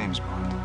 James Bond.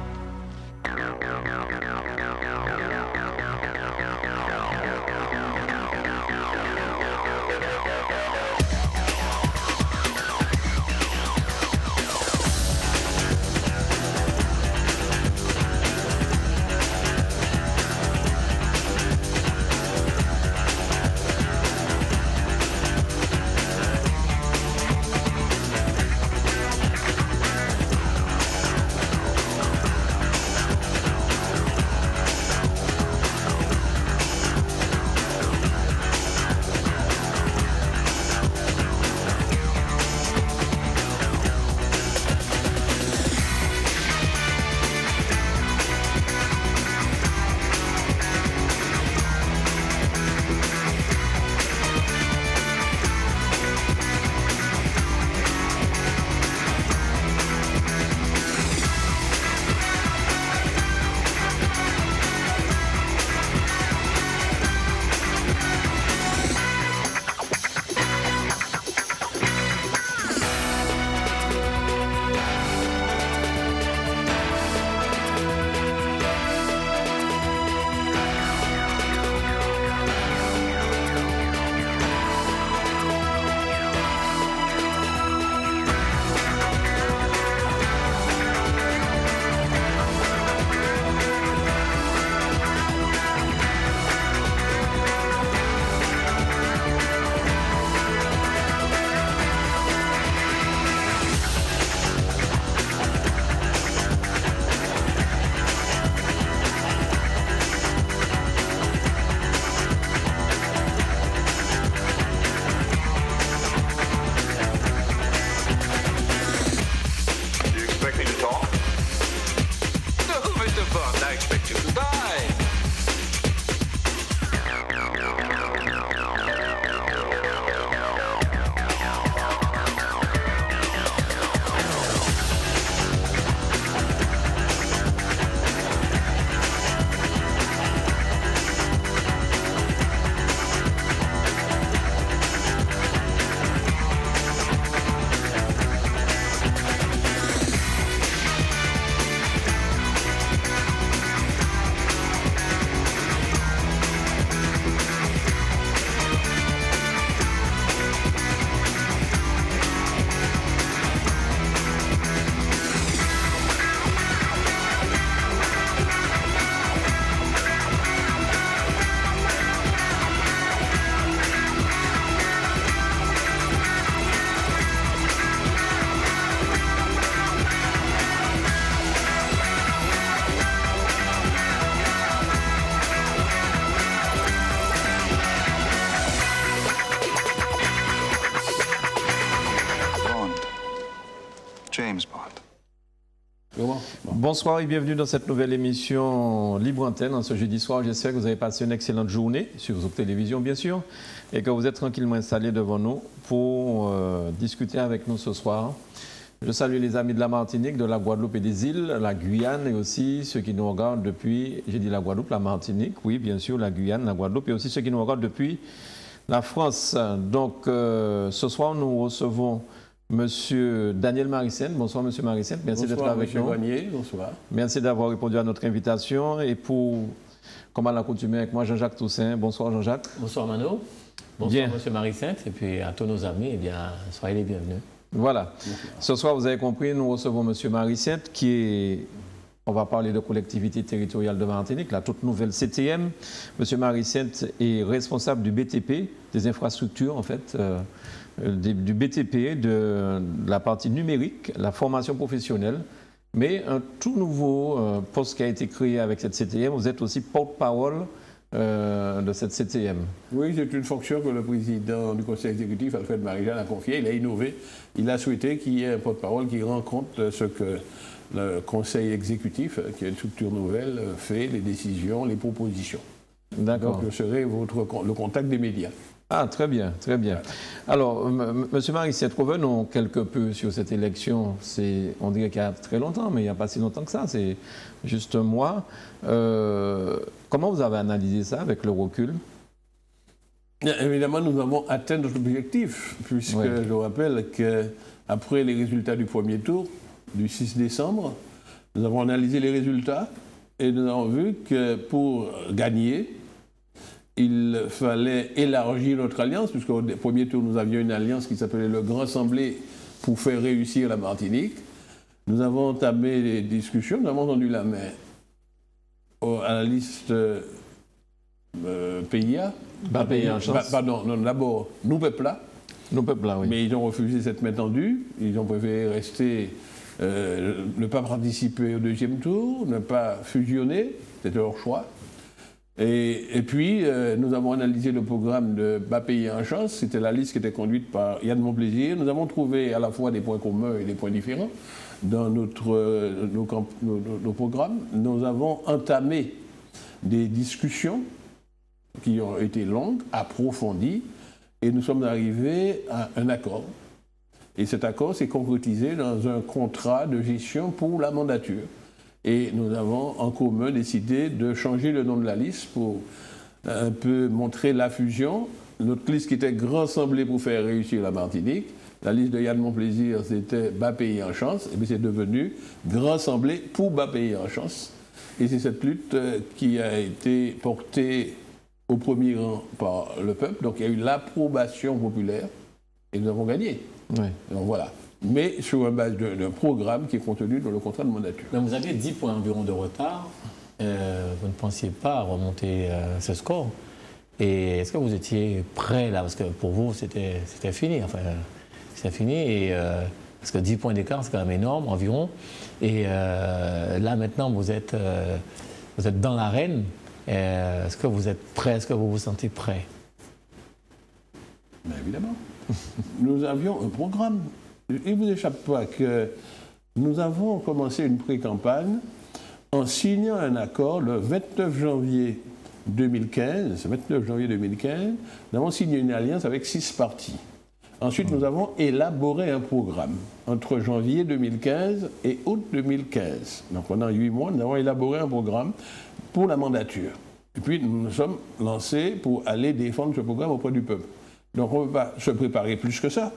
James Bond. Bonsoir et bienvenue dans cette nouvelle émission Libre Antenne. En ce jeudi soir, j'espère que vous avez passé une excellente journée sur vos télévisions, bien sûr, et que vous êtes tranquillement installés devant nous pour discuter avec nous ce soir. Je salue les amis de la Martinique, de la Guadeloupe et des îles, la Guyane et aussi ceux qui nous regardent depuis, j'ai dit la Guadeloupe, la Martinique, oui, bien sûr, la Guyane, la Guadeloupe et aussi ceux qui nous regardent depuis la France. Donc, ce soir, nous recevons Monsieur Daniel Marissène. Bonsoir, Monsieur Marissène. Merci d'être avec nous. Bonsoir, bonsoir. Merci d'avoir répondu à notre invitation. Et pour, comme à l'accoutumée avec moi, Jean-Jacques Toussaint. Bonsoir, Jean-Jacques. Bonsoir, Mano. Bonsoir, Monsieur Marissène. Et puis à tous nos amis, eh bien, soyez les bienvenus. Voilà. Ce soir, vous avez compris, nous recevons Monsieur Marissène, qui est, on va parler de collectivité territoriale de Martinique, la toute nouvelle CTM. Monsieur Marissène est responsable du BTP, des infrastructures, en fait, du BTP, de la partie numérique, la formation professionnelle, mais un tout nouveau poste qui a été créé avec cette CTM. Vous êtes aussi porte-parole de cette CTM. Oui, c'est une fonction que le président du conseil exécutif, Alfred Marie-Jeanne, a confiée. Il a innové. Il a souhaité qu'il y ait un porte-parole qui rend compte de ce que le conseil exécutif, qui est une structure nouvelle, fait, les décisions, les propositions. D'accord. Donc, je serai le contact des médias. Ah, très bien, très bien. Alors, Monsieur Marissène, revenons quelque peu sur cette élection. On dirait qu'il y a très longtemps, mais il n'y a pas si longtemps que ça, c'est juste un mois. Comment vous avez analysé ça avec le recul? Bien, évidemment, nous avons atteint notre objectif, puisque je rappelle qu'après les résultats du premier tour, du 6 décembre, Nous avons analysé les résultats et nous avons vu que pour gagner, il fallait élargir notre alliance, puisqu'au premier tour, nous avions une alliance qui s'appelait le Grand Assemblée pour faire réussir la Martinique. Nous avons entamé des discussions, nous avons tendu la main à la liste PIA. PIA en chance. Pardon, non, d'abord, nous peuple là. Nous peuple là, oui. Mais ils ont refusé cette main tendue. Ils ont préféré rester, ne pas participer au deuxième tour, ne pas fusionner. C'était leur choix. Et puis, nous avons analysé le programme de Bas Pays en Chance. C'était la liste qui était conduite par Yann Monplaisir. Nous avons trouvé à la fois des points communs et des points différents dans nos programmes. Nous avons entamé des discussions qui ont été longues, approfondies, et nous sommes arrivés à un accord. Et cet accord s'est concrétisé dans un contrat de gestion pour la mandature. Et nous avons en commun décidé de changer le nom de la liste pour un peu montrer la fusion. Notre liste qui était Grand Assemblée pour faire réussir la Martinique, la liste de Yann Monplaisir, c'était Bas Pays en Chance, et bien c'est devenu Grand Assemblée pour Bas Pays en Chance. Et c'est cette lutte qui a été portée au premier rang par le peuple. Donc il y a eu l'approbation populaire et nous avons gagné. Oui. Donc voilà. Mais sur une base d'un programme qui est contenu dans le contrat de mandature. Mais vous aviez 10 points environ de retard. Vous ne pensiez pas remonter ce score. Et est-ce que vous étiez prêt là? Parce que pour vous, c'était fini. Enfin, c'était fini. Et, parce que 10 points d'écart, c'est quand même énorme environ. Et là, maintenant, vous êtes dans l'arène. Est-ce que vous êtes prêt? Est-ce que vous vous sentez prêt? Bien évidemment. Nous avions un programme. Il ne vous échappe pas que nous avons commencé une pré-campagne en signant un accord le 29 janvier 2015. Nous avons signé une alliance avec 6 partis. Ensuite, nous avons élaboré un programme entre janvier 2015 et août 2015. Donc pendant 8 mois, nous avons élaboré un programme pour la mandature. Et puis nous nous sommes lancés pour aller défendre ce programme auprès du peuple. Donc on ne peut pas se préparer plus que ça.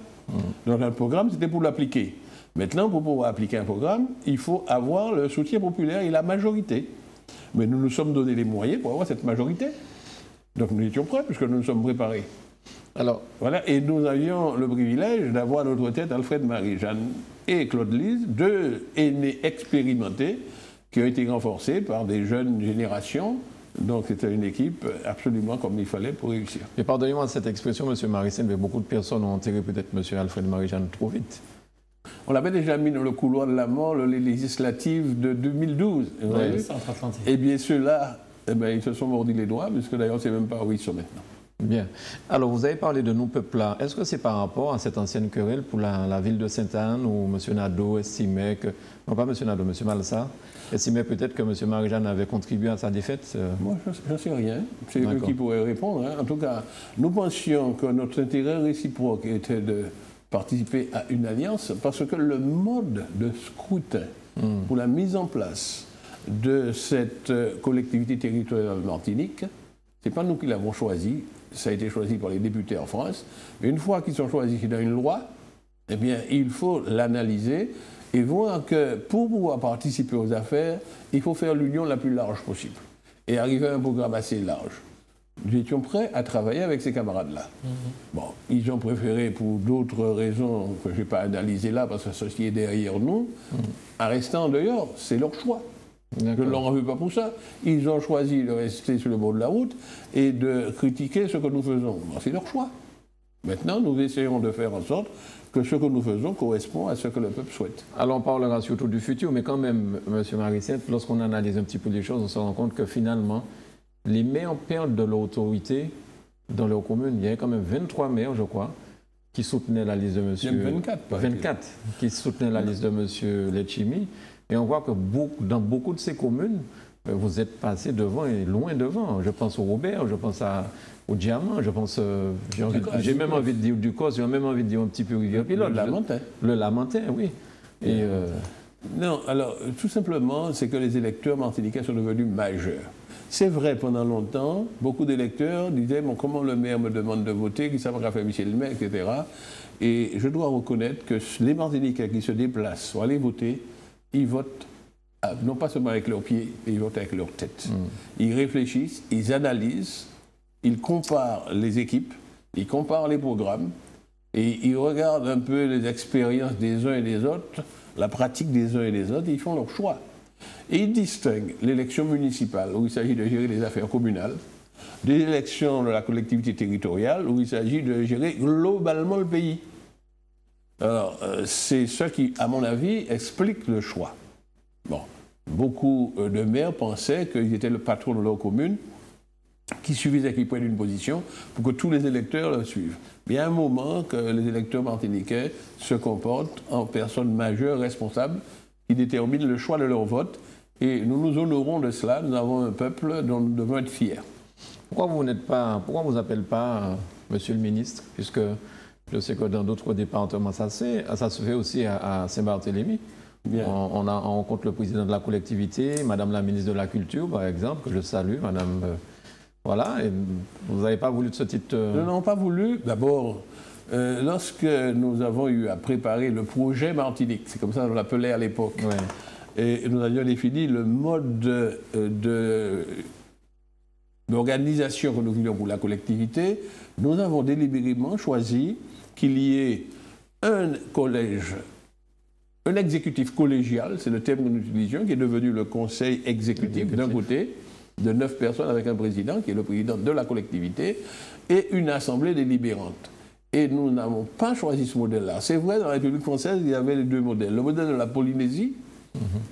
Donc un programme, c'était pour l'appliquer. Maintenant, pour pouvoir appliquer un programme, il faut avoir le soutien populaire et la majorité. Mais nous nous sommes donné les moyens pour avoir cette majorité. Donc nous étions prêts, puisque nous nous sommes préparés. Alors, voilà, et nous avions le privilège d'avoir à notre tête Alfred Marie-Jeanne et Claude Lise, 2 aînés expérimentés qui ont été renforcés par des jeunes générations. Donc c'était une équipe absolument comme il fallait pour réussir. et pardonnez-moi cette expression, M. Marissène, mais beaucoup de personnes ont enterré peut-être M. Alfred Marie-Jeanne trop vite. On l'avait déjà mis dans le couloir de la mort, les législatives de 2012. Oui. Et bien ceux-là, ils se sont mordis les doigts, puisque d'ailleurs, on ne sait même pas où ils sont maintenant. Bien. Alors, vous avez parlé de nous, peuple là. Est-ce que c'est par rapport à cette ancienne querelle pour la ville de Sainte-Anne où M. Nadeau estimait que... Non, pas M. Nadeau, M. Malsa estimait peut-être que M. Marie-Jeanne avait contribué à sa défaite? Moi, je ne sais rien. C'est eux qui pourraient répondre. Hein. En tout cas, nous pensions que notre intérêt réciproque était de participer à une alliance parce que le mode de scrutin pour la mise en place de cette collectivité territoriale Martinique, ce n'est pas nous qui l'avons choisi, ça a été choisi par les députés en France, mais une fois qu'ils sont choisis dans une loi, eh bien, il faut l'analyser et voir que pour pouvoir participer aux affaires, il faut faire l'union la plus large possible et arriver à un programme assez large. Nous étions prêts à travailler avec ces camarades-là. Bon, ils ont préféré, pour d'autres raisons que je n'ai pas analysées là, parce que ceci est derrière nous, en restant en dehors, c'est leur choix. Je ne leur en veux pas pour ça. Ils ont choisi de rester sur le bord de la route et de critiquer ce que nous faisons. Bon, c'est leur choix. Maintenant, nous essayons de faire en sorte que ce que nous faisons correspond à ce que le peuple souhaite. Alors on parlera surtout du futur, mais quand même, M. Marissène, lorsqu'on analyse un petit peu les choses, on se rend compte que finalement, les maires perdent de l'autorité dans leurs communes. Il y avait quand même 23 maires, je crois, qui soutenaient la liste de M. Il y a 24, 24 qui soutenaient la liste de M. Letchimy. Et on voit que dans beaucoup de ces communes, vous êtes passé devant et loin devant. Je pense au Robert, je pense au Diamant, je pense... j'ai même envie de dire du Cos, j'ai même envie de dire un petit peu Rivière-Pilote. Le Lamentin. Le Lamentin, oui. Et non, alors, tout simplement, c'est que les électeurs martiniquais sont devenus majeurs. C'est vrai, pendant longtemps, beaucoup d'électeurs disaient bon, comment le maire me demande de voter, qui savent qu'a fait Michel le maire, etc. Et je dois reconnaître que les Martiniquais qui se déplacent pour aller voter, ils votent non pas seulement avec leurs pieds, mais ils votent avec leur tête. Ils réfléchissent, ils analysent, ils comparent les équipes, ils comparent les programmes, et ils regardent un peu les expériences des uns et des autres, la pratique des uns et des autres, et ils font leur choix. Et ils distinguent l'élection municipale, où il s'agit de gérer les affaires communales, des élections de la collectivité territoriale, où il s'agit de gérer globalement le pays. Alors, c'est ce qui, à mon avis, explique le choix. Bon, beaucoup de maires pensaient qu'ils étaient le patron de leur commune, qu'il suffisait qu'ils prennent une position pour que tous les électeurs le suivent. Mais il y a un moment que les électeurs martiniquais se comportent en personnes majeures, responsables, qui déterminent le choix de leur vote. Et nous nous honorons de cela. Nous avons un peuple dont nous devons être fiers. Pourquoi vous vous appelez pas Monsieur le ministre, puisque je sais que dans d'autres départements, ça se fait aussi à Saint-Barthélemy. On rencontre le président de la collectivité, Madame la ministre de la Culture, par exemple, que je salue, Madame... voilà, et vous n'avez pas voulu de ce titre... Nous n'avons pas voulu. D'abord, lorsque nous avons eu à préparer le projet Martinique, c'est comme ça qu'on l'appelait à l'époque, et nous avions défini le mode d'organisation que nous voulions pour la collectivité, nous avons délibérément choisi qu'il y ait un collège, un exécutif collégial, c'est le terme que nous utilisions, qui est devenu le conseil exécutif d'un côté, de 9 personnes avec un président, qui est le président de la collectivité, et une assemblée délibérante. Et nous n'avons pas choisi ce modèle-là. C'est vrai, dans la République française, il y avait les deux modèles. Le modèle de la Polynésie,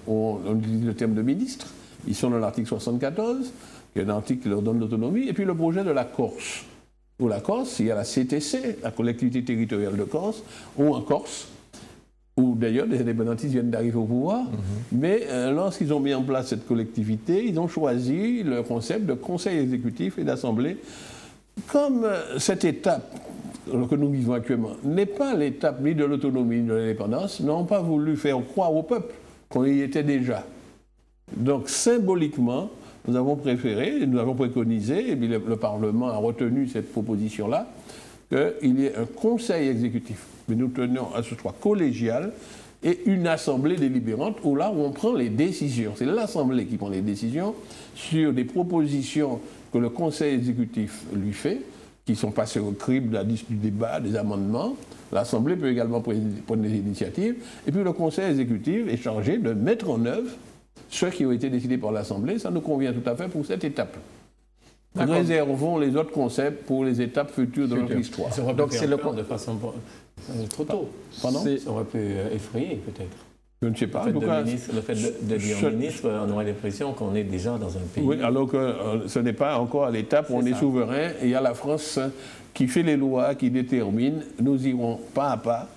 on utilise le terme de ministre, ils sont dans l'article 74, qui est un article qui leur donne l'autonomie, et puis le projet de la Corse. Pour la Corse, il y a la CTC, la collectivité territoriale de Corse, ou en Corse, où d'ailleurs des indépendantistes viennent d'arriver au pouvoir, mais lorsqu'ils ont mis en place cette collectivité, ils ont choisi le concept de conseil exécutif et d'assemblée. Comme cette étape que nous vivons actuellement n'est pas l'étape ni de l'autonomie ni de l'indépendance, n'ont pas voulu faire croire au peuple qu'on y était déjà. Donc symboliquement, nous avons préféré, nous avons préconisé, et puis le Parlement a retenu cette proposition-là, qu'il y ait un conseil exécutif. Mais nous tenons à ce que ce soit collégial et une assemblée délibérante où là où on prend les décisions. C'est l'assemblée qui prend les décisions sur des propositions que le conseil exécutif lui fait, qui sont passées au crible du débat, des amendements. L'assemblée peut également prendre des initiatives. Et puis le conseil exécutif est chargé de mettre en œuvre ceux qui ont été décidés par l'assemblée. Ça nous convient tout à fait pour cette étape. Réservons les autres concepts pour les étapes futures de notre histoire. Donc c'est de façon trop tôt. Pardon ? Ça aurait pu effrayer peut-être. Je ne sais pas. Le fait de dire ministre, on aurait l'impression qu'on est déjà dans un pays. Oui, alors que ce n'est pas encore à l'étape où on est souverain. Et il y a la France qui fait les lois, qui détermine. Nous irons pas à pas.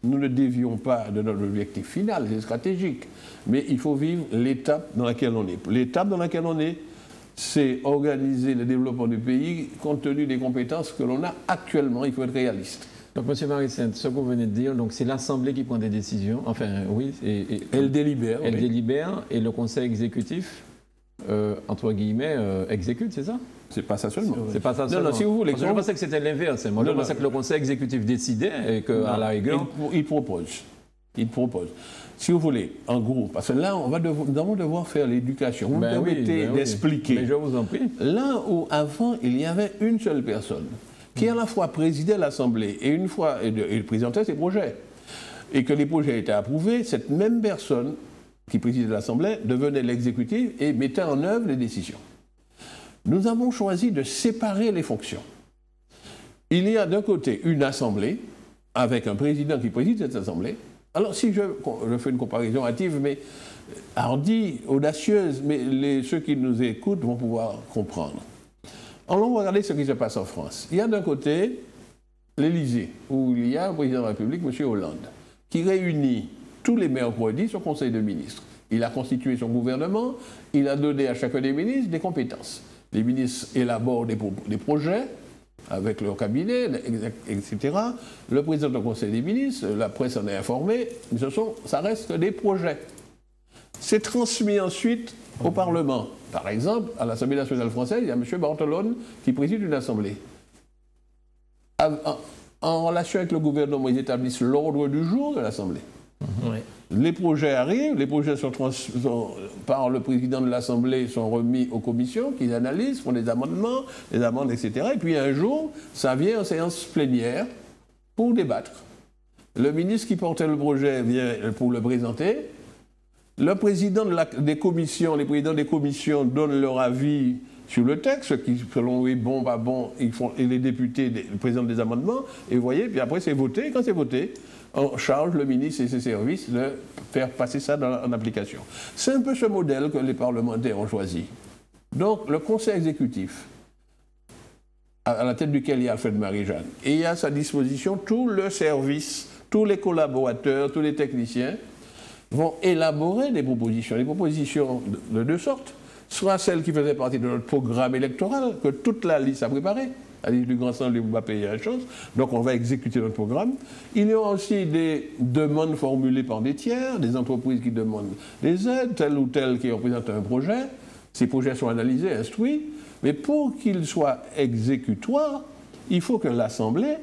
Nous ne dévions pas de notre objectif final, c'est stratégique. Mais il faut vivre l'étape dans laquelle on est. L'étape dans laquelle on est, c'est organiser le développement du pays compte tenu des compétences que l'on a actuellement. Il faut être réaliste. Donc, M. Marie-Sainte, ce que vous venez de dire, c'est l'Assemblée qui prend des décisions. Enfin, oui. Elle délibère. Elle délibère et le Conseil exécutif, entre guillemets, exécute, c'est ça? C'est pas ça seulement. C'est pas ça seulement. Non, si vous voulez. Parce que je pensais que c'était l'inverse. Moi, je pensais que le Conseil exécutif décidait et qu'à la rigueur. Il propose. Il propose. Si vous voulez, en gros, parce que là, nous allons devoir faire l'éducation. Vous me permettez d'expliquer. Mais je vous en prie. Là où avant, il y avait une seule personne qui à la fois présidait l'Assemblée et une fois et présentait ses projets, et que les projets étaient approuvés, cette même personne qui présidait l'Assemblée devenait l'exécutif et mettait en œuvre les décisions. Nous avons choisi de séparer les fonctions. Il y a d'un côté une Assemblée, avec un président qui préside cette Assemblée. Alors si je fais une comparaison hâtive, mais hardie, audacieuse, mais ceux qui nous écoutent vont pouvoir comprendre. Allons regarder ce qui se passe en France. Il y a d'un côté l'Élysée, où il y a un président de la République, M. Hollande, qui réunit tous les mercredis son conseil de ministres. Il a constitué son gouvernement, il a donné à chacun des ministres des compétences. Les ministres élaborent des projets avec leur cabinet, etc. Le président du conseil des ministres, la presse en est informée, mais ça reste des projets. C'est transmis ensuite au Parlement. Par exemple, à l'Assemblée nationale française, il y a M. Barthelone qui préside une assemblée. En relation avec le gouvernement, ils établissent l'ordre du jour de l'Assemblée. Les projets arrivent, les projets par le président de l'Assemblée sont remis aux commissions qui analysent, font des amendements, des amendes, etc. Et puis un jour, ça vient en séance plénière pour débattre. Le ministre qui portait le projet vient pour le présenter. Le président des commissions, les présidents des commissions donnent leur avis sur le texte, ce qui, selon eux, est bon, pas bon, et les députés présentent des amendements, et vous voyez, puis après c'est voté, quand c'est voté, on charge le ministre et ses services de faire passer ça en application. C'est un peu ce modèle que les parlementaires ont choisi. Donc, le conseil exécutif, à la tête duquel il y a Alfred Marie-Jeanne, et il y a à sa disposition tout le service, tous les collaborateurs, tous les techniciens, vont élaborer des propositions de deux sortes. Soit celles qui faisaient partie de notre programme électoral, que toute la liste a préparé. La liste du Grand Centre, vous va payer la chose. Donc on va exécuter notre programme. Il y aura aussi des demandes formulées par des tiers, des entreprises qui demandent des aides, tel ou tel qui représente un projet. Ces projets sont analysés, instruits. Mais pour qu'ils soient exécutoires, il faut que l'Assemblée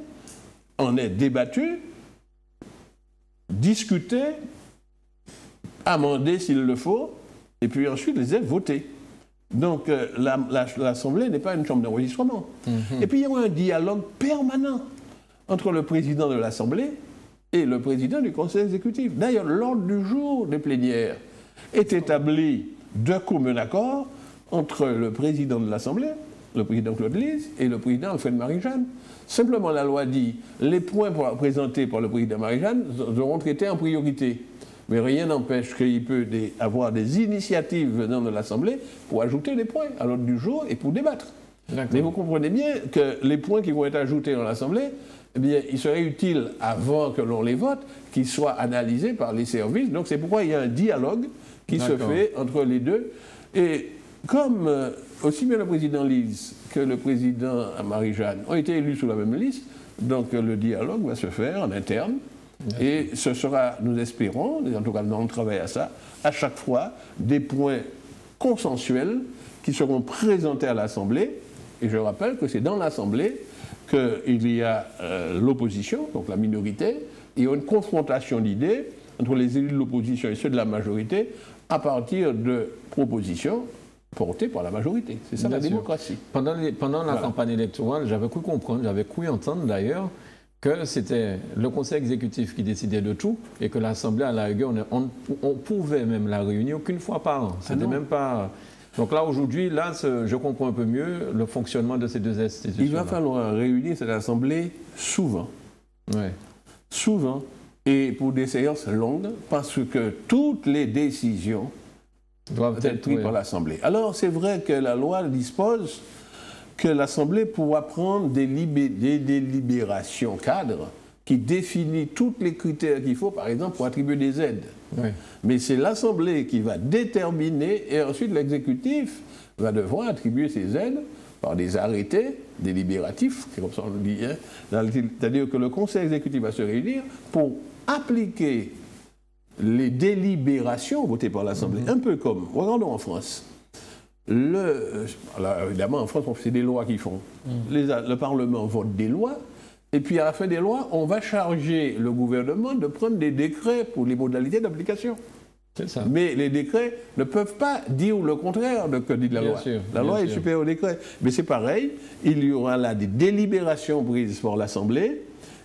en ait débattu, discuté, amendé s'il le faut, et puis ensuite les ait votés. Donc l'Assemblée n'est pas une chambre d'enregistrement. Et puis il y aura un dialogue permanent entre le président de l'Assemblée et le président du Conseil exécutif. D'ailleurs, l'ordre du jour des plénières est établi de commun accord entre le président de l'Assemblée, le président Claude Lise, et le président Alfred Marie-Jeanne. Simplement, la loi dit les points présentés par le président Marie-Jeanne seront traités en priorité. Mais rien n'empêche qu'il peut avoir des initiatives venant de l'Assemblée pour ajouter des points à l'ordre du jour et pour débattre. Mais vous comprenez bien que les points qui vont être ajoutés dans l'Assemblée, eh bien, il serait utile, avant que l'on les vote, qu'ils soient analysés par les services. Donc c'est pourquoi il y a un dialogue qui se fait entre les deux. Et comme aussi bien le président Lise que le président Marie-Jeanne ont été élus sous la même liste, donc le dialogue va se faire en interne. Et ce sera, nous espérons, en tout cas nous on travaille à ça, à chaque fois des points consensuels qui seront présentés à l'Assemblée. Et je rappelle que c'est dans l'Assemblée qu'il y a l'opposition, donc la minorité, et une confrontation d'idées entre les élus de l'opposition et ceux de la majorité à partir de propositions portées par la majorité. C'est ça la démocratie. Pendant la campagne électorale, j'avais cru comprendre, j'avais cru entendre d'ailleurs, que c'était le conseil exécutif qui décidait de tout et que l'Assemblée, à la rigueur, on pouvait même la réunir qu'une fois par an. C'était même pas... Donc là, aujourd'hui, là, je comprends un peu mieux le fonctionnement de ces deux institutions. Il va falloir réunir cette Assemblée souvent. Oui. Souvent. Et pour des séances longues, parce que toutes les décisions doivent être prises par l'Assemblée. Alors, c'est vrai que la loi dispose que l'Assemblée pourra prendre des délibérations cadres qui définissent tous les critères qu'il faut, par exemple, pour attribuer des aides. Oui. Mais c'est l'Assemblée qui va déterminer, et ensuite l'exécutif va devoir attribuer ces aides par des arrêtés délibératifs, c'est comme ça on le dit, hein, c'est-à-dire que le Conseil exécutif va se réunir pour appliquer les délibérations votées par l'Assemblée, un peu comme, regardons en France. Alors, évidemment, en France, c'est des lois qu'ils font. Le Parlement vote des lois, et puis à la fin des lois, on va charger le gouvernement de prendre des décrets pour les modalités d'application. C'est ça. Mais les décrets ne peuvent pas dire le contraire de ce que dit la loi. La loi est supérieure au décret. Mais c'est pareil, il y aura là des délibérations prises par l'Assemblée,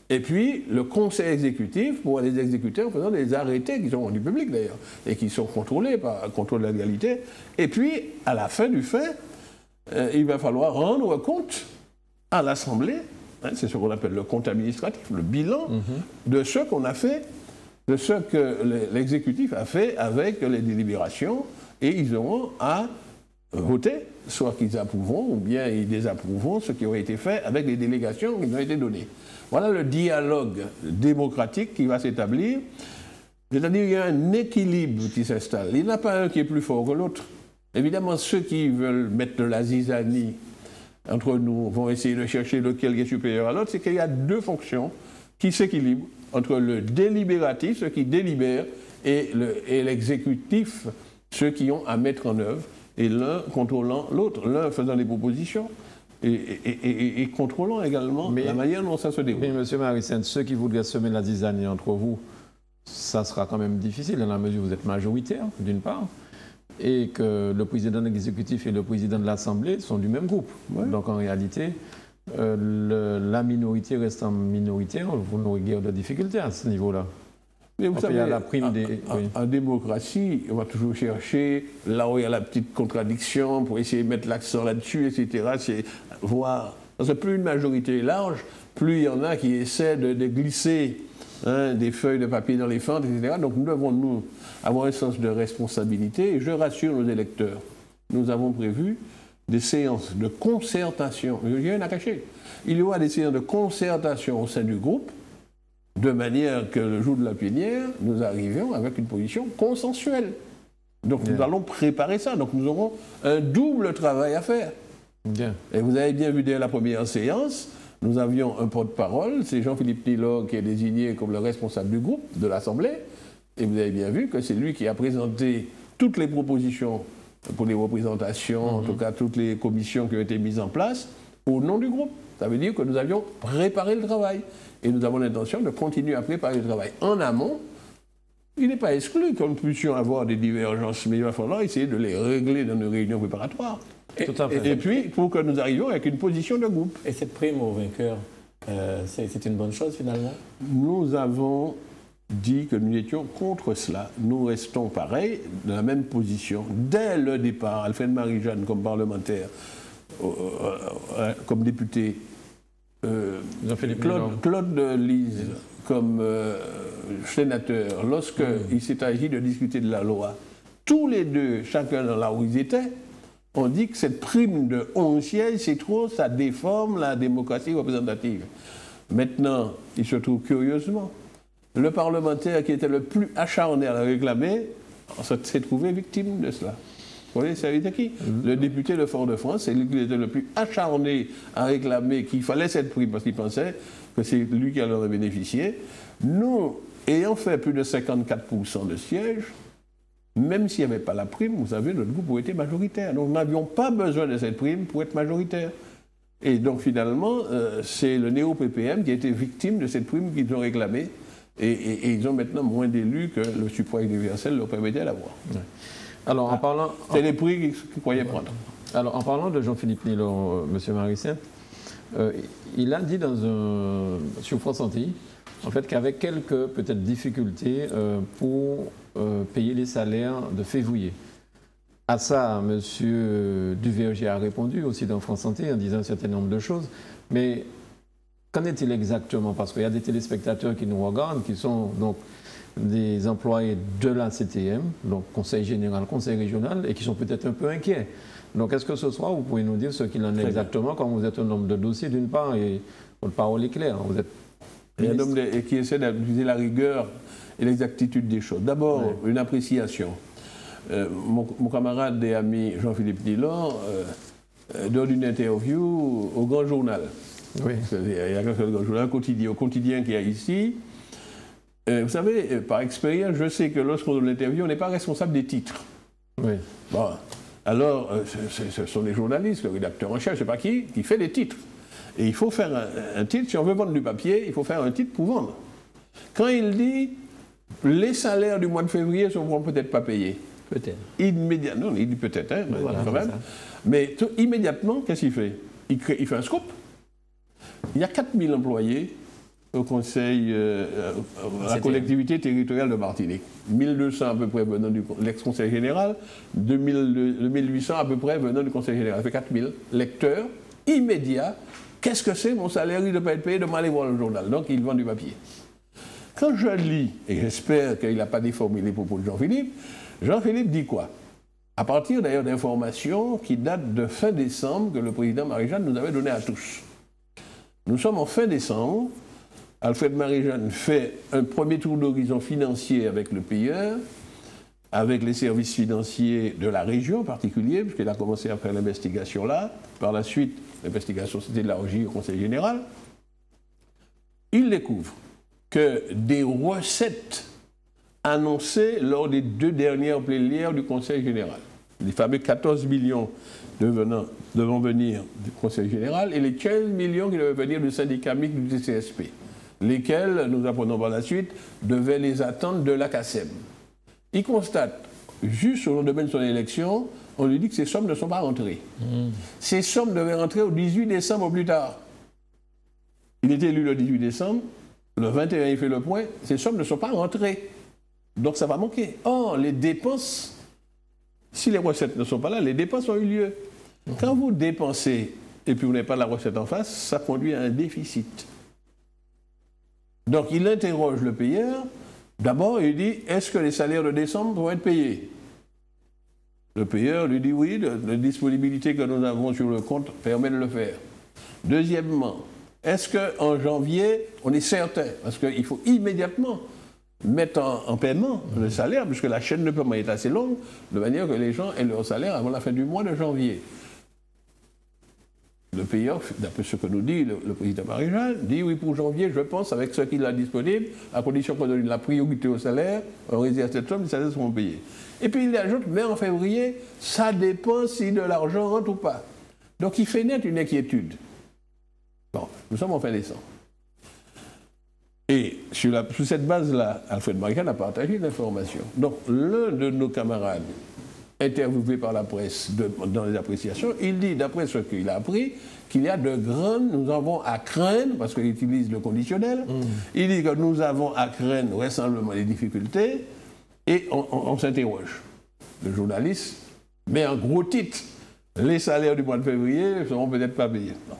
et puis le Conseil exécutif pourra les exécuter en faisant des arrêtés qui sont rendus publics d'ailleurs, et qui sont contrôlés par le contrôle de la légalité. Et puis, à la fin du fait, il va falloir rendre compte à l'Assemblée, hein, c'est ce qu'on appelle le compte administratif, le bilan de ce qu'on a fait, de ce que l'exécutif a fait avec les délibérations, et ils auront à voter, soit qu'ils approuveront ou bien ils désapprouveront ce qui aurait été fait avec les délégations qui nous ont été données. Voilà le dialogue démocratique qui va s'établir. C'est-à-dire qu'il y a un équilibre qui s'installe. Il n'y en a pas un qui est plus fort que l'autre. Évidemment, ceux qui veulent mettre de la zizanie entre nous vont essayer de chercher lequel est supérieur à l'autre. C'est qu'il y a deux fonctions qui s'équilibrent entre le délibératif, ceux qui délibèrent, et l'exécutif, ceux qui ont à mettre en œuvre, et l'un contrôlant l'autre, l'un faisant des propositions et contrôlant également la manière dont ça se déroule. Mais M. Marie-Sainte, ceux qui voudraient semer la zizanie entre vous, ça sera quand même difficile dans la mesure où vous êtes majoritaire, d'une part, et que le président de l'exécutif et le président de l'Assemblée sont du même groupe. Ouais. Donc en réalité, la minorité restant minoritaire, vous n'aurez guère de difficultés à ce niveau-là. Mais vous savez, il y a la prime en démocratie, on va toujours chercher là où il y a la petite contradiction pour essayer de mettre l'accent là-dessus, etc. C'est voir. Parce que plus une majorité est large, plus il y en a qui essaient de glisser des feuilles de papier dans les fentes, etc. Donc nous devons, nous, avoir un sens de responsabilité. Et je rassure nos électeurs, nous avons prévu des séances de concertation. Il n'y a rien à cacher. Il y aura des séances de concertation au sein du groupe, de manière que le jour de la plénière, nous arrivions avec une position consensuelle. Donc nous allons préparer ça. Donc nous aurons un double travail à faire. Bien. Et vous avez bien vu dès la première séance, nous avions un porte-parole, c'est Jean-Philippe Nilor qui est désigné comme le responsable du groupe de l'Assemblée. Et vous avez bien vu que c'est lui qui a présenté toutes les propositions pour les représentations, en tout cas toutes les commissions qui ont été mises en place au nom du groupe. Ça veut dire que nous avions préparé le travail. Et nous avons l'intention de continuer à préparer le travail en amont. Il n'est pas exclu que nous puissions avoir des divergences, mais il va falloir essayer de les régler dans nos réunions préparatoires. Et puis, pour que nous arrivions avec une position de groupe. Et cette prime au vainqueur, c'est une bonne chose finalement? Nous avons dit que nous étions contre cela. Nous restons pareil, dans la même position. Dès le départ, Alfred Marie-Jeanne comme parlementaire, comme député, Claude Lise comme sénateur, lorsqu'il s'est agi de discuter de la loi, tous les deux, chacun dans là où ils étaient, ont dit que cette prime de 11 sièges, c'est trop, ça déforme la démocratie représentative. Maintenant, il se trouve curieusement, le parlementaire qui était le plus acharné à la réclamer s'est trouvé victime de cela. Vous voyez, c'est qui? Le député de Fort-de-France, c'est lui qui était le plus acharné à réclamer qu'il fallait cette prime parce qu'il pensait que c'est lui qui en aurait bénéficié. Nous, ayant fait plus de 54% de sièges, même s'il n'y avait pas la prime, vous savez, notre groupe aurait été majoritaire. Donc nous n'avions pas besoin de cette prime pour être majoritaire. Et donc finalement, c'est le néo-PPM qui a été victime de cette prime qu'ils ont réclamée. Et ils ont maintenant moins d'élus que le suffrage universel leur permettait d'avoir. Ouais. Alors, en parlant... C'est les prix qu'ils croyaient prendre. Alors, en parlant de Jean-Philippe Nilor, M. Marissien, il a dit sur France Antilles, en fait, qu'avec quelques, peut-être, difficultés pour payer les salaires de février. À ça, M. Duverger a répondu aussi dans France Santé en disant un certain nombre de choses. Mais qu'en est-il exactement? Parce qu'il y a des téléspectateurs qui nous regardent, qui sont donc des employés de la CTM, donc Conseil général, Conseil régional, et qui sont peut-être un peu inquiets. Donc est-ce que ce soir, vous pouvez nous dire ce qu'il en est exactement quand vous êtes un homme de dossier d'une part et votre parole est claire? Vous êtes un homme qui essaie d'utiliser la rigueur et l'exactitude des choses. D'abord, une appréciation. Mon camarade et ami Jean-Philippe Nilor donne une interview au Grand Journal. Oui. Il y a un Grand Journal, au quotidien qu'il y a ici. Vous savez, par expérience, je sais que lorsqu'on donne l'interview, on n'est pas responsable des titres. Oui. Bon, alors, ce sont les journalistes, le rédacteur en chef, je ne sais pas qui fait les titres. Et il faut faire un titre, si on veut vendre du papier, il faut faire un titre pour vendre. Quand il dit les salaires du mois de février ne seront peut-être pas payés. Peut-être. Immédiatement, non, il dit peut-être, hein, voilà, quand même. Mais immédiatement, qu'est-ce qu'il fait? Il fait un scoop. Il y a 4000 employés au Conseil, la collectivité territoriale de Martinique. 1200 à peu près venant de l'ex-Conseil général, 2800 à peu près venant du Conseil général. Ça fait 4000 lecteurs immédiats. Qu'est-ce que c'est? Mon salaire, il ne doit pas être payé, de m'aller voir le journal. Donc, il vend du papier. Quand je lis, et j'espère qu'il n'a pas déformé les propos de Jean-Philippe dit quoi? À partir d'ailleurs d'informations qui datent de fin décembre que le président Marie-Jeanne nous avait donné à tous. Nous sommes en fin décembre. Alfred Marie-Jeanne fait un premier tour d'horizon financier avec le payeur, avec les services financiers de la région en particulier, puisqu'il a commencé à faire l'investigation là. Par la suite, l'investigation s'était élargie au Conseil général. Il découvre que des recettes annoncées lors des 2 dernières plénières du Conseil général, les fameux 14 millions devant venir du Conseil général et les 15 millions qui devaient venir du syndicat mixte du TCSP. lesquels, nous apprenons par la suite, devaient les attendre de la CACEM. Il constate, juste sur le domaine de son élection, on lui dit que ces sommes ne sont pas rentrées. Ces sommes devaient rentrer au 18 décembre au plus tard. Il était élu le 18 décembre, le 21 il fait le point, ces sommes ne sont pas rentrées. Donc ça va manquer. Or, les dépenses, si les recettes ne sont pas là, les dépenses ont eu lieu. Quand vous dépensez et puis vous n'avez pas la recette en face, ça conduit à un déficit. Donc il interroge le payeur. D'abord, il dit, est-ce que les salaires de décembre vont être payés? Le payeur lui dit oui, la disponibilité que nous avons sur le compte permet de le faire. Deuxièmement, est-ce qu'en janvier, on est certain? Parce qu'il faut immédiatement mettre en paiement le salaire, puisque la chaîne de paiement est assez longue, de manière que les gens aient leur salaire avant la fin du mois de janvier. Le payeur, d'après ce que nous dit le président Marie-Jeanne, dit oui, pour janvier, je pense, avec ce qu'il a disponible, à condition qu'on donne la priorité au salaire, on réserve cette somme, les salaires seront payés. Et puis il ajoute, mais en février, ça dépend si de l'argent rentre ou pas. Donc il fait naître une inquiétude. Bon, nous sommes en fin décembre. Et sur cette base-là, Alfred Marie-Jeanne a partagé l'information. Donc l'un de nos camarades, interviewé par la presse dans les appréciations, il dit, d'après ce qu'il a appris, qu'il y a de grandes, nous avons à craindre, parce qu'il utilise le conditionnel, il dit que nous avons à craindre vraisemblablement des difficultés, et on s'interroge. Le journaliste met en gros titre, les salaires du mois de février ne seront peut-être pas payés. Non.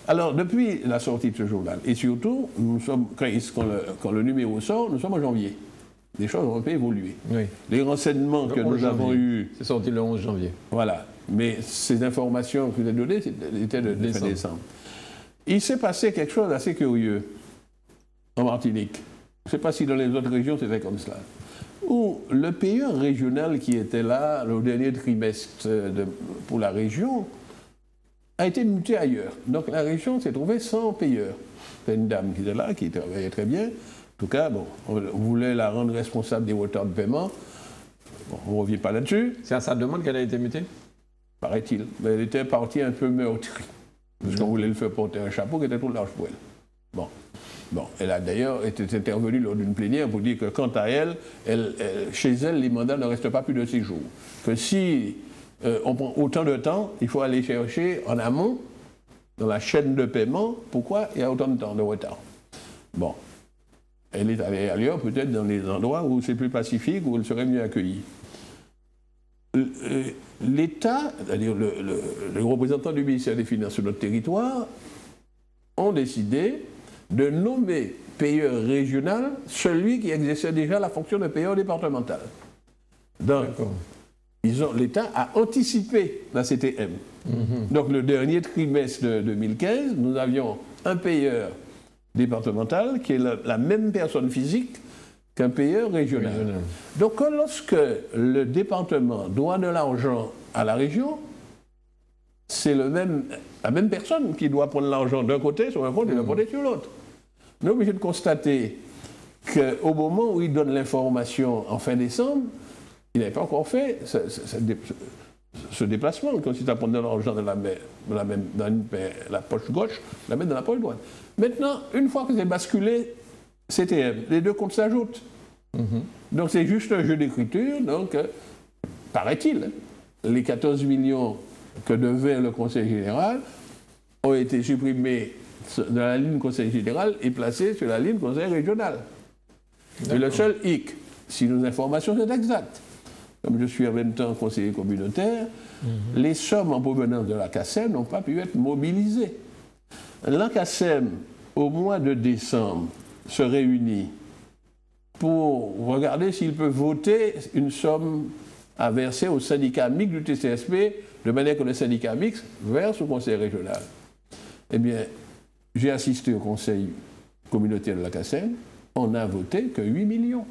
Alors, depuis la sortie de ce journal, et surtout, nous sommes, quand le numéro sort, nous sommes en janvier. Les choses ont un peu évolué. Oui. Les renseignements que nous avons eus... C'est sorti le 11 janvier. Voilà. Mais ces informations que vous avez données étaient de fin décembre. Il s'est passé quelque chose d'assez curieux en Martinique. Je ne sais pas si dans les autres régions c'était comme cela. Où le payeur régional qui était là le dernier trimestre pour la région a été muté ailleurs. Donc la région s'est trouvée sans payeur. C'est une dame qui était là, qui travaillait très bien. En tout cas, bon, on voulait la rendre responsable des retards de paiement. Bon, on ne revient pas là-dessus. C'est à sa demande qu'elle a été mutée? Paraît-il. Mais elle était partie un peu meurtrie. Parce qu'on voulait lui faire porter un chapeau qui était trop large pour elle. Bon, elle a d'ailleurs été intervenue lors d'une plénière pour dire que quant à elle, chez elle, les mandats ne restent pas plus de 6 jours. Que si on prend autant de temps, il faut aller chercher en amont, dans la chaîne de paiement, pourquoi il y a autant de temps de retard. Bon. Elle est allée ailleurs, peut-être dans les endroits où c'est plus pacifique, où elle serait mieux accueillie. L'État, c'est-à-dire le représentant du ministère des Finances sur notre territoire, ont décidé de nommer payeur régional celui qui exerçait déjà la fonction de payeur départemental. Donc, l'État a anticipé la CTM. Donc, le dernier trimestre de 2015, nous avions un payeur départemental qui est la même personne physique qu'un payeur régional. Donc lorsque le département doit de l'argent à la région, c'est la même personne qui doit prendre l'argent d'un côté sur un compte et le porter sur l'autre. On est obligé de constater qu'au moment où il donne l'information en fin décembre, il n'avait pas encore fait ce déplacement, il consiste à prendre de l'argent dans la poche gauche, la mettre dans la poche droite. Maintenant, une fois que c'est basculé, CTM, les deux comptes s'ajoutent. Donc c'est juste un jeu d'écriture, donc, paraît-il, les 14 millions que devait le Conseil général ont été supprimés de la ligne Conseil général et placés sur la ligne Conseil régional. Et le seul hic, si nos informations sont exactes, comme je suis en même temps conseiller communautaire, les sommes en provenance de la CACEM n'ont pas pu être mobilisées. La CACEM, au mois de décembre, se réunit pour regarder s'il peut voter une somme à verser au syndicat mixte du TCSP, de manière que le syndicat mixte verse au conseil régional. Eh bien, j'ai assisté au conseil communautaire de la CACEM, on n'a voté que 8 millions.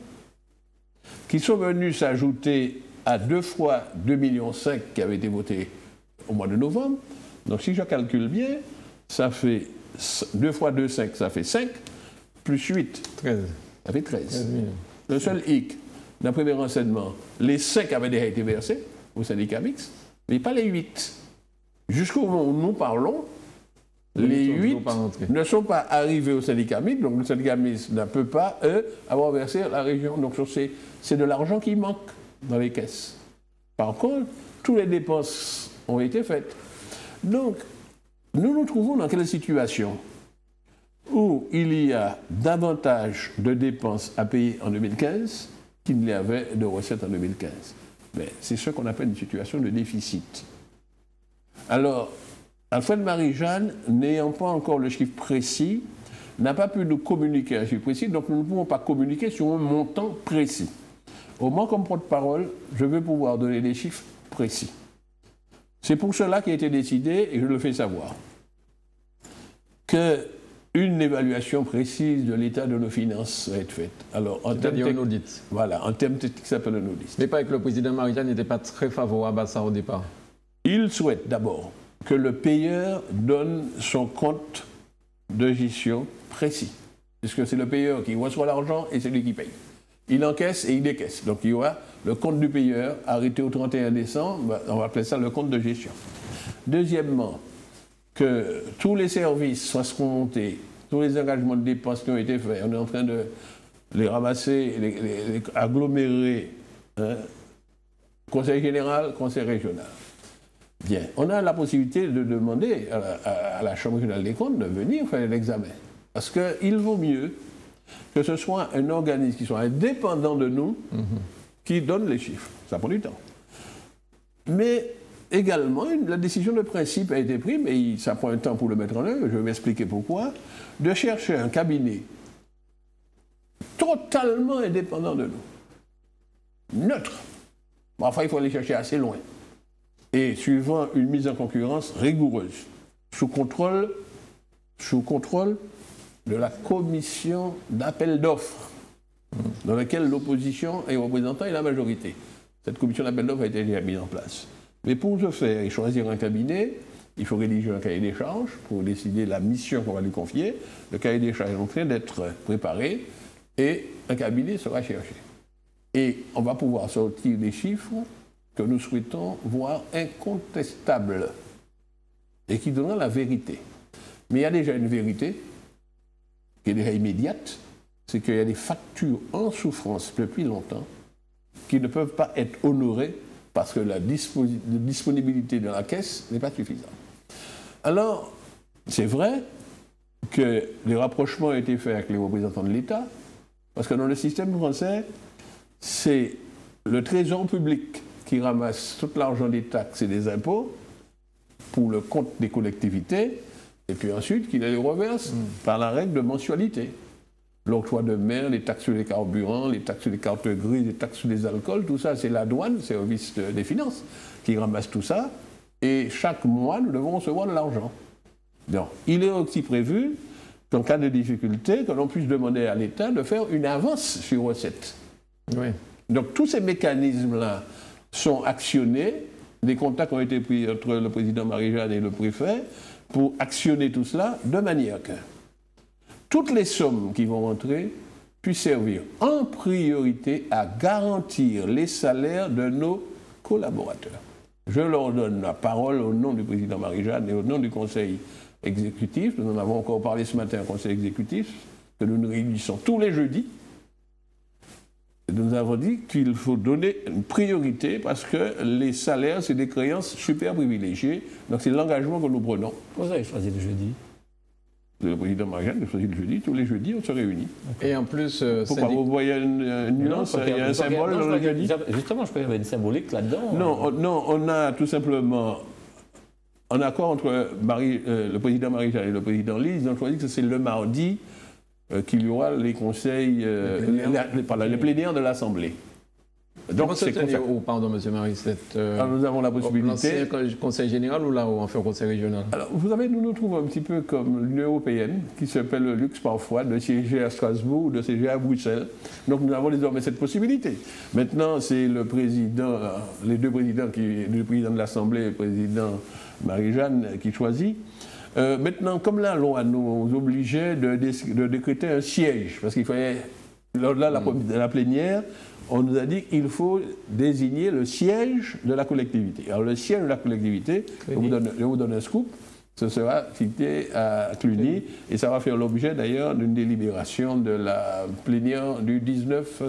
Qui sont venus s'ajouter à 2 fois 2,5 millions qui avaient été votés au mois de novembre. Donc si je calcule bien, ça fait 2 fois 2,5, ça fait 5, plus 8, 13. Ça fait 13. Le seul hic, d'après mes renseignements, les 5 avaient déjà été versés au syndicat mixte, mais pas les 8. Jusqu'au moment où nous parlons, Les 8 ne sont pas arrivés au syndicat mixte, donc le syndicat mixte ne peut pas, eux, avoir versé à la région. Donc c'est de l'argent qui manque dans les caisses. Par contre, toutes les dépenses ont été faites. Donc, nous nous trouvons dans quelle situation où il y a davantage de dépenses à payer en 2015 qu'il n'y avait de recettes en 2015. Mais c'est ce qu'on appelle une situation de déficit. Alors, Alfred Marie-Jeanne, n'ayant pas encore le chiffre précis, n'a pas pu nous communiquer un chiffre précis, donc nous ne pouvons pas communiquer sur un montant précis. Au moins, comme porte-parole, je veux pouvoir donner des chiffres précis. C'est pour cela qu'il a été décidé, et je le fais savoir, qu'une évaluation précise de l'état de nos finances va être faite. Alors, c'est-à-dire un audit. Voilà, en termes techniques, ça s'appelle un audit. Mais pas avec le président Marie-Jeanne n'était pas très favorable à ça au départ. Il souhaite d'abord que le payeur donne son compte de gestion précis. Puisque c'est le payeur qui reçoit l'argent et c'est lui qui paye. Il encaisse et il décaisse. Donc il y aura le compte du payeur arrêté au 31 décembre, on va appeler ça le compte de gestion. Deuxièmement, que tous les services soient remontés, tous les engagements de dépenses qui ont été faits, on est en train de les ramasser, les agglomérer, hein, conseil général, conseil régional. Bien, on a la possibilité de demander à la Chambre régionale des comptes de venir faire l'examen. Parce qu'il vaut mieux que ce soit un organisme qui soit indépendant de nous, qui donne les chiffres. Ça prend du temps. Mais également, la décision de principe a été prise, mais ça prend un temps pour le mettre en œuvre, je vais m'expliquer pourquoi, de chercher un cabinet totalement indépendant de nous. Neutre. Bon, enfin, il faut aller chercher assez loin. Et suivant une mise en concurrence rigoureuse, sous contrôle de la commission d'appel d'offres, dans laquelle l'opposition est représentée et la majorité. Cette commission d'appel d'offres a été déjà mise en place. Mais pour ce faire et choisir un cabinet, il faut rédiger un cahier des charges pour décider la mission qu'on va lui confier. Le cahier des charges est en train d'être préparé et un cabinet sera cherché. Et on va pouvoir sortir des chiffres que nous souhaitons voir incontestables et qui donnera la vérité. Mais il y a déjà une vérité qui est déjà immédiate, c'est qu'il y a des factures en souffrance depuis longtemps qui ne peuvent pas être honorées parce que la disponibilité de la caisse n'est pas suffisante. Alors, c'est vrai que les rapprochements ont été faits avec les représentants de l'État, parce que dans le système français, c'est le trésor public qui ramasse tout l'argent des taxes et des impôts pour le compte des collectivités, et puis ensuite qu'il les reverse par la règle de mensualité. L'octroi de mer, les taxes sur les carburants, les taxes sur les cartes grises, les taxes sur les alcools, tout ça, c'est la douane, le service des finances, qui ramasse tout ça, et chaque mois, nous devons recevoir de l'argent. Donc, il est aussi prévu qu'en cas de difficulté, que l'on puisse demander à l'État de faire une avance sur recettes. Oui. Donc, tous ces mécanismes-là sont actionnés, des contacts ont été pris entre le président Marie-Jeanne et le préfet pour actionner tout cela de manière que toutes les sommes qui vont rentrer puissent servir en priorité à garantir les salaires de nos collaborateurs. Je leur donne la parole au nom du président Marie-Jeanne et au nom du conseil exécutif. Nous en avons encore parlé ce matin au conseil exécutif, que nous nous réunissons tous les jeudis. Nous avons dit qu'il faut donner une priorité parce que les salaires, c'est des créances super privilégiées. Donc c'est l'engagement que nous prenons. Vous avez choisi le jeudi? Le président Marie-Jeanne a choisi le jeudi. Tous les jeudis, on se réunit. Et en plus... Pourquoi vous voyez une nuance? Il y a un symbole dans le jeudi? Justement, je crois qu'il y avait une symbolique là-dedans. Non, on a tout simplement... En accord entre le président Marie-Jeanne et le président Lise, ils ont choisi que c'est le mardi qu'il y aura les conseils, les plénières de l'Assemblée. Donc c'est où, pardon, M. Marie, nous avons la possibilité... L'ancien conseil général ou là où on fait le conseil régional? Alors, vous savez, nous nous trouvons un petit peu comme l'Union européenne, qui s'appelle le luxe parfois de siéger à Strasbourg ou de siéger à Bruxelles. Donc nous avons désormais cette possibilité. Maintenant, c'est le président, les deux présidents, le président de l'Assemblée et le président Marie-Jeanne qui choisit. Maintenant, comme la loi nous obligeait de décréter un siège, parce qu'il fallait, là, la plénière, on nous a dit qu'il faut désigner le siège de la collectivité. Alors le siège de la collectivité, je vous donne un scoop, ce sera cité à Cluny et ça va faire l'objet d'ailleurs d'une délibération de la plénière du 19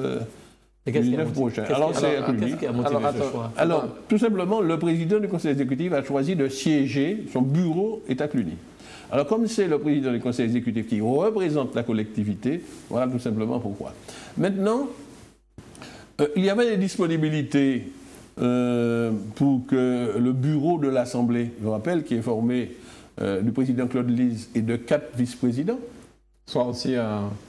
prochain. Alors, c'est à Cluny. Qu'est-ce qui a motivé ce choix? Alors, tout simplement, le président du conseil exécutif a choisi de siéger, son bureau est à Cluny. Alors, comme c'est le président du conseil exécutif qui représente la collectivité, voilà tout simplement pourquoi. Maintenant, il y avait des disponibilités pour que le bureau de l'Assemblée, je rappelle, qui est formé du président Claude Lise et de 4 vice-présidents, Soit aussi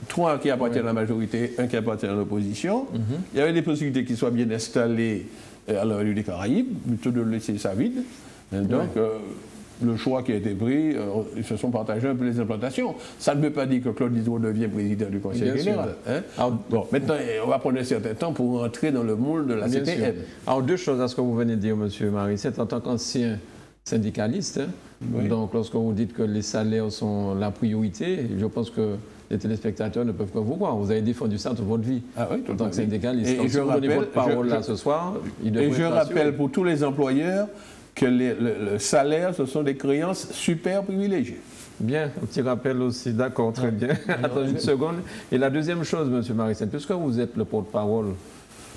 3 qui appartiennent à la majorité, 1 qui appartient à l'opposition. Il y avait des possibilités qu'ils soient bien installés à la rue des Caraïbes, plutôt de laisser ça vide. Donc, le choix qui a été pris, ils se sont partagés un peu les implantations. Ça ne veut pas dire que Claude Lise devient président du Conseil général. Hein? Bon, maintenant, on va prendre un certain temps pour rentrer dans le moule de la CTM. Alors, 2 choses à ce que vous venez de dire, M. Marissette, en tant qu'ancien syndicaliste. Hein? Oui. Donc, lorsque vous dites que les salaires sont la priorité, je pense que les téléspectateurs ne peuvent pas vous voir. Vous avez défendu ça toute votre vie en tant que syndicaliste. Et donc, si vous donnez votre parole là ce soir, il devrait être je rappelle pour tous les employeurs que le salaire, ce sont des créances super privilégiées. Bien, un petit rappel aussi, d'accord, très bien. Attendez une seconde. Et la deuxième chose, M. Marissette, puisque vous êtes le porte-parole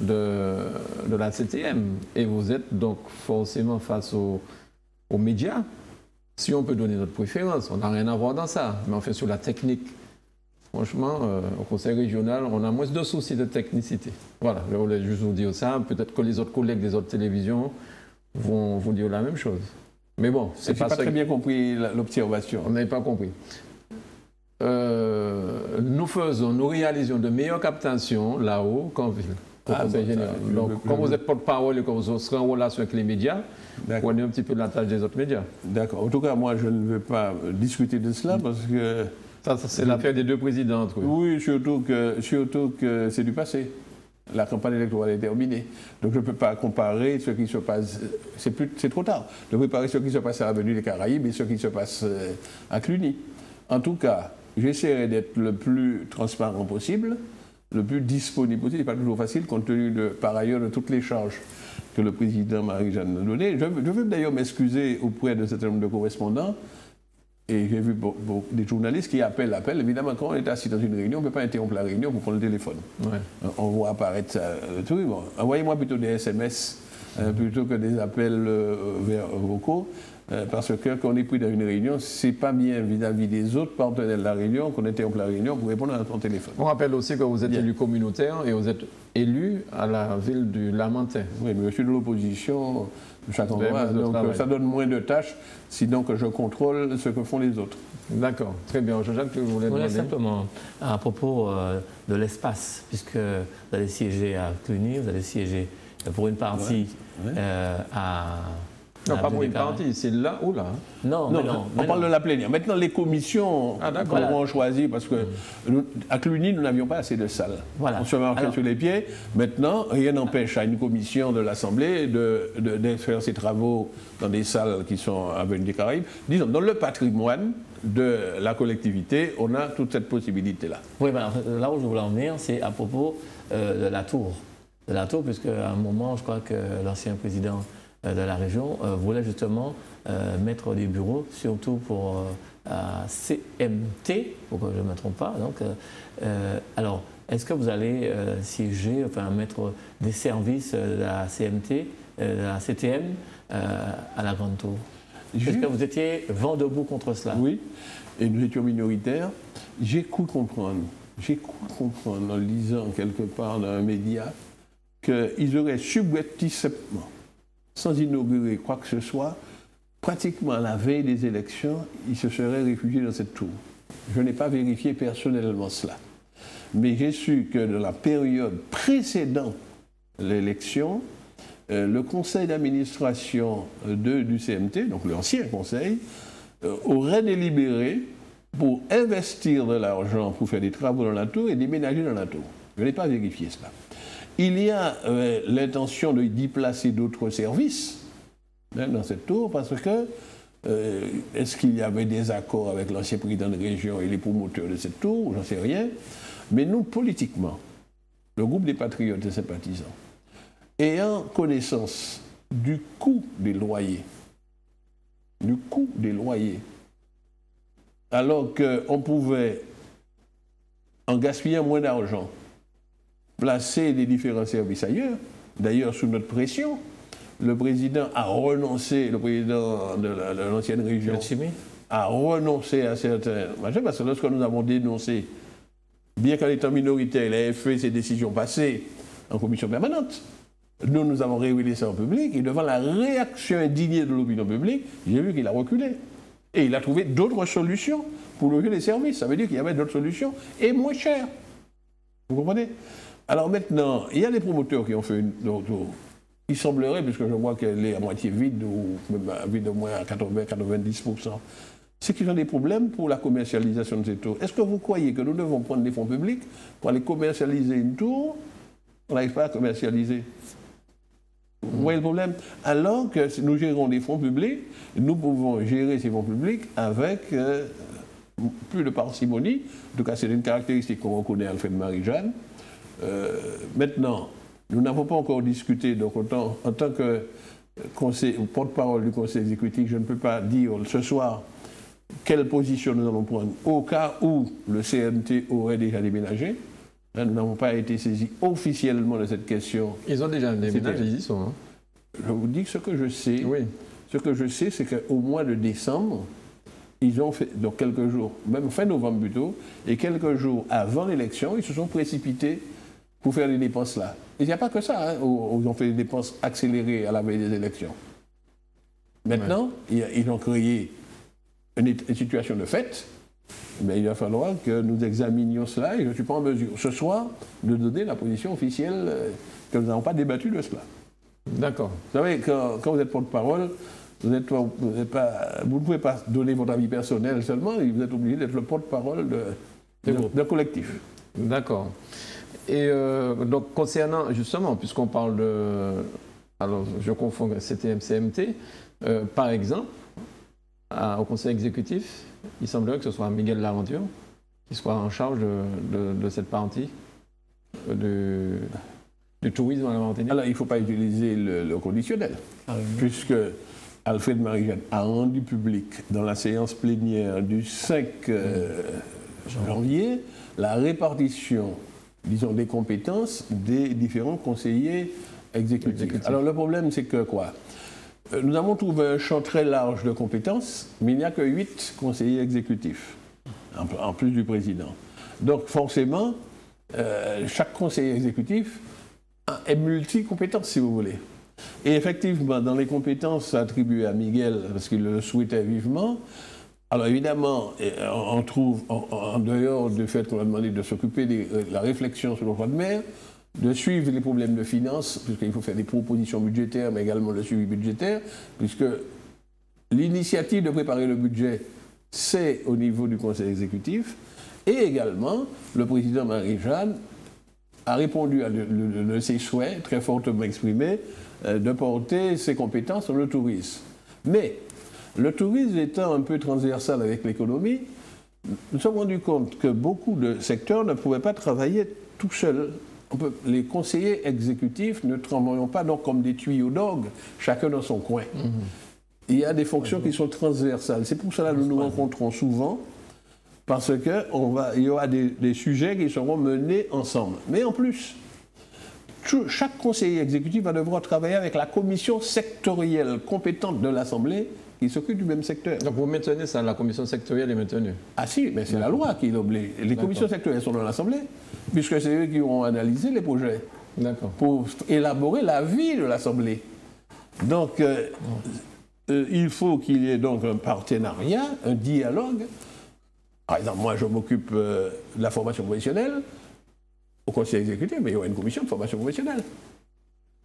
de la CTM et vous êtes donc forcément face aux médias, si on peut donner notre préférence, on n'a rien à voir dans ça. Mais enfin, sur la technique, franchement, au Conseil régional, on a moins de soucis de technicité. Voilà, je voulais juste vous dire ça. Peut-être que les autres collègues des autres télévisions vont vous dire la même chose. Mais bon, c'est pas très bien compris l'observation. On n'avait pas compris. Nous réalisons de meilleures captations là-haut qu'en ville. Donc, comme vous êtes porte-parole et que vous serez en relation avec les médias, prenez un petit peu de la tâche des autres médias. D'accord. En tout cas, moi, je ne veux pas discuter de cela parce que... Ça c'est l'affaire des 2 présidents. Oui, surtout que c'est du passé. La campagne électorale est terminée. Donc je ne peux pas comparer ce qui se passe... C'est trop tard de préparer ce qui se passe à l'avenue des Caraïbes et ce qui se passe à Cluny. En tout cas, j'essaierai d'être le plus transparent possible, le plus disponible possible. Ce n'est pas toujours facile compte tenu par ailleurs de toutes les charges que le président Marie-Jeanne a données. Je veux d'ailleurs m'excuser auprès d'un certain nombre de correspondants. Et j'ai vu des journalistes qui appellent. Évidemment, quand on est assis dans une réunion, on ne peut pas interrompre la réunion pour prendre le téléphone. Ouais. On voit apparaître le truc. Bon. Envoyez-moi plutôt des SMS plutôt que des appels vocaux. Parce que quand on est pris dans une réunion, c'est pas bien vis-à-vis des autres partenaires de la réunion qu'on interrompt la réunion pour répondre à ton téléphone. On rappelle aussi que vous êtes élu communautaire et vous êtes élu à la ville du Lamentin. Oui, mais je suis de l'opposition chaque endroit, donc ça donne moins de tâches, sinon que je contrôle ce que font les autres. D'accord, très bien. Jean-Jacques, tu voulais demander simplement à propos de l'espace, puisque vous allez siéger à Cluny, vous allez siéger pour une partie à... Non, pas pour une partie, c'est là ou là. Non, on parle de la plénière. Maintenant, les commissions auront choisi, parce que à Cluny, nous n'avions pas assez de salles. Voilà. On se marquait sur les pieds. Maintenant, rien n'empêche à une commission de l'Assemblée de faire ses travaux dans des salles qui sont à Avenue des Caraïbes. Disons, dans le patrimoine de la collectivité, on a toute cette possibilité-là. Oui, ben, là où je voulais en venir, c'est à propos de la tour. De la tour, puisque à un moment, je crois que l'ancien président de la région voulait justement mettre des bureaux, surtout pour CMT, pour que je ne me trompe pas. Donc, alors, est-ce que vous allez siéger, enfin mettre des services de la CMT, de la CTM à la Grande Tour? Est-ce que vous étiez vent debout contre cela? Oui, et nous étions minoritaires. J'ai cru comprendre en lisant quelque part dans un média qu'ils auraient subrepticement, sans inaugurer quoi que ce soit, pratiquement à la veille des élections, ils se seraient réfugiés dans cette tour. Je n'ai pas vérifié personnellement cela. Mais j'ai su que dans la période précédant l'élection, le conseil d'administration du CMT, donc l'ancien conseil, aurait délibéré pour investir de l'argent pour faire des travaux dans la tour et déménager dans la tour. Je n'ai pas vérifié cela. Il y a l'intention d'y placer d'autres services dans cette tour parce que est-ce qu'il y avait des accords avec l'ancien président de région et les promoteurs de cette tour? J'en sais rien. Mais nous, politiquement, le groupe des patriotes et sympathisants, ayant connaissance du coût des loyers du coût des loyers. Alors qu'on pouvait, en gaspillant moins d'argent, placer les différents services ailleurs, d'ailleurs sous notre pression. Le président a renoncé, le président de l'ancienne région a renoncé à certains machins, parce que lorsque nous avons dénoncé, bien qu'en étant minoritaire, il avait fait ses décisions passées en commission permanente, nous avons révélé ça en public, et devant la réaction indignée de l'opinion publique, j'ai vu qu'il a reculé. Et il a trouvé d'autres solutions pour loger les services. Ça veut dire qu'il y avait d'autres solutions, et moins chères. Vous comprenez? Alors maintenant, il y a des promoteurs qui ont fait une... Il semblerait, puisque je vois qu'elle est à moitié vide, ou même vide au moins à 80-90%, c'est qu'ils ont des problèmes pour la commercialisation de ces tours. Est-ce que vous croyez que nous devons prendre des fonds publics pour aller commercialiser une tour? On n'arrive pas à commercialiser. Vous voyez le problème? Alors que si nous gérons des fonds publics, nous pouvons gérer ces fonds publics avec plus de parcimonie. En tout cas, c'est une caractéristique qu'on reconnaît à Alfred Marie-Jeanne. Maintenant, nous n'avons pas encore discuté, donc en tant que porte-parole du Conseil exécutif, je ne peux pas dire ce soir quelle position nous allons prendre au cas où le CNT aurait déjà déménagé. Là, nous n'avons pas été saisis officiellement de cette question. Ils ont déjà déménagé, ils y sont. Hein. Je vous dis que ce que je sais. Oui. Ce que je sais, c'est qu'au mois de décembre, ils ont fait, donc quelques jours, même fin novembre plutôt, et quelques jours avant l'élection, ils se sont précipités pour faire les dépenses là. Il n'y a pas que ça, hein, où ils ont fait des dépenses accélérées à la veille des élections. Maintenant, ils ont créé une situation de fait, mais il va falloir que nous examinions cela, et je ne suis pas en mesure ce soir de donner la position officielle que nous n'avons pas débattu de cela. D'accord. Vous savez, quand vous êtes porte-parole, vous ne pouvez pas donner votre avis personnel seulement, vous êtes obligé d'être le porte-parole d'un collectif. D'accord. Et donc, concernant, justement, puisqu'on parle de... Alors, je confonds CTM-CMT, par exemple, au Conseil exécutif, il semblerait que ce soit Miguel Laventure qui soit en charge de cette partie du tourisme à la Martinique. Alors, il ne faut pas utiliser le conditionnel, puisque Alfred Marie-Jeanne a rendu public dans la séance plénière du 5 janvier la répartition, disons, des compétences des différents conseillers exécutifs. Alors, le problème, c'est que quoi? Nous avons trouvé un champ très large de compétences, mais il n'y a que 8 conseillers exécutifs, en plus du président. Donc, forcément, chaque conseiller exécutif est multi-compétence, si vous voulez. Et effectivement, dans les compétences attribuées à Miguel, parce qu'il le souhaitait vivement, alors évidemment, on trouve, en dehors du fait qu'on a demandé de s'occuper de la réflexion sur le droit de mer, de suivre les problèmes de finances, puisqu'il faut faire des propositions budgétaires, mais également le suivi budgétaire, puisque l'initiative de préparer le budget, c'est au niveau du Conseil exécutif, et également, le président Marie-Jeanne a répondu à de ses souhaits, très fortement exprimés, de porter ses compétences sur le tourisme. Mais, le tourisme étant un peu transversal avec l'économie, nous nous sommes rendus compte que beaucoup de secteurs ne pouvaient pas travailler tout seuls. Les conseillers exécutifs ne travaillent pas donc comme des tuyaux d'orgue, chacun dans son coin. Il y a des fonctions qui sont transversales. C'est pour cela que nous nous rencontrons souvent, parce qu'il y aura des sujets qui seront menés ensemble. Mais en plus, chaque conseiller exécutif va devoir travailler avec la commission sectorielle compétente de l'Assemblée qui s'occupe du même secteur. Donc vous maintenez ça, la commission sectorielle est maintenue? Ah si, mais c'est la loi qui l'oblige. Les commissions sectorielles sont dans l'Assemblée, puisque c'est eux qui auront analysé les projets pour élaborer l'avis de l'Assemblée. Donc, il faut qu'il y ait donc un partenariat, un dialogue. Par exemple, moi, je m'occupe de la formation professionnelle au Conseil exécutif, mais il y aura une commission de formation professionnelle.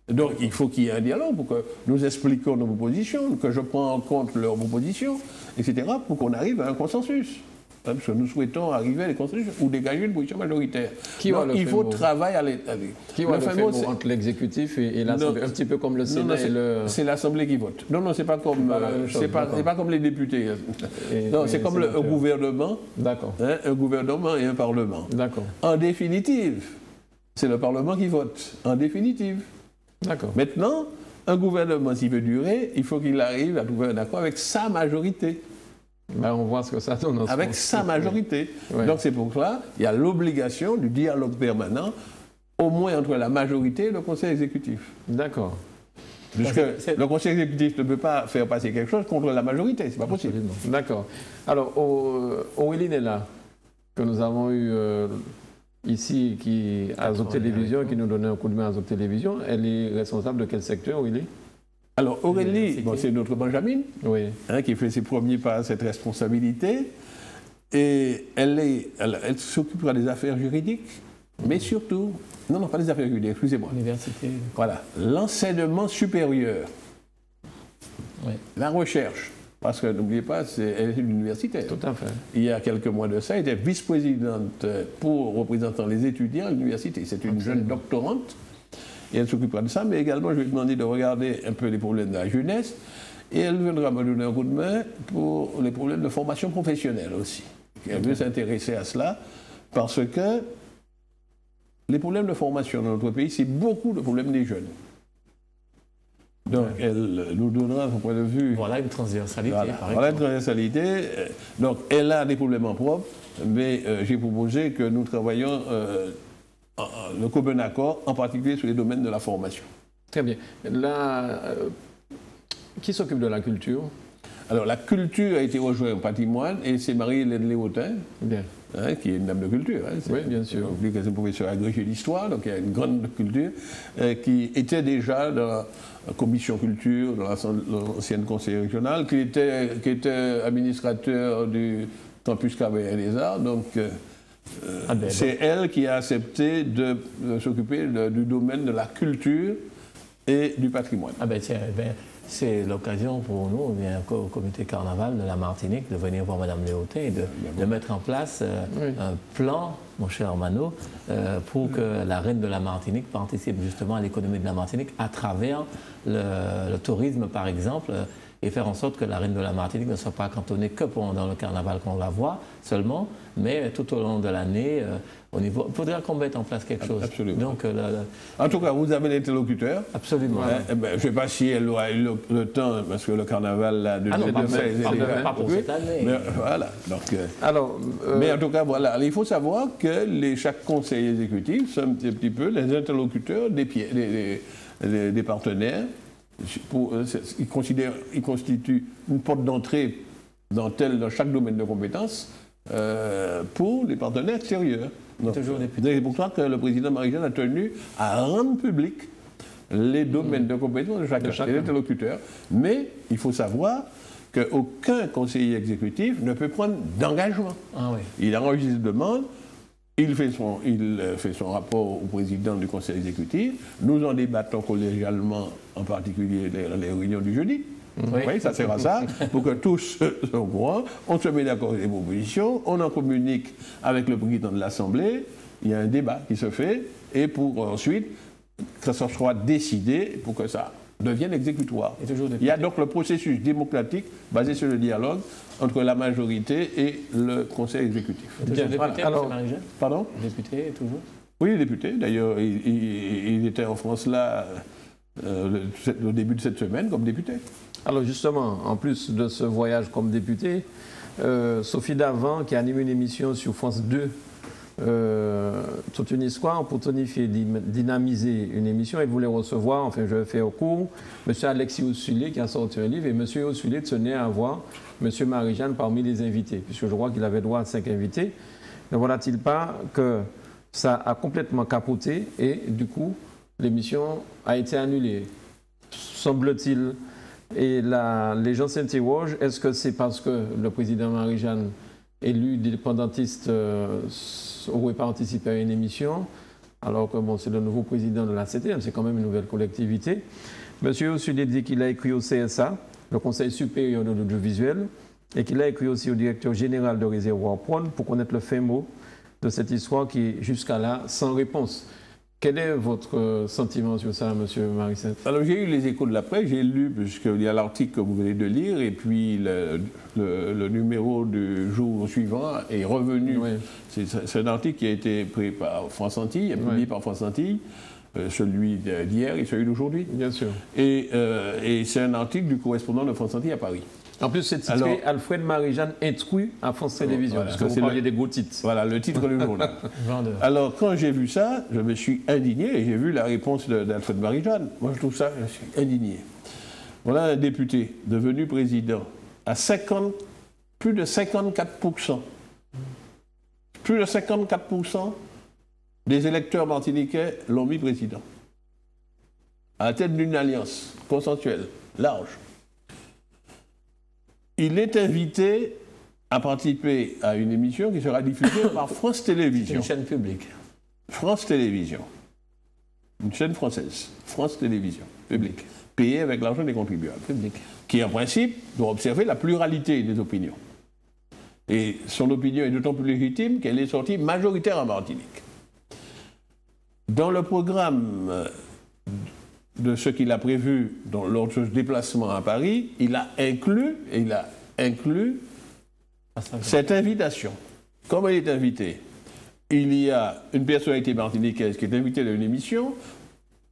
Donc, il faut qu'il y ait un dialogue pour que nous expliquions nos propositions, que je prenne en compte leurs propositions, etc., pour qu'on arrive à un consensus. Parce que nous souhaitons arriver à des consensus ou dégager une position majoritaire. Donc, il faut travailler à l'état. Qui va le faire entre l'exécutif et l'Assemblée? Un petit peu comme le Sénat et le... C'est l'Assemblée qui vote. Non, non, c'est pas comme, c'est pas comme les députés. Non, c'est comme un gouvernement. D'accord. Hein, un gouvernement et un Parlement. D'accord. En définitive, c'est le Parlement qui vote. En définitive. D'accord. Maintenant, un gouvernement, s'il veut durer, il faut qu'il arrive à trouver un accord avec sa majorité. Ben, on voit ce que ça donne. Avec sa majorité. Ouais. Donc c'est pour cela qu'il y a l'obligation du dialogue permanent, au moins entre la majorité et le conseil exécutif. D'accord. Puisque le conseil exécutif ne peut pas faire passer quelque chose contre la majorité, c'est pas possible. D'accord. Alors, Aurélie est là, que nous avons eu ici, qui à Zop Télévision, qui nous donnait un coup de main à Zop Télévision. Elle est responsable de quel secteur, Aurélie? Alors Aurélie, bon, c'est notre Benjamin, Oui. qui fait ses premiers pas à cette responsabilité. Et elle s'occupera des affaires juridiques, mais surtout, non, pas des affaires juridiques, excusez-moi. Université. Voilà, l'enseignement supérieur, Oui. la recherche. Parce que n'oubliez pas, elle est une universitaire. Tout à fait. Il y a quelques mois de ça, elle était vice-présidente pour représentant les étudiants à l'université. C'est une jeune doctorante. Et elle s'occupera de ça, mais également, je lui ai demandé de regarder un peu les problèmes de la jeunesse. Et elle viendra me donner un coup de main pour les problèmes de formation professionnelle aussi. Elle veut s'intéresser à cela parce que les problèmes de formation dans notre pays, c'est beaucoup de problèmes des jeunes. Donc, elle nous donnera son point de vue. Voilà une transversalité, Voilà, par voilà une exemple. transversalité. Donc, elle a des problèmes en propre, mais j'ai proposé que nous travaillions le commun accord, en particulier sur les domaines de la formation. Très bien. Là, qui s'occupe de la culture? Alors, la culture a été rejointe au patrimoine et c'est Marie-Hélène Léotin, Bien. qui est une dame de culture. Oui, bien sûr. On oublie que c'est une professeure agrégée d'histoire, donc il y a une grande culture, qui était déjà dans la commission culture, dans l'ancienne conseil régional, qui était administrateur du campus Carbet des Arts, donc c'est elle qui a accepté de s'occuper du domaine de la culture et du patrimoine. Ah ben tiens, c'est l'occasion pour nous, au comité carnaval de la Martinique, de venir voir Mme Léotin et de mettre en place un plan, mon cher Mano, pour que la reine de la Martinique participe justement à l'économie de la Martinique à travers le tourisme, par exemple, et faire en sorte que la reine de la Martinique ne soit pas cantonnée que pendant le carnaval qu'on la voit seulement, mais tout au long de l'année, il faudra qu'on mette en place quelque chose. Absolument. Donc, En tout cas, vous avez l'interlocuteur. Absolument. Je ne sais pas si elle aura eu le temps, parce que le carnaval là, de pas pour cette année. Mais, voilà. Donc, Alors, mais en tout cas, voilà. Il faut savoir que chaque conseil exécutif sont un petit peu les interlocuteurs des partenaires. Ils constituent une porte d'entrée dans chaque domaine de compétences pour les partenaires extérieurs. C'est pour ça que le président Marie-Jeanne a tenu à rendre public les domaines de compétences de chacun des interlocuteurs. Mais il faut savoir qu'aucun conseiller exécutif ne peut prendre d'engagement. Ah oui. Il enregistre une demande. Il fait son rapport au président du conseil exécutif. Nous en débattons collégialement, en particulier dans les réunions du jeudi. Oui, ça sert à ça, pour que tous soient au courant. On se met d'accord avec les propositions, on en communique avec le président de l'Assemblée. Il y a un débat qui se fait, et pour ensuite que ça soit décidé pour que ça devienne exécutoire. Il y a donc le processus démocratique basé sur le dialogue entre la majorité et le conseil exécutif. Toujours député, Alors, Marie-Jeanne? Pardon? Député, toujours? Oui, député. D'ailleurs, il était en France là au début de cette semaine comme député. Alors justement, en plus de ce voyage comme député, Sophie Davant, qui anime une émission sur France 2, toute une histoire pour tonifier, dynamiser une émission. Elle voulait recevoir, enfin je vais faire au cours, M. Alexis Ossulé qui a sorti un livre, et M. Ossulé tenait à voir M. Marie-Jeanne parmi les invités, puisque je crois qu'il avait droit à 5 invités. Ne voilà-t-il pas que ça a complètement capoté et du coup l'émission a été annulée, semble-t-il. Et là, les gens s'interrogent, est-ce que c'est parce que le président Marie-Jeanne, élu indépendantiste, aurait participé à une émission, alors que bon, c'est le nouveau président de la CTM, c'est quand même une nouvelle collectivité. Monsieur Ossulé dit qu'il a écrit au CSA, le Conseil supérieur de l'audiovisuel, et qu'il a écrit aussi au directeur général de Réservoir Prône pour connaître le fin mot de cette histoire qui est jusqu'à là sans réponse. Quel est votre sentiment sur ça, M. Marissette? Alors, j'ai eu les échos de la presse, j'ai lu, puisqu'il y a l'article que vous venez de lire, et puis le numéro du jour suivant est revenu. Oui. C'est un article qui a été pris par France Antilles, publié par France Antilles. celui d'hier et celui d'aujourd'hui. Bien sûr. Et c'est un article du correspondant de France Antilles à Paris. En plus, c'est titré Alfred Marie-Jeanne intrus à France Télévisions, voilà, parce que vous parliez des gros titres. Voilà, le titre du journal. Alors, quand j'ai vu ça, je me suis indigné et j'ai vu la réponse d'Alfred Marie-Jeanne. Moi, je trouve ça, je suis indigné. Voilà un député devenu président à plus de 54%. Plus de 54% des électeurs martiniquais l'ont mis président. À la tête d'une alliance consensuelle, large. Il est invité à participer à une émission qui sera diffusée par France Télévisions. Une chaîne publique. France Télévisions. Une chaîne française. France Télévisions. Publique. Payée avec l'argent des contribuables. Public. Qui, en principe, doit observer la pluralité des opinions. Et son opinion est d'autant plus légitime qu'elle est sortie majoritaire en Martinique. Dans le programme de ce qu'il a prévu lors de ce déplacement à Paris, il a inclus cette invitation. Comme elle est invitée, il y a une personnalité martiniquaise qui est invitée à une émission.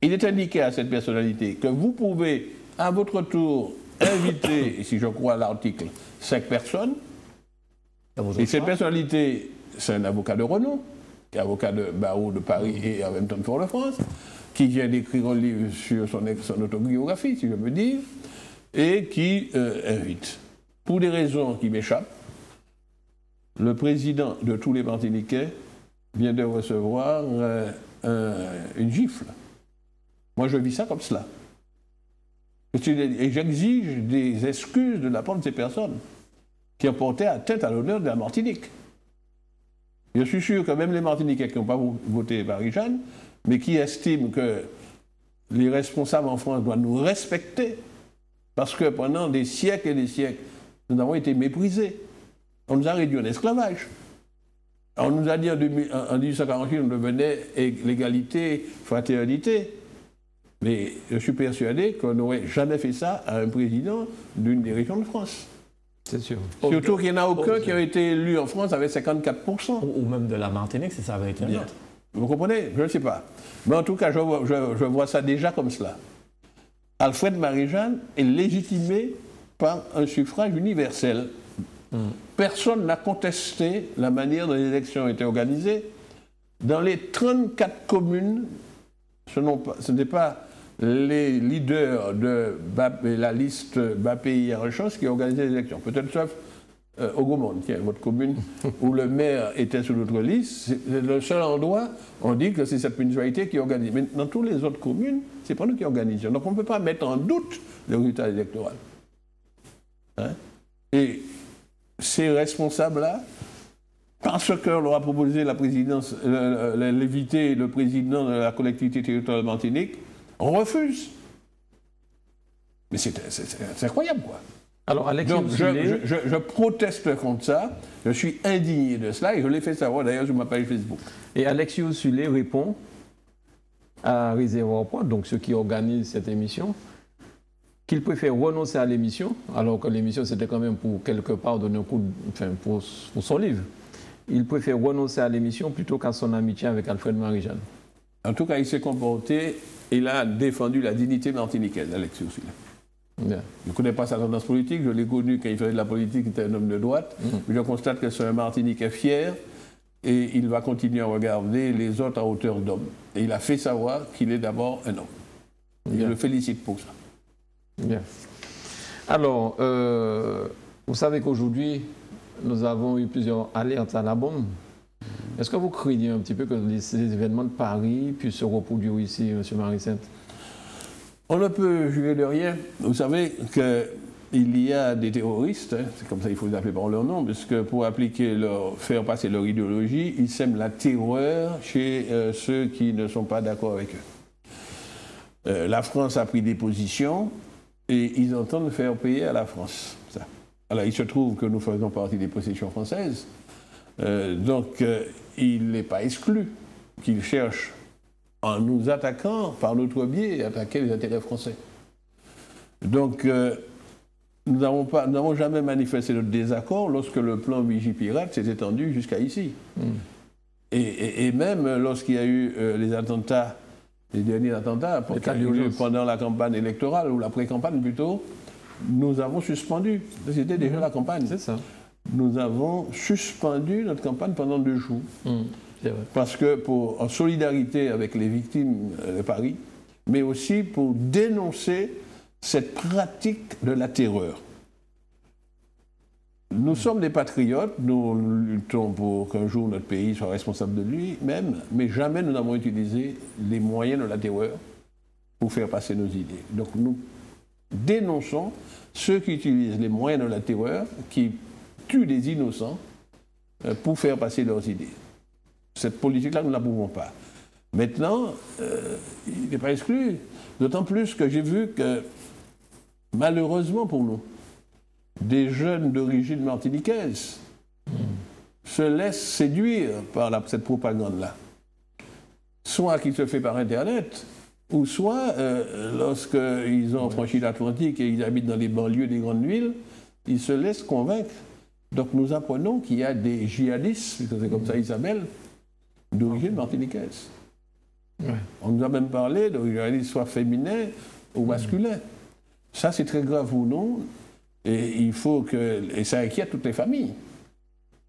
Il est indiqué à cette personnalité que vous pouvez, à votre tour, inviter, et si je crois à l'article, 5 personnes. Et cette personnalité, c'est un avocat de renom, qui est avocat de barreau de Paris et en même temps de Fort-de-France, qui vient d'écrire un livre sur son autobiographie, si je peux dire, et qui invite. Pour des raisons qui m'échappent, le président de tous les Martiniquais vient de recevoir une gifle. Moi, je vis ça comme cela. Et j'exige des excuses de la part de ces personnes qui ont porté atteinte à l'honneur de la Martinique. Je suis sûr que même les Martiniquais qui n'ont pas voté Marie-Jeanne, mais qui estiment que les responsables en France doivent nous respecter, parce que pendant des siècles et des siècles, nous avons été méprisés. On nous a réduits en esclavage. On nous a dit en 1848, on devenait l'égalité, fraternité. Mais je suis persuadé qu'on n'aurait jamais fait ça à un président d'une des régions de France. C'est sûr. Surtout qu'il n'y en a aucun qui a été élu en France avec 54%. Ou même de la Martinique, si ça avait été un autre. Vous comprenez? Je ne sais pas. Mais en tout cas, je vois ça déjà comme cela. Alfred Marie-Jeanne est légitimé par un suffrage universel. Personne n'a contesté la manière dont les élections ont été organisées. Dans les 34 communes, ce n'est pas les leaders de la liste BAPI Arrechos qui ont organisé les élections. Peut-être sauf Ogomonde, qui est votre commune, où le maire était sur notre liste. C'est le seul endroit, on dit que c'est cette municipalité qui organise. Mais dans toutes les autres communes, ce n'est pas nous qui organisons. Donc on ne peut pas mettre en doute le résultat électoral. Hein? Et ces responsables-là, parce qu'on leur a proposé la présidence, l'éviter le président de la collectivité territoriale de Martinique, on refuse. Mais c'est incroyable, quoi. Alors, Alexis, donc, je proteste contre ça, je suis indigné de cela, et je l'ai fait savoir d'ailleurs sur ma page Facebook. Et Alexis Ossulé répond à Réservoir Point, donc ceux qui organisent cette émission, qu'il préfère renoncer à l'émission, alors que l'émission c'était quand même pour quelque part donner un coup, pour son livre. Il préfère renoncer à l'émission plutôt qu'à son amitié avec Alfred Marie-Jeanne. En tout cas, il s'est comporté, il a défendu la dignité martiniquaise, Alexis Ossulé. Bien. Je ne connais pas sa tendance politique, je l'ai connu quand il faisait de la politique, il était un homme de droite. Mais je constate que c'est un Martiniquais fier et il va continuer à regarder les autres à hauteur d'homme. Et il a fait savoir qu'il est d'abord un homme. Et je le félicite pour ça. Bien. Alors, vous savez qu'aujourd'hui, nous avons eu plusieurs alertes à la bombe. Est-ce que vous craignez un petit peu que ces événements de Paris puissent se reproduire ici, M. Marie-Sainte? On ne peut juger de rien. Vous savez qu'il y a des terroristes, hein, c'est comme ça qu'il faut les appeler par leur nom, parce que pour faire passer leur idéologie, ils sèment la terreur chez ceux qui ne sont pas d'accord avec eux. La France a pris des positions et ils entendent faire payer à la France. Ça. Alors il se trouve que nous faisons partie des possessions françaises, donc il n'est pas exclu qu'ils cherchent, en nous attaquant par notre biais, attaquer les intérêts français. Donc, nous n'avons jamais manifesté notre désaccord lorsque le plan Vigipirate s'est étendu jusqu'à ici. Et même lorsqu'il y a eu les attentats les derniers attentats, pendant la campagne électorale, ou la pré-campagne plutôt, nous avons suspendu. C'était déjà la campagne. C'est ça. Nous avons suspendu notre campagne pendant 2 jours. C'est vrai. Parce que, en solidarité avec les victimes de Paris, mais aussi pour dénoncer cette pratique de la terreur. Nous sommes des patriotes, nous luttons pour qu'un jour notre pays soit responsable de lui-même, mais jamais nous n'avons utilisé les moyens de la terreur pour faire passer nos idées. Donc nous dénonçons ceux qui utilisent les moyens de la terreur, qui tuent des innocents pour faire passer leurs idées. Cette politique-là, nous ne la pouvons pas. Maintenant, il n'est pas exclu, d'autant plus que j'ai vu que, malheureusement pour nous, des jeunes d'origine martiniquaise se laissent séduire par cette propagande-là. Soit qui se fait par Internet, ou soit lorsqu'ils ont franchi l'Atlantique et ils habitent dans les banlieues des grandes villes, ils se laissent convaincre. Donc nous apprenons qu'il y a des djihadistes, c'est comme ça Isabelle, d'origine martiniquaise. Ouais. On nous a même parlé de djihadistes soit féminins ou masculins. Ça c'est très grave pour nous. Et il faut que. Et ça inquiète toutes les familles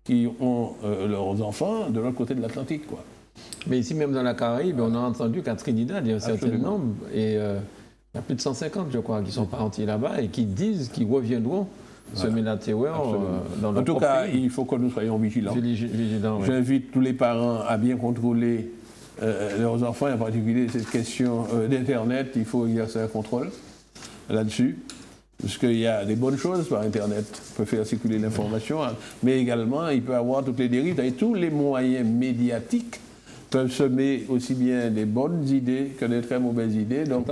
qui ont leurs enfants de l'autre côté de l'Atlantique, quoi. Mais ici, même dans la Caraïbe, on a entendu qu'à Trinidad, il y a un certain nombre, et il y a plus de 150, je crois, qui sont partis là-bas et qui disent qu'ils reviendront semer la terreur dans leur En tout cas, pays. Il faut que nous soyons vigilants. Ouais. J'invite tous les parents à bien contrôler leurs enfants, en particulier cette question d'Internet. Il faut exercer un contrôle là-dessus. Parce qu'il y a des bonnes choses par Internet, on peut faire circuler l'information, mais également il peut y avoir toutes les dérives. Et tous les moyens médiatiques peuvent semer aussi bien des bonnes idées que des très mauvaises idées. Donc,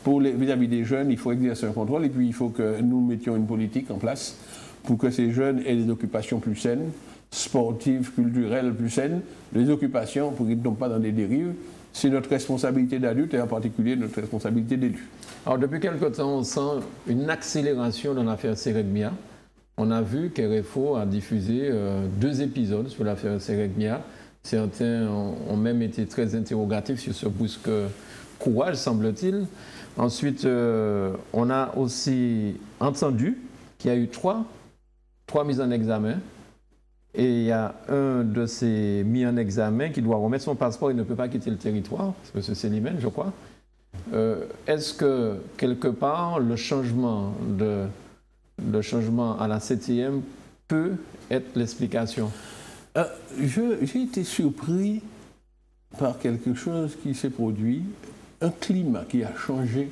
vis-à-vis des jeunes, il faut exercer un contrôle et puis il faut que nous mettions une politique en place pour que ces jeunes aient des occupations plus saines, sportives, culturelles plus saines, des occupations pour qu'ils ne tombent pas dans des dérives. C'est notre responsabilité d'adulte et en particulier notre responsabilité d'élu. Alors depuis quelque temps, on sent une accélération dans l'affaire Serekmia. On a vu qu'RFO a diffusé 2 épisodes sur l'affaire Serekmia. Certains ont même été très interrogatifs sur ce brusque courage, semble-t-il. Ensuite, on a aussi entendu qu'il y a eu 3 mises en examen. Et il y a un de ces mis en examen qui doit remettre son passeport, il ne peut pas quitter le territoire, parce que c'est Célimène, je crois. Est-ce que, quelque part, le changement à la 7e peut être l'explication? J'ai été surpris par quelque chose qui s'est produit, un climat qui a changé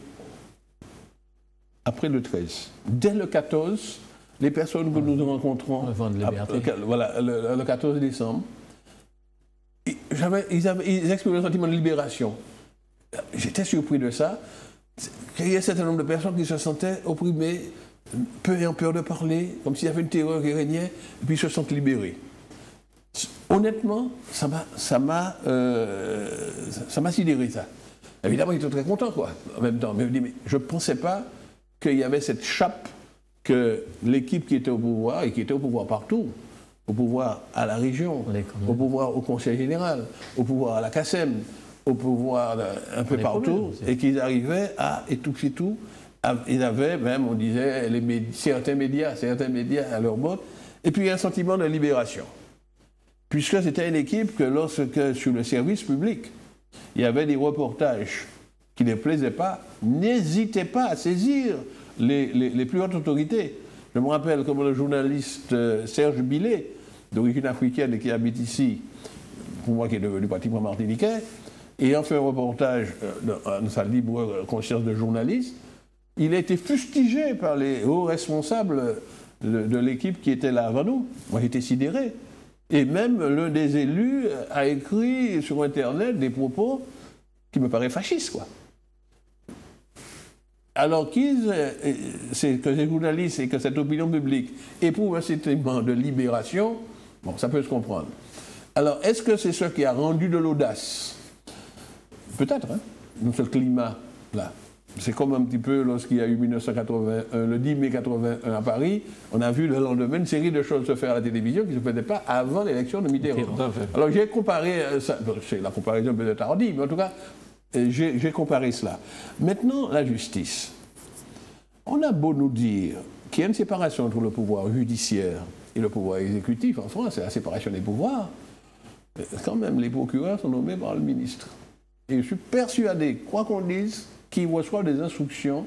après le 13. Dès le 14, les personnes que nous rencontrons le 14 décembre, ils exprimaient un sentiment de libération. J'étais surpris de ça. Il y a un certain nombre de personnes qui se sentaient opprimées, ayant peur de parler, comme s'il y avait une terreur qui régnait, et puis ils se sentent libérés. Honnêtement, ça m'a sidéré, ça. Évidemment, j'étais très content, quoi, en même temps. Mais je ne pensais pas qu'il y avait cette chape que l'équipe qui était au pouvoir, et qui était au pouvoir partout, au pouvoir à la région, au pouvoir au Conseil général, au pouvoir à la CACEM, au pouvoir un peu partout, et qu'ils arrivaient à étouffer tout. Ils avaient même, on disait, certains médias à leur botte, et puis un sentiment de libération. Puisque c'était une équipe que lorsque, sur le service public, il y avait des reportages qui ne plaisaient pas, n'hésitaient pas à saisir les plus hautes autorités. Je me rappelle comme le journaliste Serge Billet, d'origine africaine et qui habite ici, pour moi qui est devenu pratiquement martiniquais, ayant fait un reportage dans sa libre conscience de journaliste, il a été fustigé par les hauts responsables de l'équipe qui était là avant nous. Moi j'étais sidéré. Et même l'un des élus a écrit sur Internet des propos qui me paraissent fascistes, quoi. Alors que ces journalistes et que cette opinion publique éprouvent un sentiment de libération, bon, ça peut se comprendre. Alors, est-ce que c'est ce qui a rendu de l'audace? Peut-être, hein, dans ce climat-là. C'est comme un petit peu lorsqu'il y a eu 1981, le 10 mai 81 à Paris, on a vu le lendemain une série de choses se faire à la télévision qui ne se faisaient pas avant l'élection de Mitterrand. Alors j'ai comparé ça, la comparaison peut être tardive, mais en tout cas, J'ai comparé cela. Maintenant, la justice. On a beau nous dire qu'il y a une séparation entre le pouvoir judiciaire et le pouvoir exécutif. En France, c'est la séparation des pouvoirs. Quand même, les procureurs sont nommés par le ministre. Et je suis persuadé, quoi qu'on dise, qu'ils reçoivent des instructions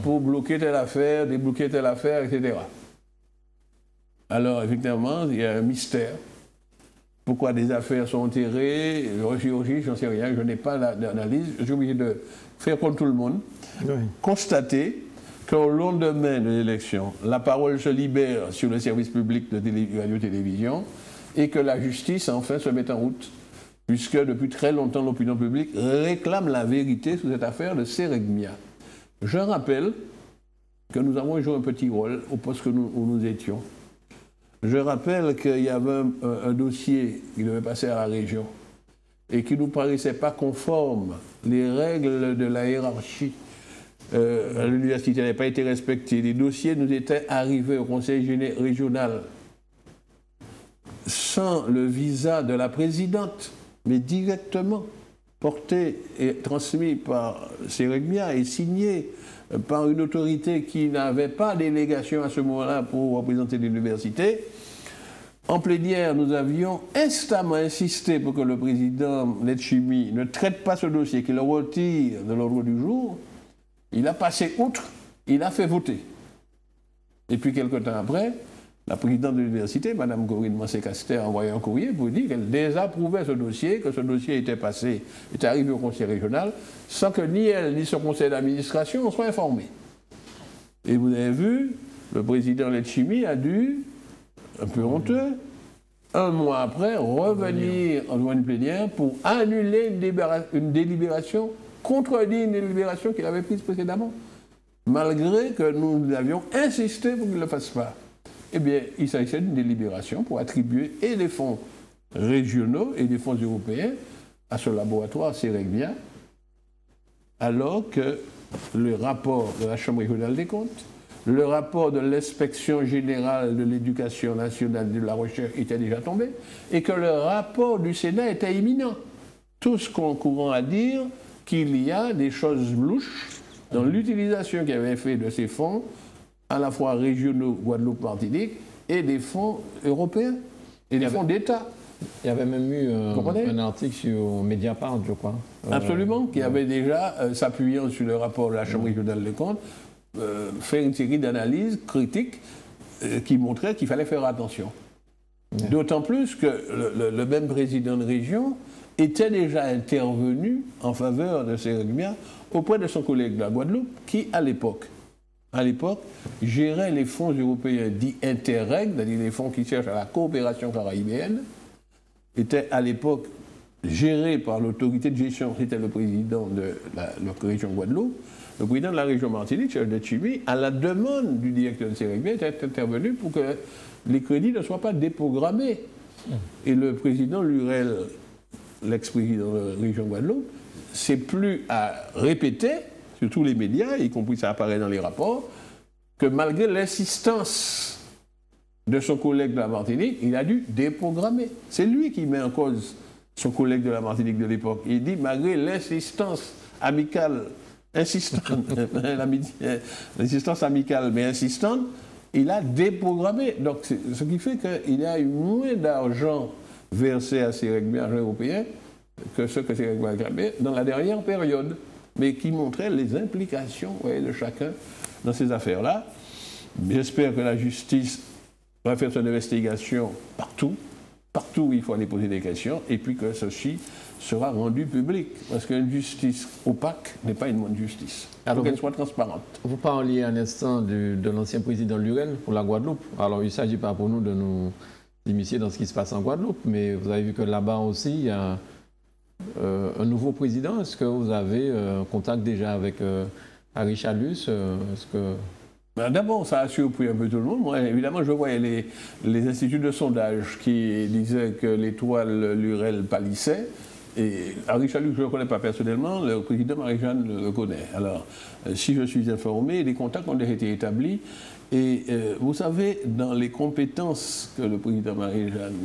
pour bloquer telle affaire, débloquer telle affaire, etc. Alors, effectivement, il y a un mystère. Pourquoi des affaires sont enterrées, chirurgie, j'en sais rien, je n'ai pas d'analyse. Je suis obligé de faire comme tout le monde. Oui. Constater qu'au lendemain de l'élection, la parole se libère sur le service public de radio-télévision et que la justice, enfin, se met en route. Puisque depuis très longtemps, l'opinion publique réclame la vérité sur cette affaire de Seregmia. Je rappelle que nous avons joué un petit rôle au poste où nous étions. Je rappelle qu'il y avait un dossier qui devait passer à la région et qui ne nous paraissait pas conforme. Les règles de la hiérarchie à l'université n'avaient pas été respectées. Les dossiers nous étaient arrivés au conseil régional sans le visa de la présidente, mais directement porté et transmis par Seregmia et signé par une autorité qui n'avait pas délégation à ce moment-là pour représenter l'université. En plénière, nous avions instamment insisté pour que le président Letchimy ne traite pas ce dossier, qu'il le retire de l'ordre du jour. Il a passé outre, il a fait voter. Et puis, quelque temps après, la présidente de l'université, Mme Corinne Mancé-Caster, a envoyé un courrier pour dire qu'elle désapprouvait ce dossier, que ce dossier était arrivé au conseil régional, sans que ni elle ni son conseil d'administration en soient informés. Et vous avez vu, le président Letchimy a dû, un peu honteux, un mois après, revenir en devant une plénière pour annuler une délibération, contredire une délibération qu'il avait prise précédemment, malgré que nous avions insisté pour qu'il ne le fasse pas. Eh bien, il s'agissait d'une délibération pour attribuer et des fonds régionaux et des fonds européens à ce laboratoire Seregmia, alors que le rapport de la Chambre régionale des comptes, le rapport de l'inspection générale de l'éducation nationale et de la recherche était déjà tombé, et que le rapport du Sénat était imminent. Tous concourant à dire qu'il y a des choses louches dans l'utilisation qui avait fait de ces fonds, à la fois régionaux, Guadeloupe, Martinique, et des fonds européens, et des fonds d'État. Il y avait même eu un article sur Mediapart, je crois. Absolument, qui avait déjà, s'appuyant sur le rapport de la Chambre régionale des comptes, fait une série d'analyses critiques qui montraient qu'il fallait faire attention. D'autant plus que le même président de région était déjà intervenu en faveur de Seregmia auprès de son collègue de la Guadeloupe, qui, à l'époque, gérait les fonds européens dits Interreg, c'est-à-dire les fonds qui cherchent à la coopération caribéenne, était à l'époque géré par l'autorité de gestion, c'était le président de la région Guadeloupe. Le président de la région Martinique, Charles Letchimy, à la demande du directeur de Seregmia, était intervenu pour que les crédits ne soient pas déprogrammés. Et le président Lurel, l'ex-président de la région Guadeloupe, c'est plus à répéter sur tous les médias, y compris ça apparaît dans les rapports, que malgré l'insistance de son collègue de la Martinique, il a dû déprogrammer. C'est lui qui met en cause son collègue de la Martinique de l'époque. Il dit, malgré l'insistance amicale, l'insistance amicale mais insistante, il a déprogrammé. Donc, ce qui fait qu'il y a eu moins d'argent versé à Seregmia européen que ce que Seregmia a réclamé dans la dernière période, mais qui montrait les implications de chacun dans ces affaires-là. J'espère que la justice va faire son investigation partout où il faut aller poser des questions, et puis que ceci sera rendu public. Parce qu'une justice opaque n'est pas une bonne justice. Il faut qu'elle soit transparente. Vous parliez un instant de l'ancien président Lurel pour la Guadeloupe. Alors, il ne s'agit pas pour nous de nous immiscer dans ce qui se passe en Guadeloupe, mais vous avez vu que là-bas aussi, il y a un nouveau président. Est-ce que vous avez contact déjà avec Harry Chalus? D'abord, ça a surpris un peu tout le monde. Moi, évidemment, je voyais les instituts de sondage qui disaient que l'étoile Lurel pâlissait. Et Harry Chalus, je ne le connais pas personnellement, le président Marie-Jeanne le connaît. Alors, si je suis informé, les contacts ont déjà été établis. Et vous savez, dans les compétences que le président Marie-Jeanne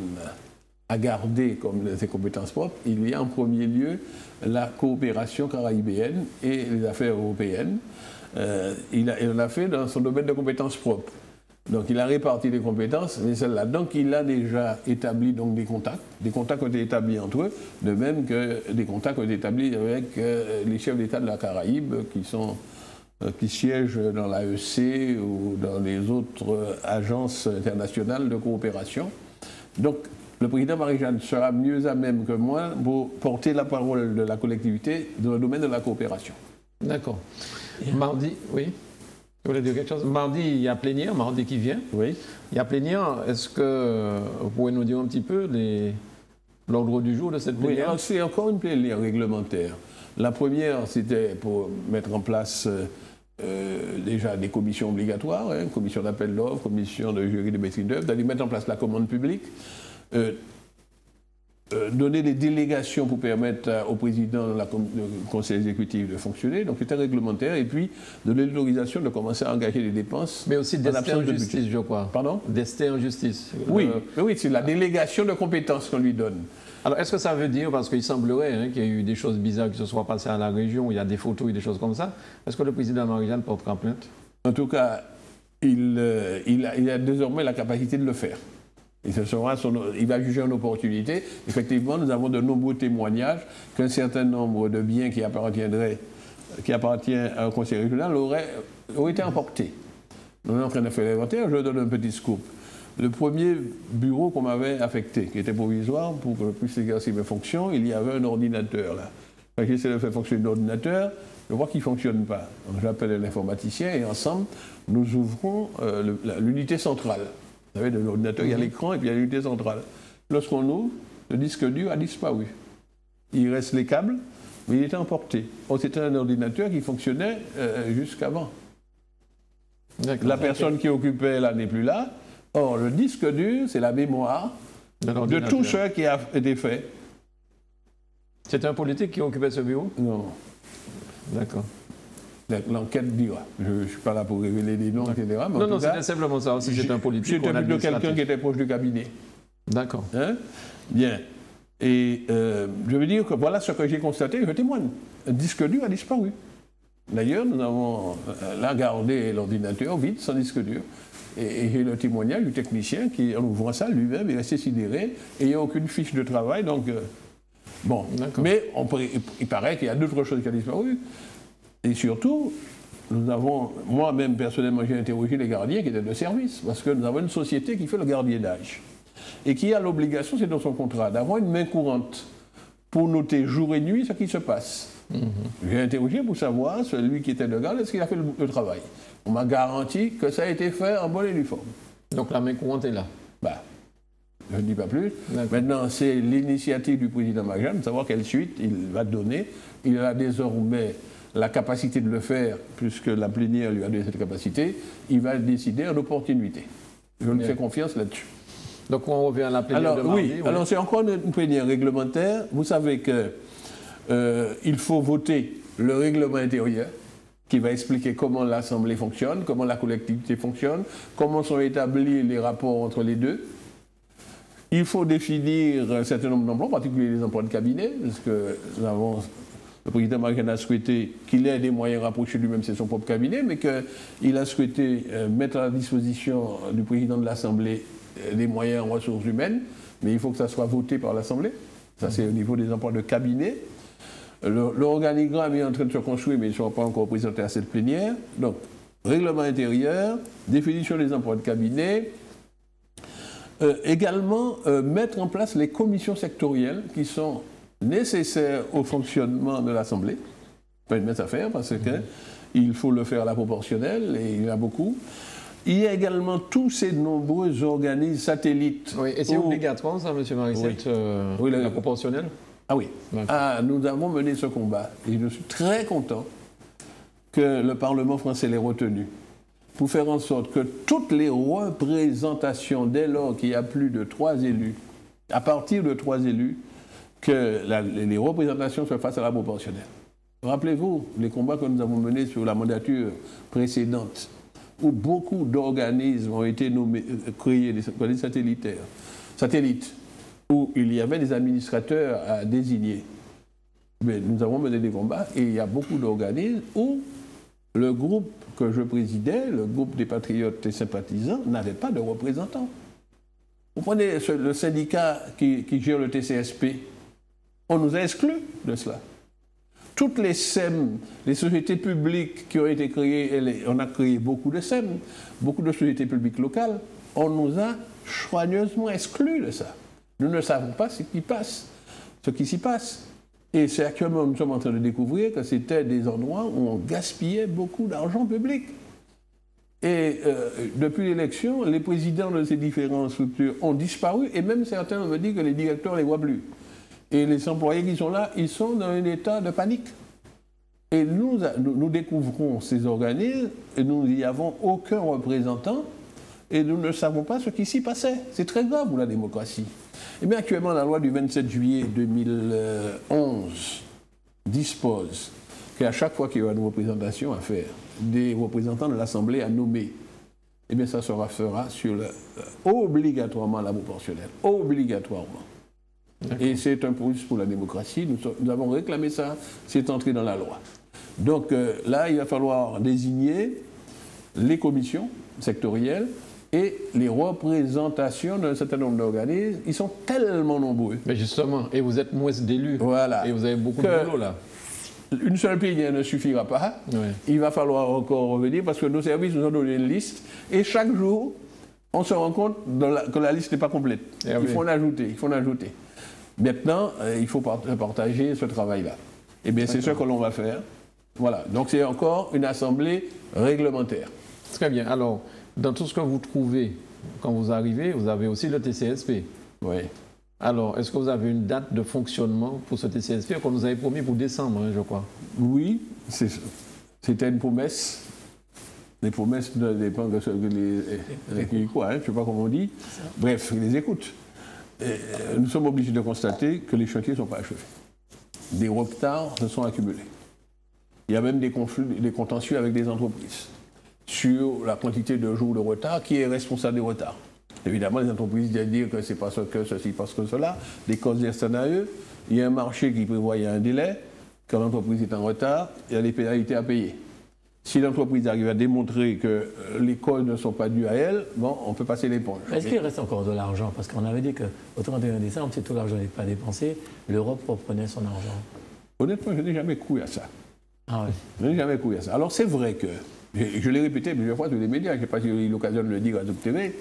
à garder comme ses compétences propres, il y a en premier lieu la coopération caribéenne et les affaires européennes. Il l'a fait dans son domaine de compétences propres. Donc il a réparti les compétences, mais celle-là. Donc il a déjà établi donc, des contacts. Des contacts ont été établis entre eux, de même que des contacts ont été établis avec les chefs d'État de la Caraïbe qui siègent dans l'AEC ou dans les autres agences internationales de coopération. Donc le président Marie-Jeanne sera mieux à même que moi pour porter la parole de la collectivité dans le domaine de la coopération. D'accord. Mardi, oui. Vous voulez dire quelque chose? Mardi, il y a plénière, mardi qui vient. Oui. Il y a plénière. Est-ce que vous pouvez nous dire un petit peu l'ordre du jour de cette plénière? Oui, c'est encore une plénière réglementaire. La première, c'était pour mettre en place déjà des commissions obligatoires, commission d'appel d'offres, commission de jury de maîtrise d'œuvre, d'aller mettre en place la commande publique, donner des délégations pour permettre au président du conseil exécutif de fonctionner, donc c'était réglementaire, et puis donner l'autorisation de commencer à engager des dépenses. Mais aussi d'ester en justice, je crois. Pardon? D'ester en justice. Oui, oui, c'est la délégation de compétences qu'on lui donne. Alors, est-ce que ça veut dire, parce qu'il semblerait qu'il y ait eu des choses bizarres qui se soient passées à la région, il y a des photos et des choses comme ça, est-ce que le président Marie-Jeanne portera plainte? En tout cas, il a désormais la capacité de le faire. Et il va juger en opportunité. Effectivement, nous avons de nombreux témoignages qu'un certain nombre de biens qui appartiennent à un conseil régional auraient été emportés. Nous sommes en train de faire l'inventaire. Je donne un petit scoop. Le premier bureau qu'on m'avait affecté, qui était provisoire pour que je puisse exercer mes fonctions, il y avait un ordinateur là. Quand j'essaie de faire fonctionner l'ordinateur, je vois qu'il ne fonctionne pas. Donc j'appelle l'informaticien et ensemble, nous ouvrons l'unité centrale. Vous savez, de l'ordinateur, il y a l'écran et puis il y a l'unité centrale. Lorsqu'on ouvre, le disque dur a disparu. Il reste les câbles, mais il était emporté. Or, c'était un ordinateur qui fonctionnait jusqu'avant. La personne qui occupait là n'est plus là. Or, le disque dur, c'est la mémoire de tout ce qui a été fait. C'était un politique qui occupait ce bureau? Non. D'accord. L'enquête dira. Je ne suis pas là pour révéler des noms, etc. Mais non, c'était simplement ça. Si c'était un politique. C'était plutôt quelqu'un qui était proche du cabinet. D'accord. Hein? Bien. Et je veux dire que voilà ce que j'ai constaté, je témoigne. Un disque dur a disparu. D'ailleurs, nous avons là gardé l'ordinateur vide, sans disque dur. Et j'ai le témoignage du technicien qui, en ouvrant ça, lui-même est resté sidéré, et il n'y a aucune fiche de travail. Donc, bon. Mais il paraît qu'il y a d'autres choses qui ont disparu. Et surtout, nous avons, moi-même personnellement, j'ai interrogé les gardiens qui étaient de service, parce que nous avons une société qui fait le gardiennage, et qui a l'obligation, c'est dans son contrat, d'avoir une main courante pour noter jour et nuit ce qui se passe. J'ai interrogé pour savoir, celui qui était de garde, est-ce qu'il a fait le travail. On m'a garanti que ça a été fait en bonne et due forme. Donc la main courante est là. Je ne dis pas plus. Maintenant, c'est l'initiative du président Marie-Jeanne de savoir quelle suite il va donner. Il a désormais la capacité de le faire, puisque la plénière lui a donné cette capacité. Il va décider en opportunité. Je lui fais confiance là-dessus. Donc on revient à la plénière de mardi. Oui, alors c'est encore une plénière réglementaire. Vous savez qu'il faut voter le règlement intérieur qui va expliquer comment l'Assemblée fonctionne, comment la collectivité fonctionne, comment sont établis les rapports entre les deux. Il faut définir un certain nombre d'emplois, en particulier les emplois de cabinet, parce que le président Marie-Jeanne a souhaité qu'il ait des moyens rapprochés lui-même, c'est son propre cabinet, mais qu'il a souhaité mettre à la disposition du président de l'Assemblée des moyens en ressources humaines, mais il faut que ça soit voté par l'Assemblée. Ça, c'est au niveau des emplois de cabinet. L'organigramme est en train de se construire, mais il ne sera pas encore présenté à cette plénière. Donc, règlement intérieur, définition des emplois de cabinet, également mettre en place les commissions sectorielles qui sont nécessaires au fonctionnement de l'Assemblée. Pas une mince affaire parce qu'il faut le faire à la proportionnelle et il y en a beaucoup. Il y a également tous ces nombreux organismes satellites. Oui, et c'est obligatoire ça, M. Marissette, oui. La proportionnelle? Ah oui. Nous avons mené ce combat et je suis très content que le Parlement français l'ait retenu pour faire en sorte que toutes les représentations, dès lors qu'il y a plus de 3 élus, à partir de 3 élus, que les représentations se fassent à la proportionnelle. Rappelez-vous les combats que nous avons menés sur la mandature précédente, où beaucoup d'organismes ont été créés, des satellites. où il y avait des administrateurs à désigner. Mais nous avons mené des combats et il y a beaucoup d'organismes où le groupe que je présidais, le groupe des patriotes et sympathisants, n'avait pas de représentants. Vous prenez le syndicat qui gère le TCSP, on nous a exclus de cela. Toutes les SEM, les sociétés publiques qui ont été créées, on a créé beaucoup de SEM, beaucoup de sociétés publiques locales, on nous a soigneusement exclus de ça. Nous ne savons pas ce qui s'y passe. Et c'est actuellement, nous sommes en train de découvrir que c'était des endroits où on gaspillait beaucoup d'argent public. Et depuis l'élection, les présidents de ces différentes structures ont disparu et même certains me disent que les directeurs ne les voient plus. Et les employés qui sont là, ils sont dans un état de panique. Et nous découvrons ces organismes et nous n'y avons aucun représentant et nous ne savons pas ce qui s'y passait. C'est très grave pour la démocratie. Et bien actuellement, la loi du 27 juillet 2011 dispose qu'à chaque fois qu'il y aura une représentation à faire, des représentants de l'Assemblée à nommer, eh bien ça se fera obligatoirement à la proportionnelle. Obligatoirement. Et c'est un plus pour la démocratie. Nous avons réclamé ça, c'est entré dans la loi. Donc là, il va falloir désigner les commissions sectorielles et les représentations d'un certain nombre d'organismes. Ils sont tellement nombreux. Mais justement, et vous êtes moins d'élus. Voilà. Et vous avez beaucoup de boulot là. Une seule plénière ne suffira pas. Oui. Il va falloir encore revenir parce que nos services nous ont donné une liste et chaque jour, on se rend compte que la liste n'est pas complète. Il faut en ajouter, Maintenant, il faut partager ce travail-là. Eh bien, c'est ce que l'on va faire. Voilà. Donc, c'est encore une assemblée réglementaire. Très bien. Alors, dans tout ce que vous trouvez quand vous arrivez, vous avez aussi le TCSP. Oui. Alors, est-ce que vous avez une date de fonctionnement pour ce TCSP qu'on nous avait promis pour décembre, je crois? Oui, c'était une promesse. Les promesses ne dépendent de ce que les quoi, je ne sais pas comment on dit. Bref, ils les écoutent. Et nous sommes obligés de constater que les chantiers ne sont pas achevés. Des retards se sont accumulés. Il y a même des conflits, des contentieux avec des entreprises sur la quantité de jours de retard, qui est responsable des retards. Évidemment, les entreprises disent que c'est parce que ceci, parce que cela, des causes externes à eux. Il y a un marché qui prévoyait un délai. Quand l'entreprise est en retard, il y a des pénalités à payer. Si l'entreprise arrive à démontrer que les causes ne sont pas dues à elle, bon, on peut passer l'éponge. Est-ce qu'il reste encore de l'argent? Parce qu'on avait dit qu'au 31 décembre, si tout l'argent n'est pas dépensé, l'Europe reprenait son argent. Honnêtement, je n'ai jamais cru à ça. Ah oui. Je n'ai jamais cru à ça. Alors c'est vrai que, je l'ai répété plusieurs fois sur les médias, je n'ai pas eu l'occasion de le dire à Zouk TV,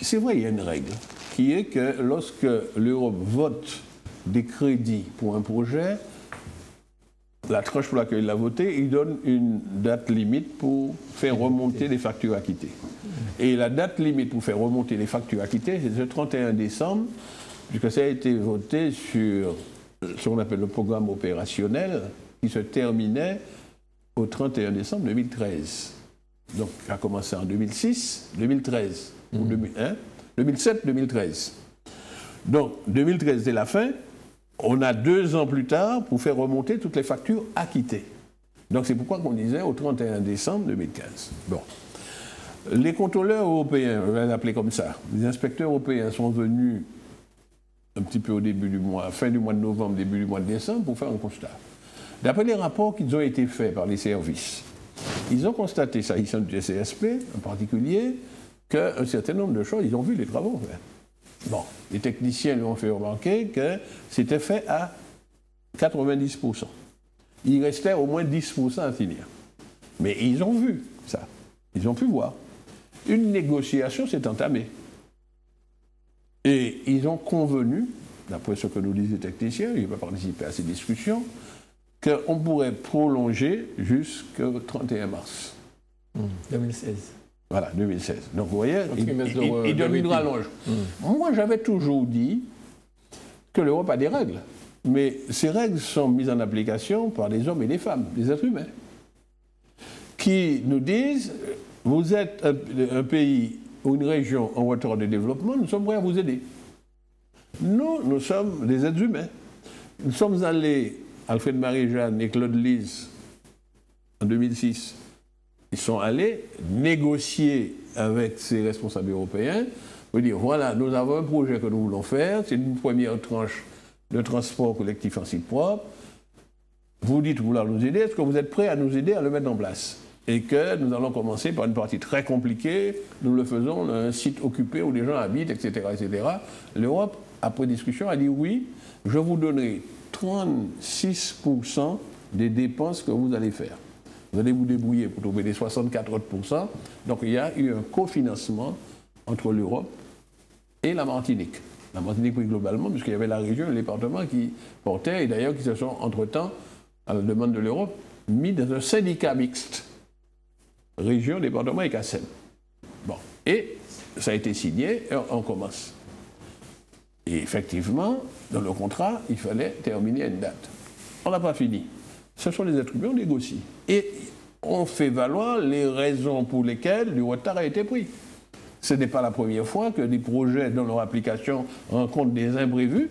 c'est vrai, il y a une règle, qui est que lorsque l'Europe vote des crédits pour un projet, la tranche pour laquelle il l'a voté, il donne une date limite pour faire remonter les factures acquittées. Et la date limite pour faire remonter les factures acquittées, c'est le 31 décembre, puisque ça a été voté sur ce qu'on appelle le programme opérationnel, qui se terminait au 31 décembre 2013. Donc, ça a commencé en 2006, 2013, ou 2007, 2013. Donc, 2013, c'est la fin. On a 2 ans plus tard pour faire remonter toutes les factures acquittées. Donc c'est pourquoi on disait au 31 décembre 2015. Bon. Les contrôleurs européens, on va l'appeler comme ça, les inspecteurs européens sont venus un petit peu au début du mois, fin du mois de novembre, début du mois de décembre, pour faire un constat. D'après les rapports qui ont été faits par les services, ils ont constaté, s'agissant du CSP en particulier, qu'un certain nombre de choses, ils ont vu les travaux. Bon, les techniciens lui ont fait remarquer que c'était fait à 90%. Il restait au moins 10% à finir. Mais ils ont vu ça. Ils ont pu voir. Une négociation s'est entamée. Et ils ont convenu, d'après ce que nous disent les techniciens, je n'ai pas participé à ces discussions, qu'on pourrait prolonger jusqu'au 31 mars. 2016. Voilà, 2016. Donc vous voyez, il donne une rallonge. Moi, j'avais toujours dit que l'Europe a des règles. Mais ces règles sont mises en application par des hommes et des femmes, des êtres humains, qui nous disent, vous êtes un pays ou une région en retard de développement, nous sommes prêts à vous aider. Nous sommes des êtres humains. Nous sommes allés, Alfred Marie-Jeanne et Claude Lise, en 2006, ils sont allés négocier avec ces responsables européens Vous dire, voilà, nous avons un projet que nous voulons faire, c'est une première tranche de transport collectif en site propre. Vous dites vouloir nous aider, est-ce que vous êtes prêts à nous aider à le mettre en place? Et que nous allons commencer par une partie très compliquée, nous le faisons, on a un site occupé où les gens habitent, etc. etc. L'Europe, après discussion, a dit oui, je vous donnerai 36% des dépenses que vous allez faire. Vous allez vous débrouiller pour trouver les 64 autres %. Donc il y a eu un cofinancement entre l'Europe et la Martinique. La Martinique, oui, globalement, puisqu'il y avait la région et le département qui portaient, et d'ailleurs qui se sont, entre-temps, à la demande de l'Europe, mis dans un syndicat mixte. Région, département et CACEM. Bon. Et ça a été signé, et on commence. Et effectivement, dans le contrat, il fallait terminer à une date. On n'a pas fini. Ce sont les êtres humains, on négocie. Et on fait valoir les raisons pour lesquelles du retard a été pris. Ce n'est pas la première fois que des projets dans leur application rencontrent des imprévus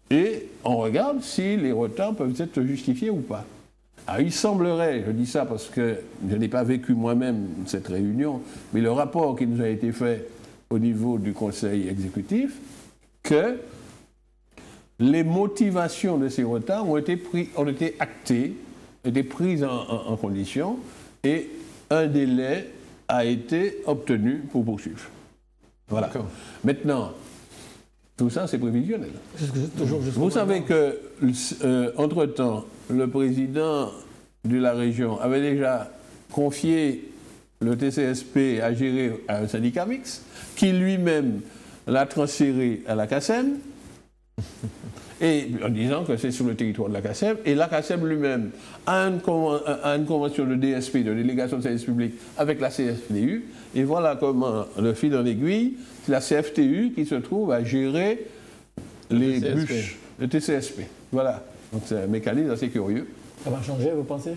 et on regarde si les retards peuvent être justifiés ou pas. Alors il semblerait, je dis ça parce que je n'ai pas vécu moi-même cette réunion, mais le rapport qui nous a été fait au niveau du Conseil exécutif, que les motivations de ces retards ont été actées, ont été prises en condition, et un délai a été obtenu pour poursuivre. Voilà. Maintenant, tout ça, c'est prévisionnel. Vous savez que, entre-temps, le président de la région avait déjà confié le TCSP à gérer à un syndicat mixte, qui lui-même l'a transféré à la CACEM, et en disant que c'est sur le territoire de la CACEM, et la CACEM lui-même a une convention de DSP, de délégation de service public, avec la CFTU, et voilà comment, le fil en aiguille, c'est la CFTU qui se trouve à gérer les bûches, le TCSP. Voilà, donc c'est un mécanisme assez curieux. Ça va changer, vous pensez?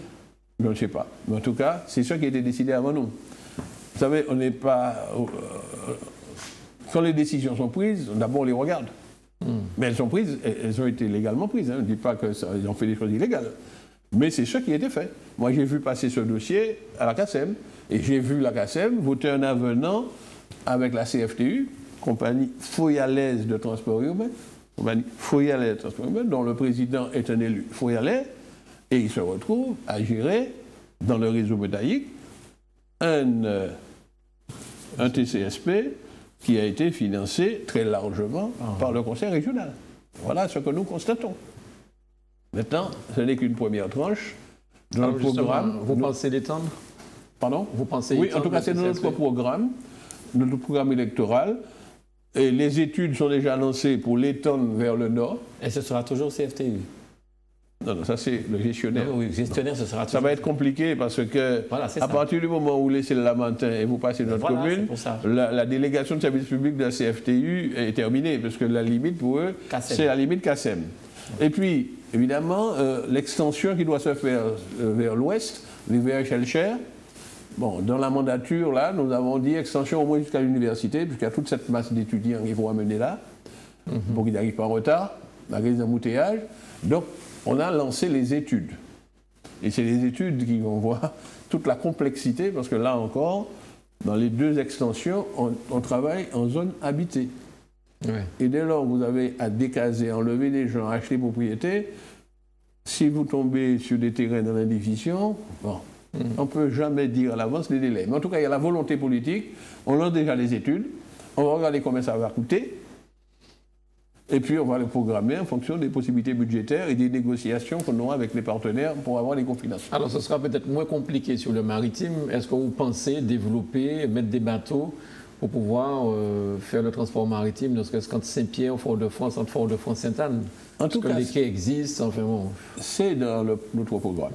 Je ne sais pas, mais en tout cas, c'est ça qui a été décidé avant nous. Vous savez, on n'est pas... quand les décisions sont prises, d'abord on les regarde. Mais elles sont prises, elles ont été légalement prises. Hein. Je ne dis pas qu'ils ont fait des choses illégales. Mais c'est ce qui a été fait. Moi, j'ai vu passer ce dossier à la CACEM. Et j'ai vu la CACEM voter un avenant avec la CFTU, compagnie foyalaise de transport urbain, dont le président est un élu foyalais. Et il se retrouve à gérer, dans le réseau métallique, un TCSP qui a été financé très largement par le Conseil régional. Voilà ce que nous constatons. Maintenant, ce n'est qu'une première tranche. Dans le programme, vous pensez l'étendre? Pardon? Vous pensez oui, en tout cas, c'est notre programme électoral. Et les études sont déjà lancées pour l'étendre vers le nord. Et ce sera toujours CFTU? Non, non, ça c'est le gestionnaire. Non, oui, le gestionnaire, ce sera toujours... Ça va être compliqué parce que, voilà, à partir du moment où vous laissez le Lamentin et vous passez notre commune, la délégation de service public de la CFTU est terminée, parce que la limite pour eux, c'est la limite CACEM. Et puis, évidemment, l'extension qui doit se faire vers l'ouest, vers Chelcher, bon, dans la mandature, là, nous avons dit extension au moins jusqu'à l'université, puisqu'il y a toute cette masse d'étudiants qu'il faut amener là, pour qu'ils n'arrivent pas en retard, malgré les embouteillages. Donc, on a lancé les études. Et c'est les études qui vont voir toute la complexité, parce que là encore, dans les deux extensions, on travaille en zone habitée. Ouais. Et dès lors que vous avez à décaser, enlever des gens, acheter propriété, si vous tombez sur des terrains dans l'indivision, bon, on ne peut jamais dire à l'avance les délais. Mais en tout cas, il y a la volonté politique, on lance déjà les études, on va regarder combien ça va coûter, et puis on va le programmer en fonction des possibilités budgétaires et des négociations qu'on aura avec les partenaires pour avoir les cofinancements. Alors ce sera peut-être moins compliqué sur le maritime. Est-ce que vous pensez développer, mettre des bateaux pour pouvoir faire le transport maritime, ne serait-ce qu'entre Saint-Pierre, Fort-de-France, entre Fort-de-France et Sainte-Anne? En tout cas, les quais existent, enfin bon. C'est dans notre programme,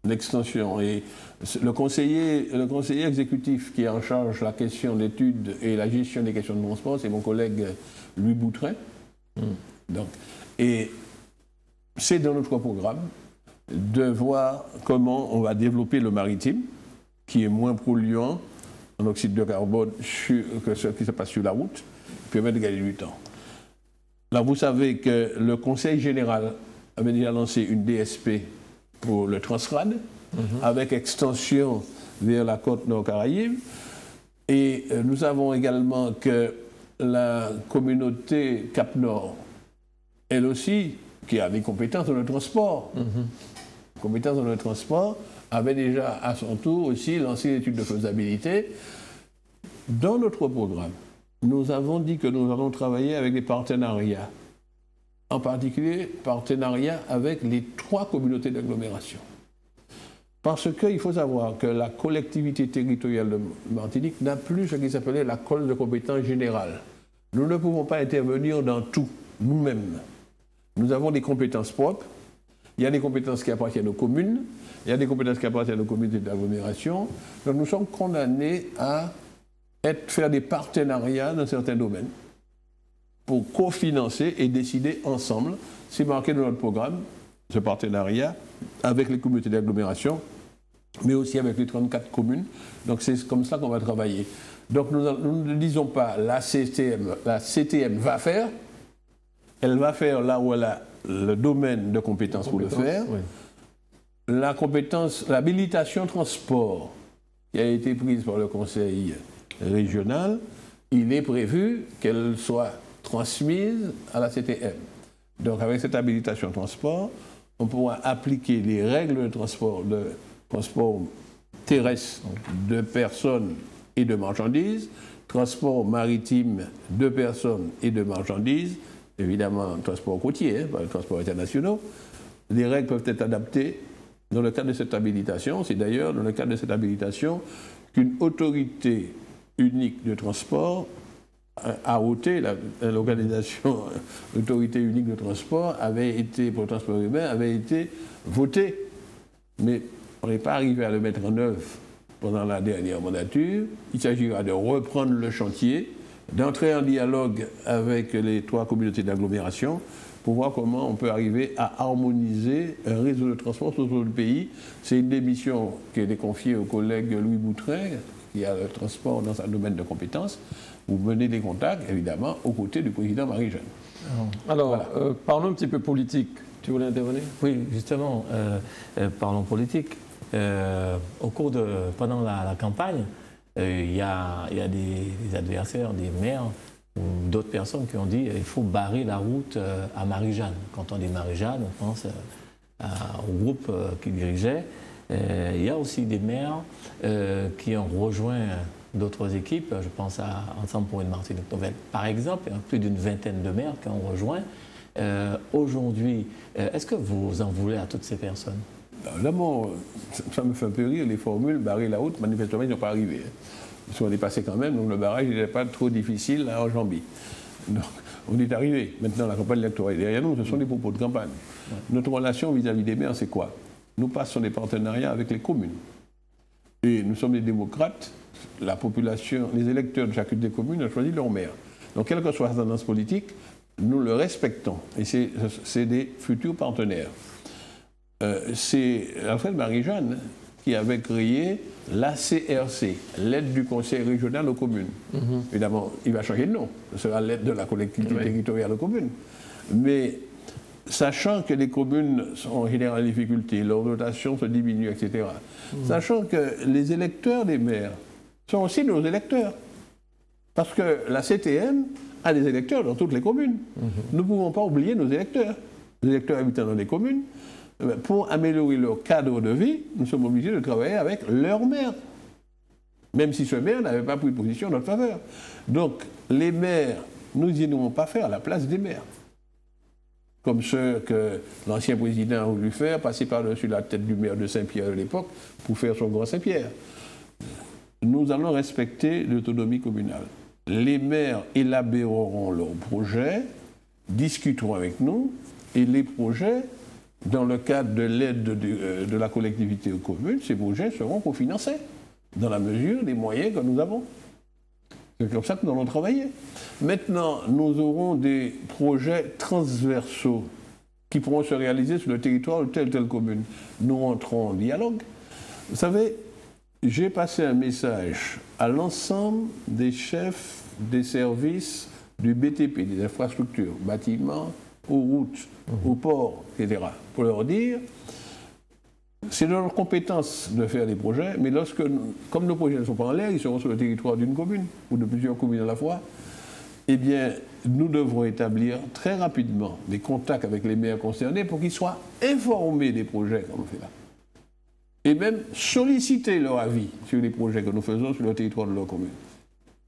l'extension. Et le conseiller exécutif qui est en charge de la question d'études et la gestion des questions de transport, c'est mon collègue Louis Boutrin. Donc, et c'est dans notre programme de voir comment on va développer le maritime, qui est moins polluant en oxyde de carbone que ce qui se passe sur la route, et permettre de gagner du temps. Là, vous savez que le Conseil général avait déjà lancé une DSP pour le Transrad, avec extension vers la côte nord-Caraïbe. Et nous savons également que la communauté Cap-Nord, elle aussi, qui a des compétences dans le transport, compétences dans le transport, avait déjà à son tour aussi lancé l'étude de faisabilité. Dans notre programme, nous avons dit que nous allons travailler avec des partenariats, en particulier partenariats avec les 3 communautés d'agglomération. Parce qu'il faut savoir que la collectivité territoriale de Martinique n'a plus ce qui s'appelait la colle de compétences générale. Nous ne pouvons pas intervenir dans tout, nous-mêmes. Nous avons des compétences propres. Il y a des compétences qui appartiennent aux communes, il y a des compétences qui appartiennent aux communautés d'agglomération. Donc nous sommes condamnés à faire des partenariats dans certains domaines pour cofinancer et décider ensemble. C'est marqué dans notre programme, ce partenariat, avec les communautés d'agglomération, mais aussi avec les 34 communes. Donc c'est comme ça qu'on va travailler. Donc nous ne disons pas la CTM va faire, elle va faire là où elle a le domaine de compétences pour le faire. Oui. La compétence, l'habilitation transport qui a été prise par le conseil régional, il est prévu qu'elle soit transmise à la CTM. Donc avec cette habilitation transport, on pourra appliquer les règles de transport terrestre de personnes et de marchandises, transport maritime de personnes et de marchandises, évidemment transport routier, pas le transport international. Les règles peuvent être adaptées dans le cadre de cette habilitation. C'est d'ailleurs dans le cadre de cette habilitation qu'une autorité unique de transport, AOT, l'organisation autorité unique de transport, avait été, pour le transport humain, avait été votée. Mais on n'est pas arrivé à le mettre en œuvre pendant la dernière mandature. Il s'agira de reprendre le chantier, d'entrer en dialogue avec les 3 communautés d'agglomération pour voir comment on peut arriver à harmoniser un réseau de transport sur tout le pays. C'est une des missions qui a été confiée au collègue Louis Boutrin, qui a le transport dans un domaine de compétences. Vous menez des contacts, évidemment, aux côtés du président Marie-Jeanne. Alors, voilà. Parlons un petit peu politique. Tu voulais intervenir? Oui, justement, parlons politique. Pendant la campagne, il y a des adversaires, des maires ou d'autres personnes qui ont dit qu'il faut barrer la route à Marie-Jeanne. Quand on dit Marie-Jeanne, on pense au groupe qui dirigeait. Il y a aussi des maires qui ont rejoint d'autres équipes. Je pense à Ensemble pour une Martinique Nouvelle. Par exemple, il y a plus d'une vingtaine de maires qui ont rejoint. Aujourd'hui, est-ce que vous en voulez à toutes ces personnes? D'abord, ça me fait un peu rire, les formules barrer la route, manifestement, ils n'ont pas arrivé. Parce qu'on est passé quand même, donc le barrage n'était pas trop difficile à enjamber. Donc, on est arrivé. Maintenant, la campagne électorale est derrière nous, ce sont des propos de campagne. Ouais. Notre relation vis-à-vis des maires, c'est quoi? Nous passons des partenariats avec les communes. Et nous sommes des démocrates. La population, les électeurs de chacune des communes ont choisi leur maire. Donc, quelle que soit la tendance politique, nous le respectons. Et c'est des futurs partenaires. C'est Alfred Marie-Jeanne qui avait créé l'ACRC, l'aide du Conseil régional aux communes. Évidemment, il va changer de nom. Ce sera l'aide de la collectivité territoriale aux communes. Mais sachant que les communes sont en général en difficulté, leur dotation se diminue, etc. Sachant que les électeurs des maires sont aussi nos électeurs. Parce que la CTM a des électeurs dans toutes les communes. Nous ne pouvons pas oublier nos électeurs. Les électeurs habitant dans les communes. Pour améliorer leur cadre de vie, nous sommes obligés de travailler avec leur maire. Même si ce maire n'avait pas pris position en notre faveur. Donc, les maires, nous n'irons pas faire à la place des maires. Comme ce que l'ancien président a voulu faire, passer par-dessus la tête du maire de Saint-Pierre de l'époque pour faire son grand Saint-Pierre. Nous allons respecter l'autonomie communale. Les maires élaboreront leurs projets, discuteront avec nous, et les projets, dans le cadre de l'aide de la collectivité aux communes, ces projets seront cofinancés, dans la mesure des moyens que nous avons. C'est comme ça que nous allons travailler. Maintenant, nous aurons des projets transversaux qui pourront se réaliser sur le territoire de telle ou telle commune. Nous rentrons en dialogue. Vous savez, j'ai passé un message à l'ensemble des chefs des services du BTP, des infrastructures, bâtiments, aux routes, aux ports, etc., pour leur dire, c'est de leur compétence de faire des projets, mais lorsque, comme nos projets ne sont pas en l'air, ils seront sur le territoire d'une commune ou de plusieurs communes à la fois, eh bien, nous devrons établir très rapidement des contacts avec les maires concernés pour qu'ils soient informés des projets qu'on fait là. Et même solliciter leur avis sur les projets que nous faisons sur le territoire de leur commune.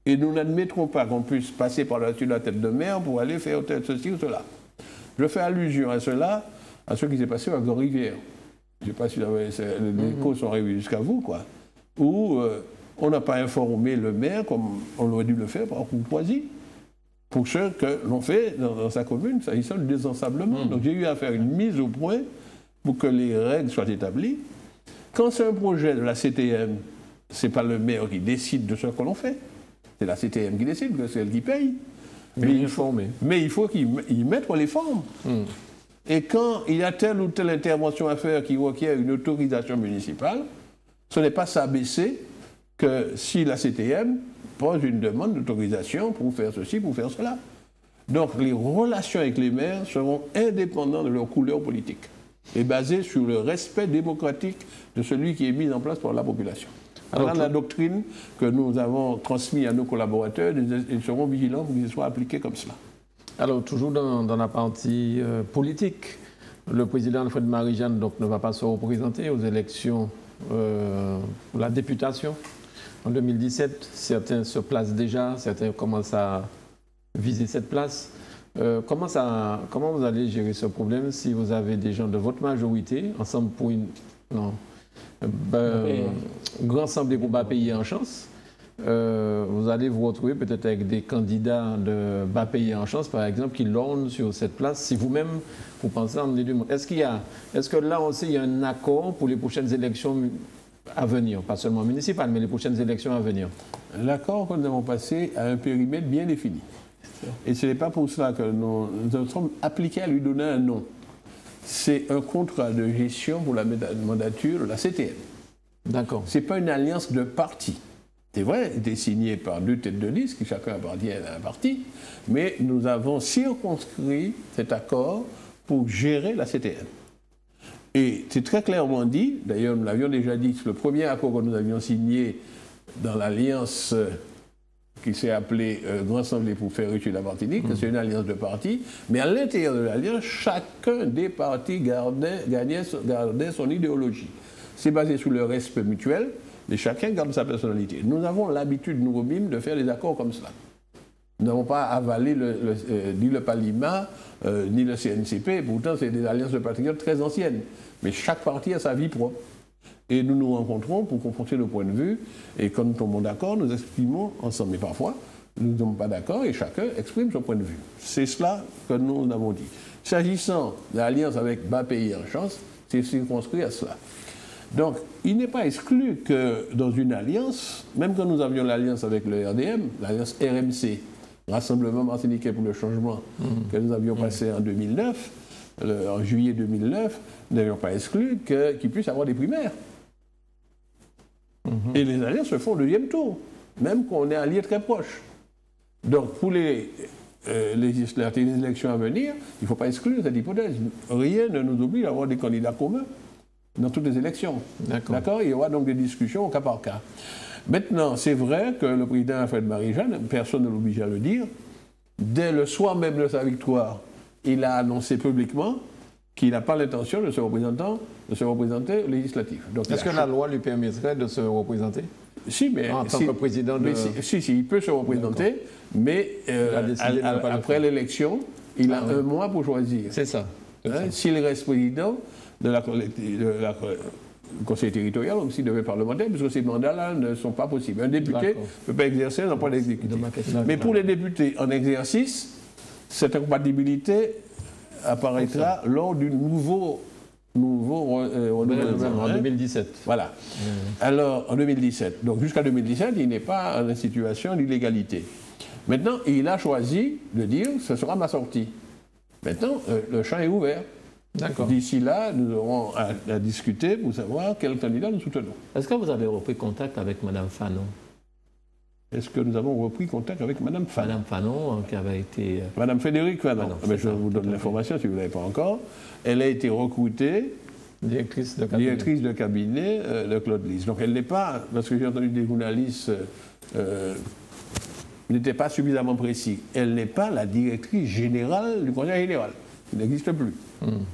Et nous n'admettrons pas qu'on puisse passer par-dessus la tête de maire pour aller faire ceci ou cela. Je fais allusion à cela, à ce qui s'est passé à Grand-Rivière. Je ne sais pas si les échos sont arrivés jusqu'à vous, quoi. Où on n'a pas informé le maire comme on aurait dû le faire par courtoisie pour ce que l'on fait dans sa commune, s'agissant du désensablement. Donc j'ai eu à faire une mise au point pour que les règles soient établies. Quand c'est un projet de la CTM, ce n'est pas le maire qui décide de ce que l'on fait. C'est la CTM qui décide, que c'est elle qui paye. Mais il faut qu'il mette les formes. Et quand il y a telle ou telle intervention à faire qui requiert une autorisation municipale, ce n'est pas s'abaisser que si la CTM pose une demande d'autorisation pour faire ceci, pour faire cela. Donc les relations avec les maires seront indépendantes de leur couleur politique et basées sur le respect démocratique de celui qui est mis en place par la population. Voilà la doctrine que nous avons transmise à nos collaborateurs et ils seront vigilants pour qu'ils soient appliqués comme cela. Alors, toujours dans la partie politique, le président Alfred Marie-Jeanne ne va pas se représenter aux élections pour la députation en 2017. Certains se placent déjà, certains commencent à viser cette place. Comment vous allez gérer ce problème si vous avez des gens de votre majorité, ensemble pour une... Non. Grand Assemblée pour bas payer en chance, vous allez vous retrouver peut-être avec des candidats de bas payer en chance, par exemple, qui lorgnent sur cette place. Si vous-même, vous pensez emmener du monde. Est-ce que là aussi, il y a un accord pour les prochaines élections à venir, pas seulement municipales, mais les prochaines élections à venir? L'accord que nous avons passé a un périmètre bien défini. Et ce n'est pas pour cela que nous sommes appliqués à lui donner un nom. C'est un contrat de gestion pour la mandature de la CTM. D'accord. Ce n'est pas une alliance de partis. C'est vrai, il était signé par 2 têtes de liste, qui chacun appartient à un parti, mais nous avons circonscrit cet accord pour gérer la CTM. Et c'est très clairement dit, d'ailleurs nous l'avions déjà dit, c'est le premier accord que nous avions signé dans l'alliance qui s'est appelée Grand Assemblée pour faire réussir la Martinique, c'est une alliance de partis, mais à l'intérieur de l'alliance, chacun des partis gardait son idéologie. C'est basé sur le respect mutuel, mais chacun garde sa personnalité. Nous avons l'habitude, nous, au BIM, de faire des accords comme cela. Nous n'avons pas avalé ni le Palima, ni le CNCP, pourtant c'est des alliances de patriotes très anciennes. Mais chaque parti a sa vie propre. Et nous nous rencontrons pour confronter nos points de vue, et quand nous tombons d'accord, nous exprimons ensemble. Mais parfois, nous ne sommes pas d'accord et chacun exprime son point de vue. C'est cela que nous avons dit. S'agissant de l'alliance avec bas pays en chance, c'est circonscrit à cela. Donc, il n'est pas exclu que dans une alliance, même quand nous avions l'alliance avec le RDM, l'alliance RMC, Rassemblement Martiniquais pour le Changement, que nous avions passé en 2009, en juillet 2009, nous n'avions pas exclu qu'il puisse y avoir des primaires. Et les alliances se font au 2e tour, même quand on est alliés très proches. Donc, pour les législatives, les élections à venir, il ne faut pas exclure cette hypothèse. Rien ne nous oblige à avoir des candidats communs dans toutes les élections. D'accord. Il y aura donc des discussions au cas par cas. Maintenant, c'est vrai que le président Alfred Marie-Jeanne, personne ne l'oblige à le dire, dès le soir même de sa victoire, il a annoncé publiquement qu'il n'a pas l'intention de se représenter au législatif. Est-ce que la loi lui permettrait de se représenter? Si, mais en tant que président de... Si, il peut se représenter, mais après l'élection, il a 1 mois pour choisir. C'est ça. S'il reste président de la conseil territorial, ou s'il devait parlementaire, puisque ces mandats-là ne sont pas possibles. Un député ne peut pas exercer dans pas d'exécutif. Mais pour les députés en exercice, cette incompatibilité apparaîtra lors du nouveau renouvellement. En 2017. Voilà. Alors, en 2017. Donc, jusqu'à 2017, il n'est pas en situation d'illégalité. Maintenant, il a choisi de dire « ce sera ma sortie ». Maintenant, le champ est ouvert. D'ici là, nous aurons à discuter pour savoir quel candidat nous soutenons. Est-ce que vous avez repris contact avec Mme Fanon? Est-ce que nous avons repris contact avec Mme Fanon? Mme Fanon, qui avait été... Mme Frédéric Fanon. Je vous donne l'information si vous ne l'avez pas encore. Elle a été recrutée directrice de cabinet de Claude Lys. Donc elle n'est pas, parce que j'ai entendu des journalistes n'était pas suffisamment précis. Elle n'est pas la directrice générale du Conseil général. Elle n'existe plus.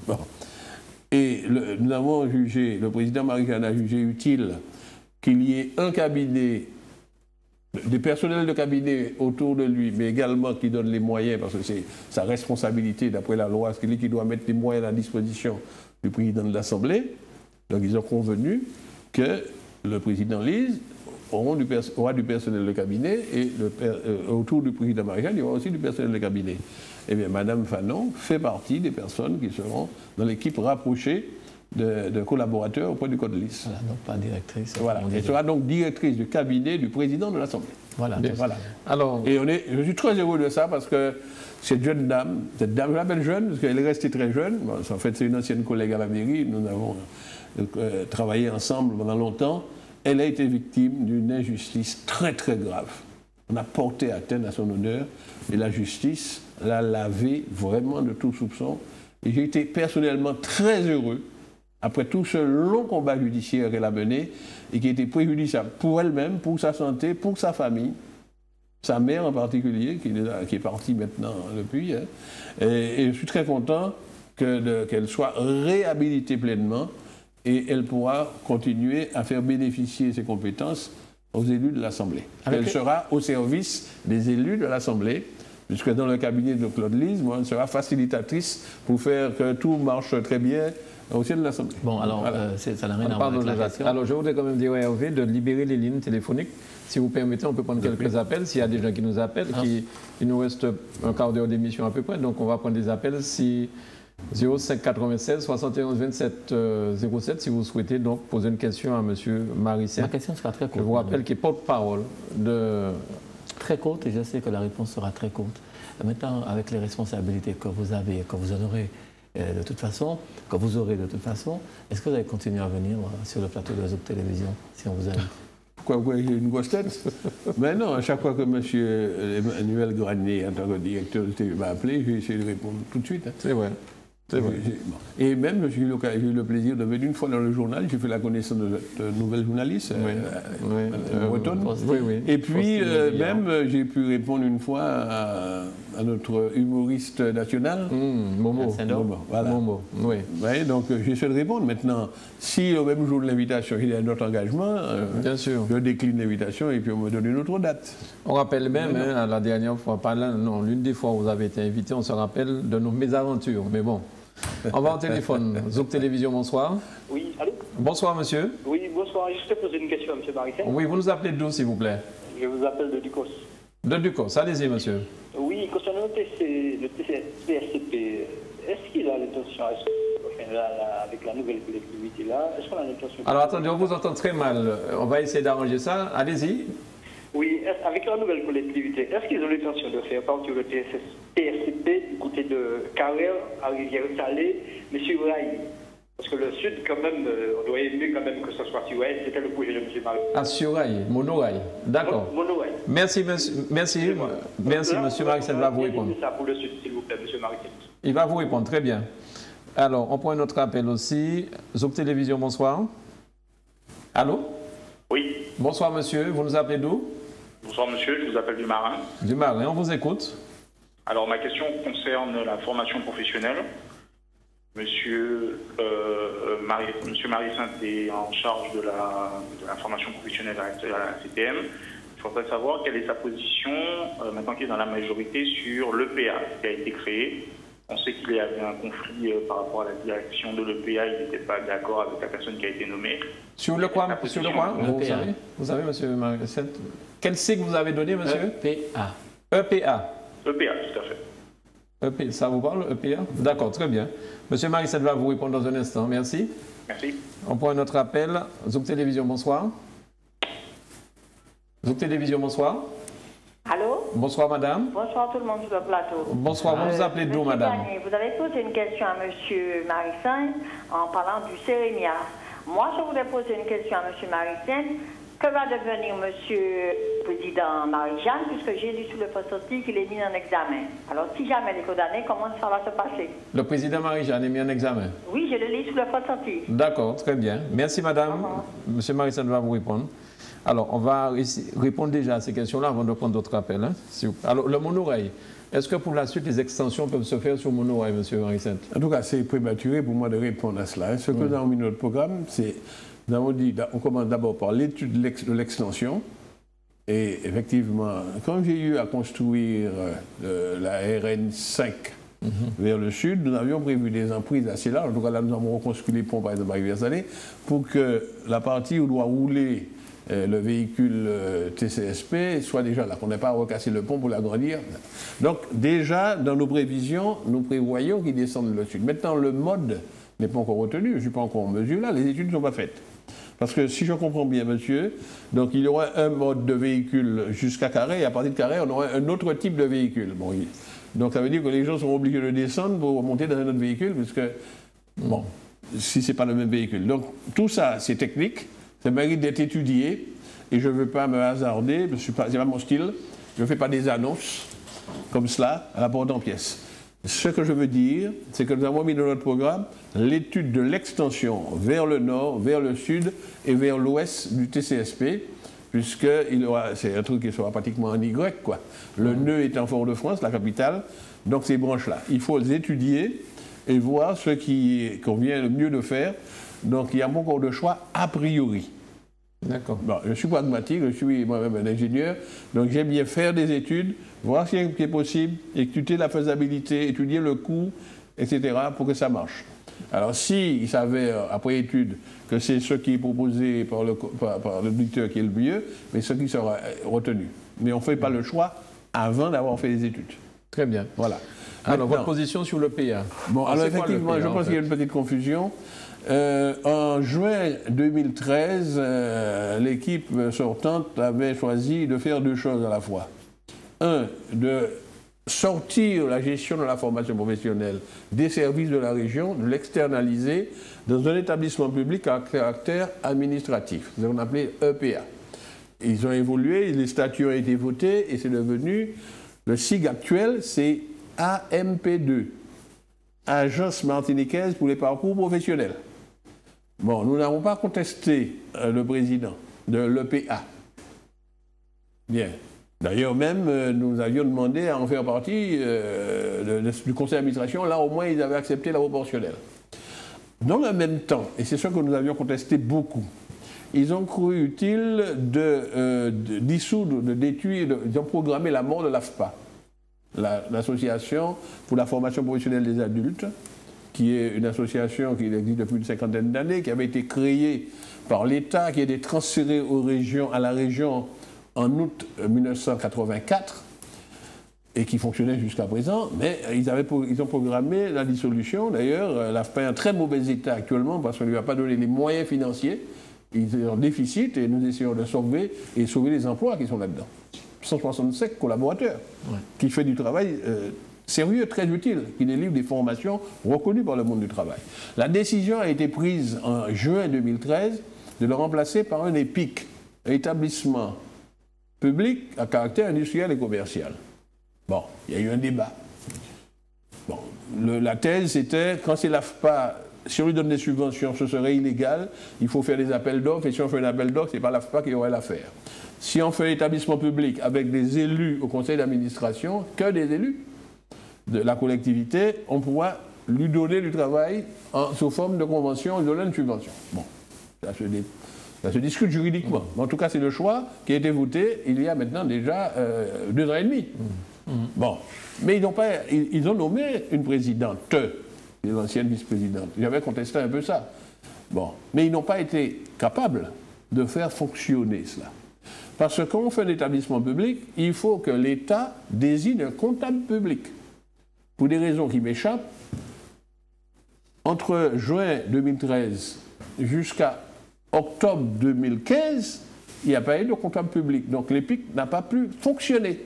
Bon. Et nous avons jugé, le président Marie-Jeanne a jugé utile qu'il y ait un cabinet, des personnels de cabinet autour de lui, mais également qui donne les moyens, parce que c'est sa responsabilité, d'après la loi, c'est lui qui doit mettre les moyens à la disposition du président de l'Assemblée. Donc ils ont convenu que le président Lise aura du personnel de cabinet et autour du président Marie-Jeanne, il y aura aussi du personnel de cabinet. Eh bien, Mme Fanon fait partie des personnes qui seront dans l'équipe rapprochée de collaborateurs auprès du Code Lise. Voilà, donc pas directrice. Voilà. Elle sera donc directrice du cabinet du président de l'Assemblée. Voilà. Voilà. Alors, Et je suis très heureux de ça parce que cette jeune dame, je l'appelle jeune parce qu'elle est restée très jeune. Bon, en fait, c'est une ancienne collègue à la mairie. Nous avons travaillé ensemble pendant longtemps. Elle a été victime d'une injustice très très grave. On a porté atteinte à son honneur et la justice l'a lavé vraiment de tout soupçon. Et j'ai été personnellement très heureux, après tout ce long combat judiciaire qu'elle a mené et qui était préjudiciable pour elle-même, pour sa santé, pour sa famille, sa mère en particulier, qui est partie maintenant depuis. Hein. Et je suis très content qu'elle soit réhabilitée pleinement et elle pourra continuer à faire bénéficier ses compétences aux élus de l'Assemblée. Elle sera au service des élus de l'Assemblée, puisque dans le cabinet de Claude Lise, elle sera facilitatrice pour faire que tout marche très bien au sein de l'Assemblée. Bon, alors, voilà. Ça n'a rien à voir avec la question. Alors, je voudrais quand même dire à Hervé de libérer les lignes téléphoniques. Si vous permettez, on peut prendre quelques appels. S'il y a des gens qui nous appellent, il nous reste un quart d'heure d'émission à peu près, donc on va prendre des appels. 05 96 71 27 07 si vous souhaitez donc poser une question à M. Marissien. Ma question sera très courte. Je vous rappelle qu'il est porte-parole de... Très courte et je sais que la réponse sera très courte. Maintenant, avec les responsabilités que vous avez et que vous aurez de toute façon, est-ce que vous allez continuer à venir sur le plateau de Zouk Télévision si on vous invite? Pourquoi j'ai une grosse tête? Mais non, à chaque fois que M. Emmanuel Granier, en tant que directeur de TV, m'a appelé, j'ai essayé de répondre tout de suite. Hein. C'est vrai. Et même, j'ai eu le plaisir de venir une fois dans le journal, j'ai fait la connaissance de nouvelles journalistes bretonnes. Et puis, même, j'ai pu répondre une fois à notre humoriste national, Momo. Voilà. Momo, oui. Ouais, donc, j'essaie de répondre. Maintenant, si au même jour de l'invitation, il y a un autre engagement, bien sûr, je décline l'invitation et puis on me donne une autre date. On rappelle même, à la dernière fois, l'une des fois où vous avez été invité, on se rappelle de nos mésaventures. Mais bon. On va au téléphone. Zouk Télévision, bonsoir. Oui, allô? Bonsoir, monsieur. Oui, bonsoir. Je te poser une question à M. Marissien. Oui, vous nous appelez d'où, s'il vous plaît? Je vous appelle de Ducos. De Ducos, allez-y, monsieur. Oui, concernant le PSCP, est-ce qu'il a l'intention, avec la nouvelle collectivité là, est-ce qu'on a l'intention... Alors, attendez, on vous entend très mal. On va essayer d'arranger ça. Allez-y. Oui, avec la nouvelle collectivité, est-ce qu'ils ont l'intention de faire partir le PSCP du côté de Carrel, à Rivière-Salée, mais sur Rail? Parce que le Sud, quand même, on doit aimer quand même que ce soit sur Rail. C'était le projet de M. Marie. Ah, sur Rail, monorail. D'accord. Monorail. Merci, monsieur Marissien va vous répondre. Ça pour le Sud, s'il vous plaît, M. Marissien. Il va vous répondre, très bien. Alors, on prend un autre appel aussi. Zouk Télévision, bonsoir. Allô? Oui. Bonsoir, monsieur. Vous nous appelez d'où? Bonsoir monsieur, je vous appelle du Marin. Du Marin, on vous écoute. Alors ma question concerne la formation professionnelle. Monsieur Marie-Sainte est en charge de la formation professionnelle à la CPM. Je voudrais savoir quelle est sa position, maintenant qu'il est dans la majorité, sur l'EPA qui a été créé. On sait qu'il y avait un conflit par rapport à la direction de l'EPA, il n'était pas d'accord avec la personne qui a été nommée. Sur le quoi, vous savez, monsieur Marie-Sainte, quel sigle vous avez donné, monsieur? EPA. EPA. EPA, tout à fait. EPA, ça vous parle, EPA? D'accord, très bien. Monsieur Marie-Sainte va vous répondre dans un instant, merci. Merci. On prend un autre appel. Zouk Télévision, bonsoir. Zouk Télévision, bonsoir. Allô? Bonsoir, madame. Bonsoir tout le monde sur le plateau. Bonsoir, vous vous appelez d'où, madame? Gagné, vous avez posé une question à M. Marissien en parlant du Cérémia. Moi, je voudrais poser une question à M. Marissien. Que va devenir M. le Président Marie-Jeanne, puisque j'ai lu sur le poste qu'il est mis en examen? Alors, si jamais il est condamné, comment ça va se passer? Le Président Marie-Jeanne est mis en examen? Oui, je le lis sur le poste. D'accord, très bien. Merci, madame. Monsieur Marissien va vous répondre. Alors, on va répondre déjà à ces questions-là avant de prendre d'autres appels. Hein, alors, le monorail. Est-ce que pour la suite, les extensions peuvent se faire sur monorail, M. Marie-Sainte? En tout cas, c'est prématuré pour moi de répondre à cela. Ce que nous avons mis dans notre programme, c'est, nous avons dit, on commence d'abord par l'étude de l'extension. Et effectivement, quand j'ai eu à construire la RN5 vers le sud, nous avions prévu des emprises assez larges. En tout cas, là, nous avons reconstruit les ponts, par exemple, à Rivière-Salée, pour que la partie où doit rouler le véhicule TCSP soit déjà là, qu'on n'ait pas à recasser le pont pour l'agrandir. Donc, déjà, dans nos prévisions, nous prévoyons qu'ils descendent le sud. Maintenant, le mode n'est pas encore retenu, je ne suis pas encore en mesure là, les études ne sont pas faites. Parce que si je comprends bien, monsieur, donc il y aura un mode de véhicule jusqu'à Carré, et à partir de Carré, on aura un autre type de véhicule. Bon, donc ça veut dire que les gens seront obligés de descendre pour monter dans un autre véhicule, parce que, bon, si ce n'est pas le même véhicule. Donc tout ça, c'est technique, ça mérite d'être étudié, et je ne veux pas me hasarder, ce n'est pas mon style, je ne fais pas des annonces comme cela à la porte en pièces. Ce que je veux dire, c'est que nous avons mis dans notre programme l'étude de l'extension vers le nord, vers le sud et vers l'ouest du TCSP, puisque c'est un truc qui sera pratiquement en Y, quoi. Le nœud est en Fort-de-France, la capitale, donc ces branches-là. Il faut les étudier et voir ce qui convient le mieux de faire. Donc il n'y a pas encore de choix a priori. D'accord. Bon, je suis pragmatique, je suis moi-même un ingénieur, donc j'aime bien faire des études, voir ce qui est possible, étudier la faisabilité, étudier le coût, etc., pour que ça marche. Alors s'il s'avère, après étude, que c'est ce qui est proposé par l'auditeur qui est le mieux, mais ce qui sera retenu. Mais on ne fait pas le choix avant d'avoir fait les études. Très bien. Voilà. Alors, votre position sur le PA? Bon, alors effectivement, je pense qu'il y a une petite confusion. En juin 2013, l'équipe sortante avait choisi de faire deux choses à la fois. Un, de sortir la gestion de la formation professionnelle des services de la région, de l'externaliser dans un établissement public à caractère administratif, ce qu'on appelait EPA. Ils ont évolué, les statuts ont été votés et c'est devenu, le SIG actuel, c'est AMP2, Agence martiniquaise pour les parcours professionnels. Bon, nous n'avons pas contesté le président de l'EPA. Bien. D'ailleurs, même, nous avions demandé à en faire partie du conseil d'administration. Là, au moins, ils avaient accepté la proportionnelle. Dans le même temps, et c'est ce que nous avions contesté beaucoup, ils ont cru utile de dissoudre, de détruire, ils ont programmé la mort de l'AFPA, l'Association pour la formation professionnelle des adultes, qui est une association qui existe depuis une cinquantaine d'années, qui avait été créée par l'État, qui a été transférée à la région en août 1984, et qui fonctionnait jusqu'à présent, mais ils ont programmé la dissolution. D'ailleurs, l'AFPA est en très mauvais état actuellement, parce qu'on ne lui a pas donné les moyens financiers, ils sont en déficit, et nous essayons de sauver les emplois qui sont là-dedans. 165 collaborateurs, qui font du travail sérieux, très utile, qui délivrent des formations reconnues par le monde du travail. La décision a été prise en juin 2013 de le remplacer par un EPIC, établissement public à caractère industriel et commercial. Bon, il y a eu un débat. Bon, la thèse, c'était, quand c'est l'AFPA, si on lui donne des subventions, ce serait illégal, il faut faire des appels d'offres, et si on fait un appel d'offres, ce n'est pas l'AFPA qui aurait l'affaire. Si on fait l'établissement public avec des élus au conseil d'administration, que des élus de la collectivité, on pourra lui donner du travail sous forme de convention et donner une subvention. Bon, ça se discute juridiquement. En tout cas, c'est le choix qui a été voté il y a maintenant déjà 2 ans et demi. Bon, mais ils ont nommé une présidente, les anciennes vice-présidentes. J'avais contesté un peu ça. Bon, mais ils n'ont pas été capables de faire fonctionner cela. Parce que quand on fait un établissement public, il faut que l'État désigne un comptable public. Pour des raisons qui m'échappent, entre juin 2013 jusqu'à octobre 2015, il n'y a pas eu de comptable public. Donc l'EPIC n'a pas pu fonctionner.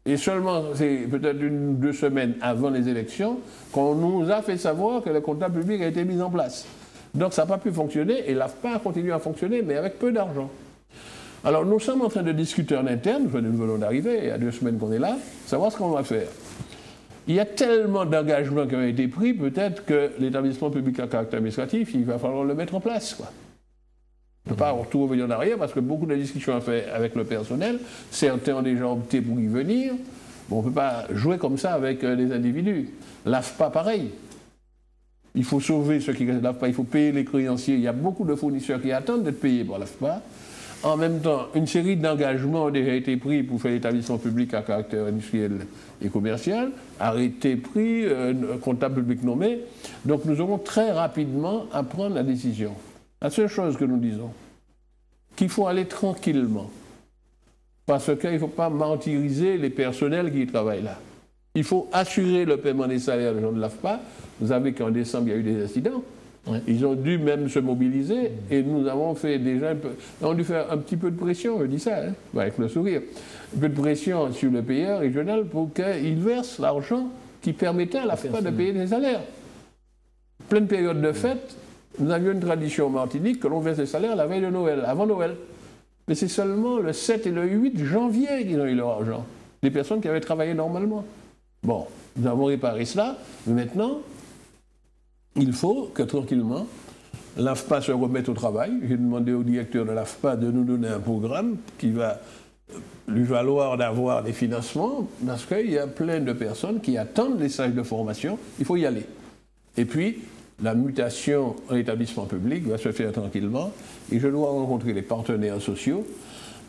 Et seulement, c'est peut-être 1 ou 2 semaines avant les élections, qu'on nous a fait savoir que le comptable public a été mis en place. Donc ça n'a pas pu fonctionner et l'AFPA a continué à fonctionner, mais avec peu d'argent. Alors nous sommes en train de discuter en interne, nous venons d'arriver, il y a 2 semaines qu'on est là, savoir ce qu'on va faire. Il y a tellement d'engagements qui ont été pris, peut-être que l'établissement public à caractère administratif, il va falloir le mettre en place, quoi. On ne peut pas tout revenir en arrière parce que beaucoup de discussions à faire avec le personnel. Certains ont déjà opté pour y venir. Bon, on ne peut pas jouer comme ça avec les individus. L'AFPA, pareil. Il faut sauver ceux qui restent de l'AFPA, il faut payer les créanciers. Il y a beaucoup de fournisseurs qui attendent d'être payés par l'AFPA. En même temps, une série d'engagements ont déjà été pris pour faire l'établissement public à caractère industriel et commercial, arrêté pris, comptable public nommé. Donc nous aurons très rapidement à prendre la décision. La seule chose que nous disons, qu'il faut aller tranquillement, parce qu'il ne faut pas mentiriser les personnels qui travaillent là. Il faut assurer le paiement des salaires des gens de l'AFPA. Vous savez qu'en décembre, il y a eu des incidents. Ouais. Ils ont dû même se mobiliser et nous avons fait déjà on a dû faire un petit peu de pression, je dis ça, hein, avec le sourire, un peu de pression sur le payeur régional pour qu'il verse l'argent qui permettait à l'AFPA de payer des salaires. Pleine période de fête, nous avions une tradition en Martinique que l'on verse les salaires la veille de Noël, avant Noël. Mais c'est seulement le 7 et le 8 janvier qu'ils ont eu leur argent. Des personnes qui avaient travaillé normalement. Bon, nous avons réparé cela, mais maintenant, il faut que tranquillement, l'AFPA se remette au travail. J'ai demandé au directeur de l'AFPA de nous donner un programme qui va lui valoir d'avoir des financements, parce qu'il y a plein de personnes qui attendent les stages de formation. Il faut y aller. Et puis, la mutation en établissement public va se faire tranquillement. Et je dois rencontrer les partenaires sociaux,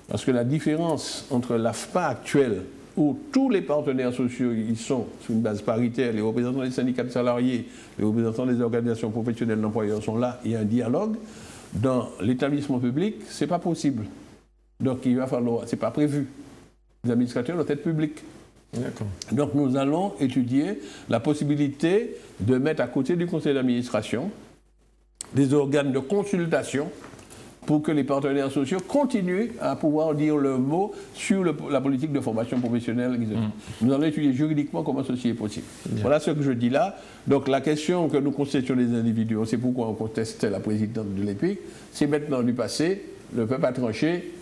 parce que la différence entre l'AFPA actuelle, où tous les partenaires sociaux ils sont sur une base paritaire, les représentants des syndicats de salariés, les représentants des organisations professionnelles d'employeurs sont là, il y a un dialogue. Dans l'établissement public, ce n'est pas possible. Donc il va falloir, ce n'est pas prévu. Les administrateurs doivent être publics. Donc nous allons étudier la possibilité de mettre à côté du conseil d'administration des organes de consultation pour que les partenaires sociaux continuent à pouvoir dire le mot sur la politique de formation professionnelle. Nous allons étudier juridiquement comment ceci est possible. Bien. Voilà ce que je dis là. Donc la question que nous contestions les individus, c'est pourquoi on contestait la présidente de l'EPIC, c'est maintenant du passé, le peuple a tranché,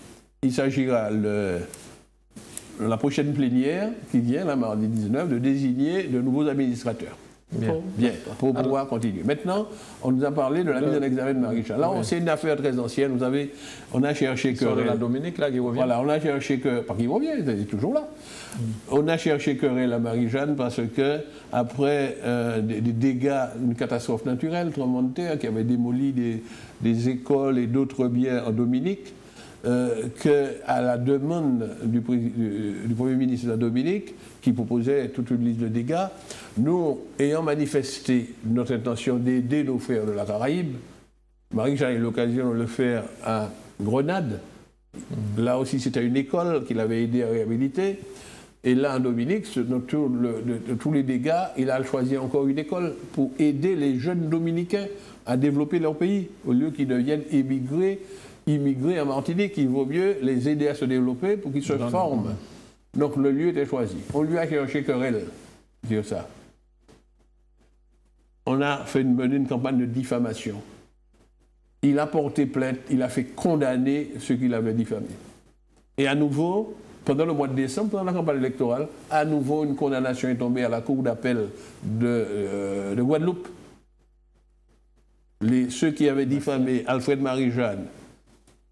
il s'agira la prochaine plénière qui vient, la mardi 19, de désigner de nouveaux administrateurs. Bien, pour pouvoir continuer. Maintenant, on nous a parlé de la mise en examen de Marie-Jeanne. Là, c'est une affaire très ancienne. On a cherché querelle. La Dominique, là, qui revient. Voilà, on a cherché que. Pas qu'il revient, il est toujours là. On a cherché querelle à Marie-Jeanne parce que, après des dégâts, une catastrophe naturelle, tremblement de terre, qui avait démoli des écoles et d'autres biens en Dominique, qu'à la demande du Premier ministre de la Dominique, qui proposait toute une liste de dégâts, nous, ayant manifesté notre intention d'aider nos frères de la Caraïbe, Marie-Jeanne a eu l'occasion de le faire à Grenade. Là aussi, c'était une école qu'il avait aidé à réhabiliter. Et là, en Dominique, de tous les dégâts, il a choisi encore une école pour aider les jeunes Dominicains à développer leur pays, au lieu qu'ils deviennent immigrés en Martinique. Il vaut mieux les aider à se développer pour qu'ils se forment. Donc le lieu était choisi. On lui a cherché querelle, dire ça. On a mené une campagne de diffamation. Il a porté plainte, il a fait condamner ceux qu'il avait diffamés. Et à nouveau, pendant le mois de décembre, pendant la campagne électorale, à nouveau une condamnation est tombée à la cour d'appel de Guadeloupe. Ceux qui avaient diffamé Alfred Marie-Jeanne,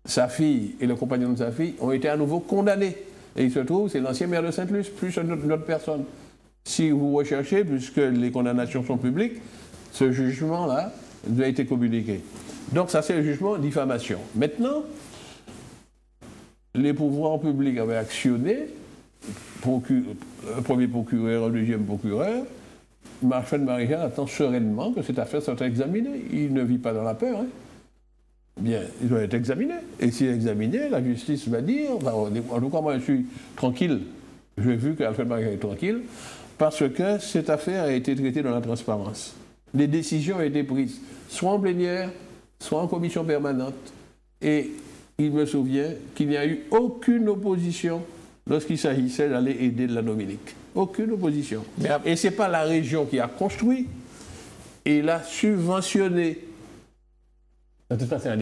sa fille et le compagnon de sa fille, ont été à nouveau condamnés. Et il se trouve, c'est l'ancien maire de Sainte-Luce, plus une autre personne. Si vous recherchez, puisque les condamnations sont publiques, ce jugement-là a été communiqué. Donc ça, c'est le jugement diffamation. Maintenant, les pouvoirs publics avaient actionné, un premier procureur, un deuxième procureur. Alfred Marie-Jeanne attend sereinement que cette affaire soit examinée. Il ne vit pas dans la peur. Hein. Bien, il doit être examiné. Et s'il est examiné, la justice va dire, en tout cas moi je suis tranquille, j'ai vu qu'Alfred Marie-Jeanne est tranquille, parce que cette affaire a été traitée dans la transparence. Les décisions ont été prises, soit en plénière, soit en commission permanente. Et il me souvient qu'il n'y a eu aucune opposition lorsqu'il s'agissait d'aller aider la Dominique. Aucune opposition. Et ce n'est pas la région qui a construit, il a subventionné.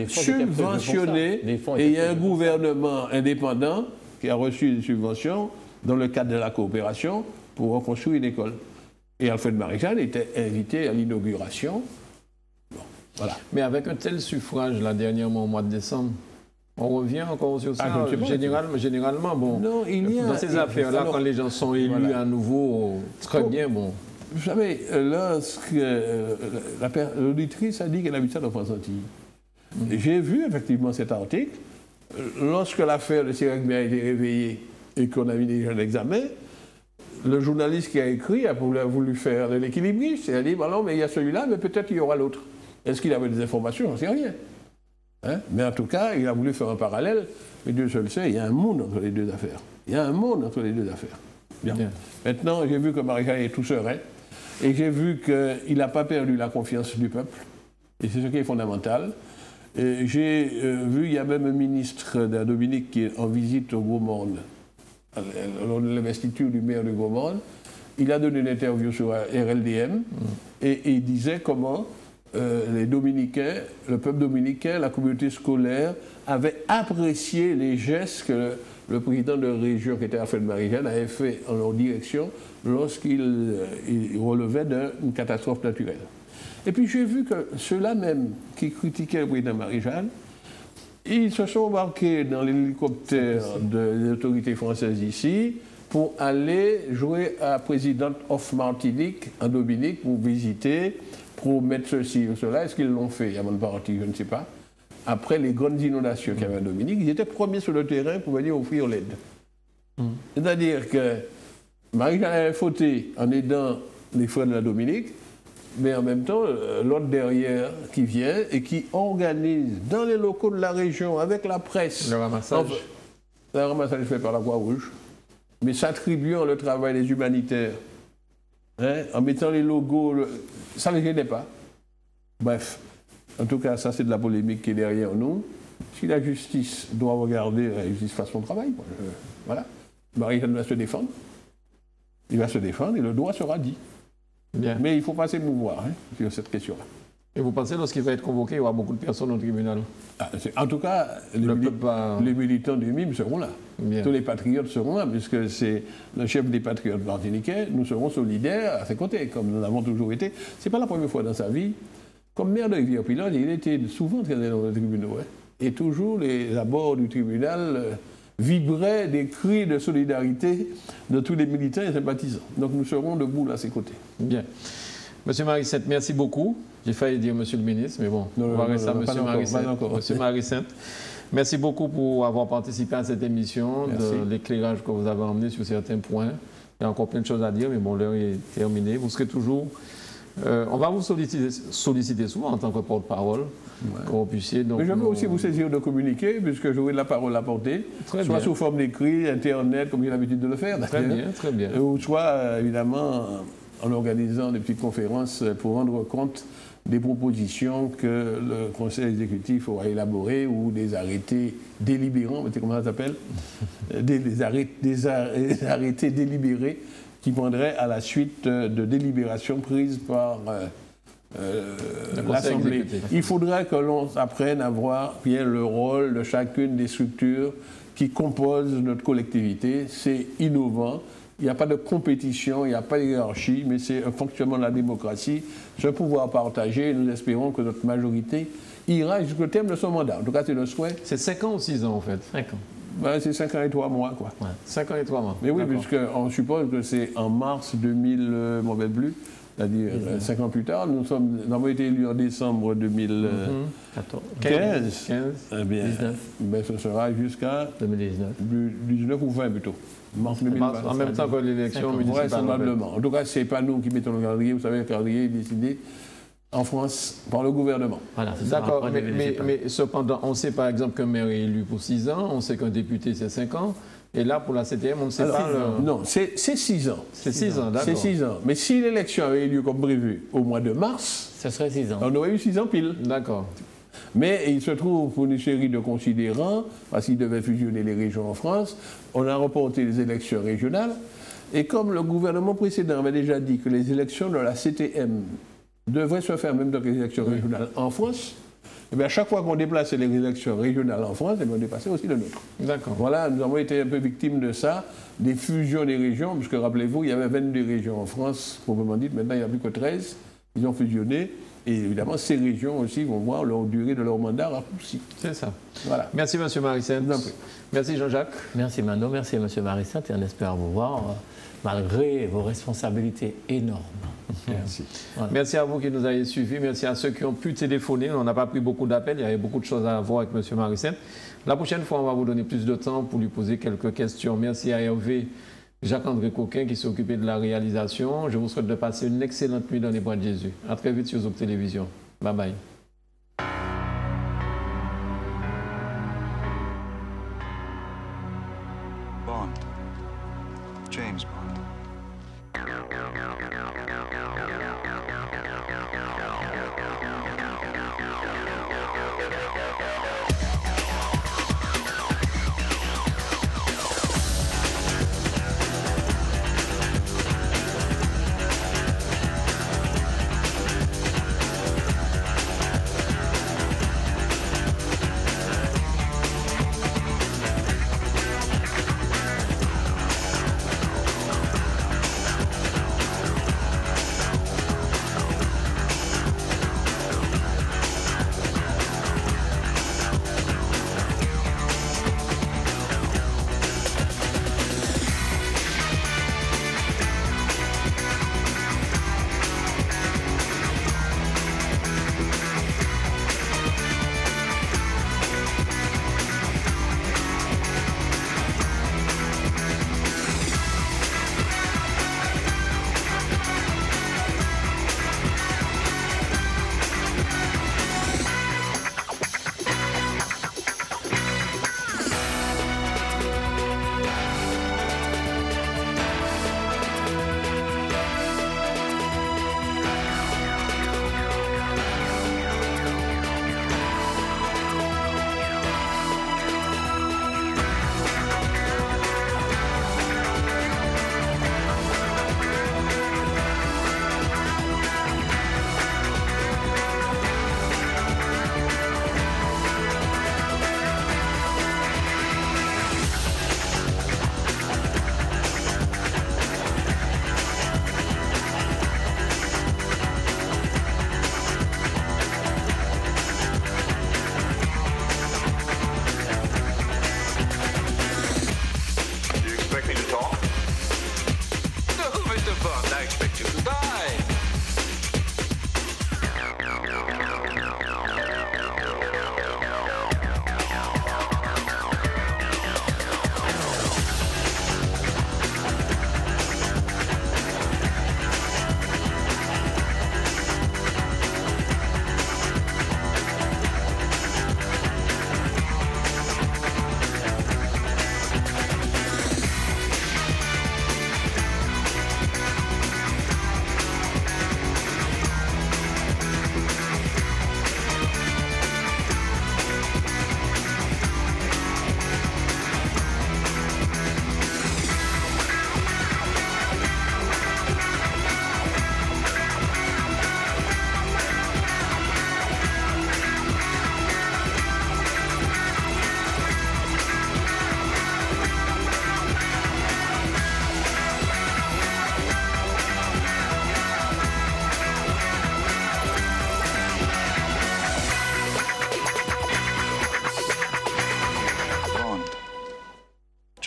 Subventionné, et il y a un gouvernement indépendant qui a reçu une subvention dans le cadre de la coopération pour reconstruire une école. Et Alfred Marie-Jeanne était invité à l'inauguration. Bon. Voilà. Mais avec un tel suffrage, là, dernièrement, au mois de décembre, on revient encore sur ça. je ne sais pas. Généralement, bon, Non, dans ces affaires-là, quand les gens sont élus à nouveau, très bien, bon. Vous savez, lorsque l'auditrice a dit qu'elle habite ça dans France-Antilles, j'ai vu effectivement cet article. Lorsque l'affaire de Siragmia a été réveillée et qu'on a mis déjà un examen, le journaliste qui a écrit a voulu faire de l'équilibriste. Il a dit, bon, non, mais il y a celui-là, mais peut-être il y aura l'autre. Est-ce qu'il avait des informations? J'en sais rien. Hein? Mais en tout cas, il a voulu faire un parallèle. Mais Dieu seul sait, il y a un monde entre les deux affaires. Il y a un monde entre les deux affaires. Bien. Maintenant, j'ai vu que Marie-Jeanne est tout serein. Et j'ai vu qu'il n'a pas perdu la confiance du peuple. Et c'est ce qui est fondamental. J'ai vu, il y a même un ministre de Dominique qui est en visite au Gros-Morne, lors de l'investiture du maire de Gros-Morne. Il a donné une interview sur RLDM et il disait comment les Dominicains, le peuple dominicain, la communauté scolaire avait apprécié les gestes que le président de la région, qui était Alfred Marie-Jeanne, avait fait en leur direction lorsqu'il relevait d'une catastrophe naturelle. Et puis j'ai vu que ceux-là même qui critiquaient le président Marie-Jeanne, ils se sont embarqués dans l'hélicoptère des autorités françaises ici pour aller jouer à Présidente of Martinique en Dominique pour visiter, pour mettre ceci ou cela. Est-ce qu'ils l'ont fait avant de partir? Je ne sais pas. Après les grandes inondations qu'il y avait en Dominique, ils étaient premiers sur le terrain pour venir offrir l'aide. C'est-à-dire que Marie-Jeanne avait fauté en aidant les frères de la Dominique, mais en même temps, l'autre derrière qui vient et qui organise dans les locaux de la région, avec la presse... Le ramassage. Le ramassage fait par la Croix-Rouge, mais s'attribuant le travail des humanitaires, hein, en mettant les logos, ça ne les gênait pas. Bref, en tout cas, ça c'est de la polémique qui est derrière nous. Si la justice doit regarder, la justice fasse son travail. Voilà. Marie-Jeanne va se défendre. Il va se défendre et le droit sera dit. Bien. Mais il ne faut pas s'émouvoir sur cette question-là. Et vous pensez, lorsqu'il va être convoqué, il y aura beaucoup de personnes au tribunal? En tout cas, les militants du MIM seront là. Bien. Tous les patriotes seront là, puisque c'est le chef des patriotes martiniquais. Nous serons solidaires à ses côtés, comme nous l'avons toujours été. Ce n'est pas la première fois dans sa vie. Comme maire de Rivière-Pilote, il était souvent traîné dans les tribunaux. Hein. Et toujours, les abords du tribunal vibraient des cris de solidarité de tous les militants et sympathisants. Donc nous serons debout à ses côtés. Bien. Monsieur Marie-Sainte, merci beaucoup. J'ai failli dire Monsieur le ministre, mais bon, on va rester à Monsieur Marie-Sainte. Monsieur Marie-Sainte, merci beaucoup pour avoir participé à cette émission, de l'éclairage que vous avez emmené sur certains points. Il y a encore plein de choses à dire, mais bon, l'heure est terminée. Vous serez toujours... on va vous solliciter souvent en tant que porte-parole, que vous puissiez... Donc, mais je peux aussi vous saisir de communiquer, puisque j'aurai de la parole à porter, soit sous forme d'écrit, Internet, comme j'ai l'habitude de le faire. Très bien, très bien. Ou soit, évidemment, en organisant des petites conférences pour rendre compte des propositions que le Conseil exécutif aura élaborées ou des arrêtés délibérants, comment ça s'appelle, des arrêtés délibérés qui prendraient à la suite de délibérations prises par l'Assemblée. Il faudrait que l'on apprenne à voir bien le rôle de chacune des structures qui composent notre collectivité. C'est innovant. Il n'y a pas de compétition, il n'y a pas de hiérarchie, mais c'est un fonctionnement de la démocratie. C'est un pouvoir partagé et nous espérons que notre majorité ira jusqu'au terme de son mandat. En tout cas, c'est le souhait. C'est 5 ans ou 6 ans, en fait? 5 ans. Ben, c'est 5 ans et 3 mois, quoi. Ouais. 5 ans et 3 mois. Mais oui, puisqu'on suppose que c'est en mars 2000, c'est-à-dire 5 ans plus tard. Nous avons été élus en décembre 2015. Eh bien, 19. Ben, ce sera jusqu'à 2019. 19 ou 20 plutôt. Mars 2020. En même temps que l'élection municipale. Vraisemblablement. En tout cas, ce n'est pas nous qui mettons le calendrier. Vous savez, le calendrier est décidé en France par le gouvernement. Voilà, d'accord, mais cependant, on sait par exemple qu'un maire est élu pour 6 ans, on sait qu'un député c'est 5 ans, et là pour la CTM, on ne sait pas... Non, c'est 6 ans. C'est 6 ans, d'accord. C'est 6 ans. Mais si l'élection avait eu lieu comme prévu au mois de mars... Ce serait 6 ans. On aurait eu 6 ans pile. D'accord. Mais il se trouve, pour une série de considérants, parce qu'il devait fusionner les régions en France, on a reporté les élections régionales, et comme le gouvernement précédent avait déjà dit que les élections de la CTM devrait se faire même dans les élections régionales en France, et bien à chaque fois qu'on déplaçait les élections régionales en France, on déplaçait aussi le nôtre. D'accord. Voilà, nous avons été un peu victimes de ça, des fusions des régions, puisque rappelez-vous, il y avait 22 régions en France, proprement dit, maintenant il n'y a plus que 13, ils ont fusionné, Et évidemment, ces régions aussi vont voir leur durée de leur mandat raccourcie. C'est ça. Voilà. Merci, M. Marissent. Merci, Jean-Jacques. Merci, Mano. Merci, M. Marissant. Et on espère vous voir malgré vos responsabilités énormes. Merci. Voilà. Merci à vous qui nous avez suivis. Merci à ceux qui ont pu téléphoner. On n'a pas pris beaucoup d'appels. Il y avait beaucoup de choses à voir avec M. Marissant. La prochaine fois, on va vous donner plus de temps pour lui poser quelques questions. Merci à Hervé Jacques-André Coquin qui s'est occupé de la réalisation. Je vous souhaite de passer une excellente nuit dans les bras de Jésus. À très vite sur Zouk Télévision. Bye bye. Bond. James Bond.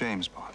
James Bond.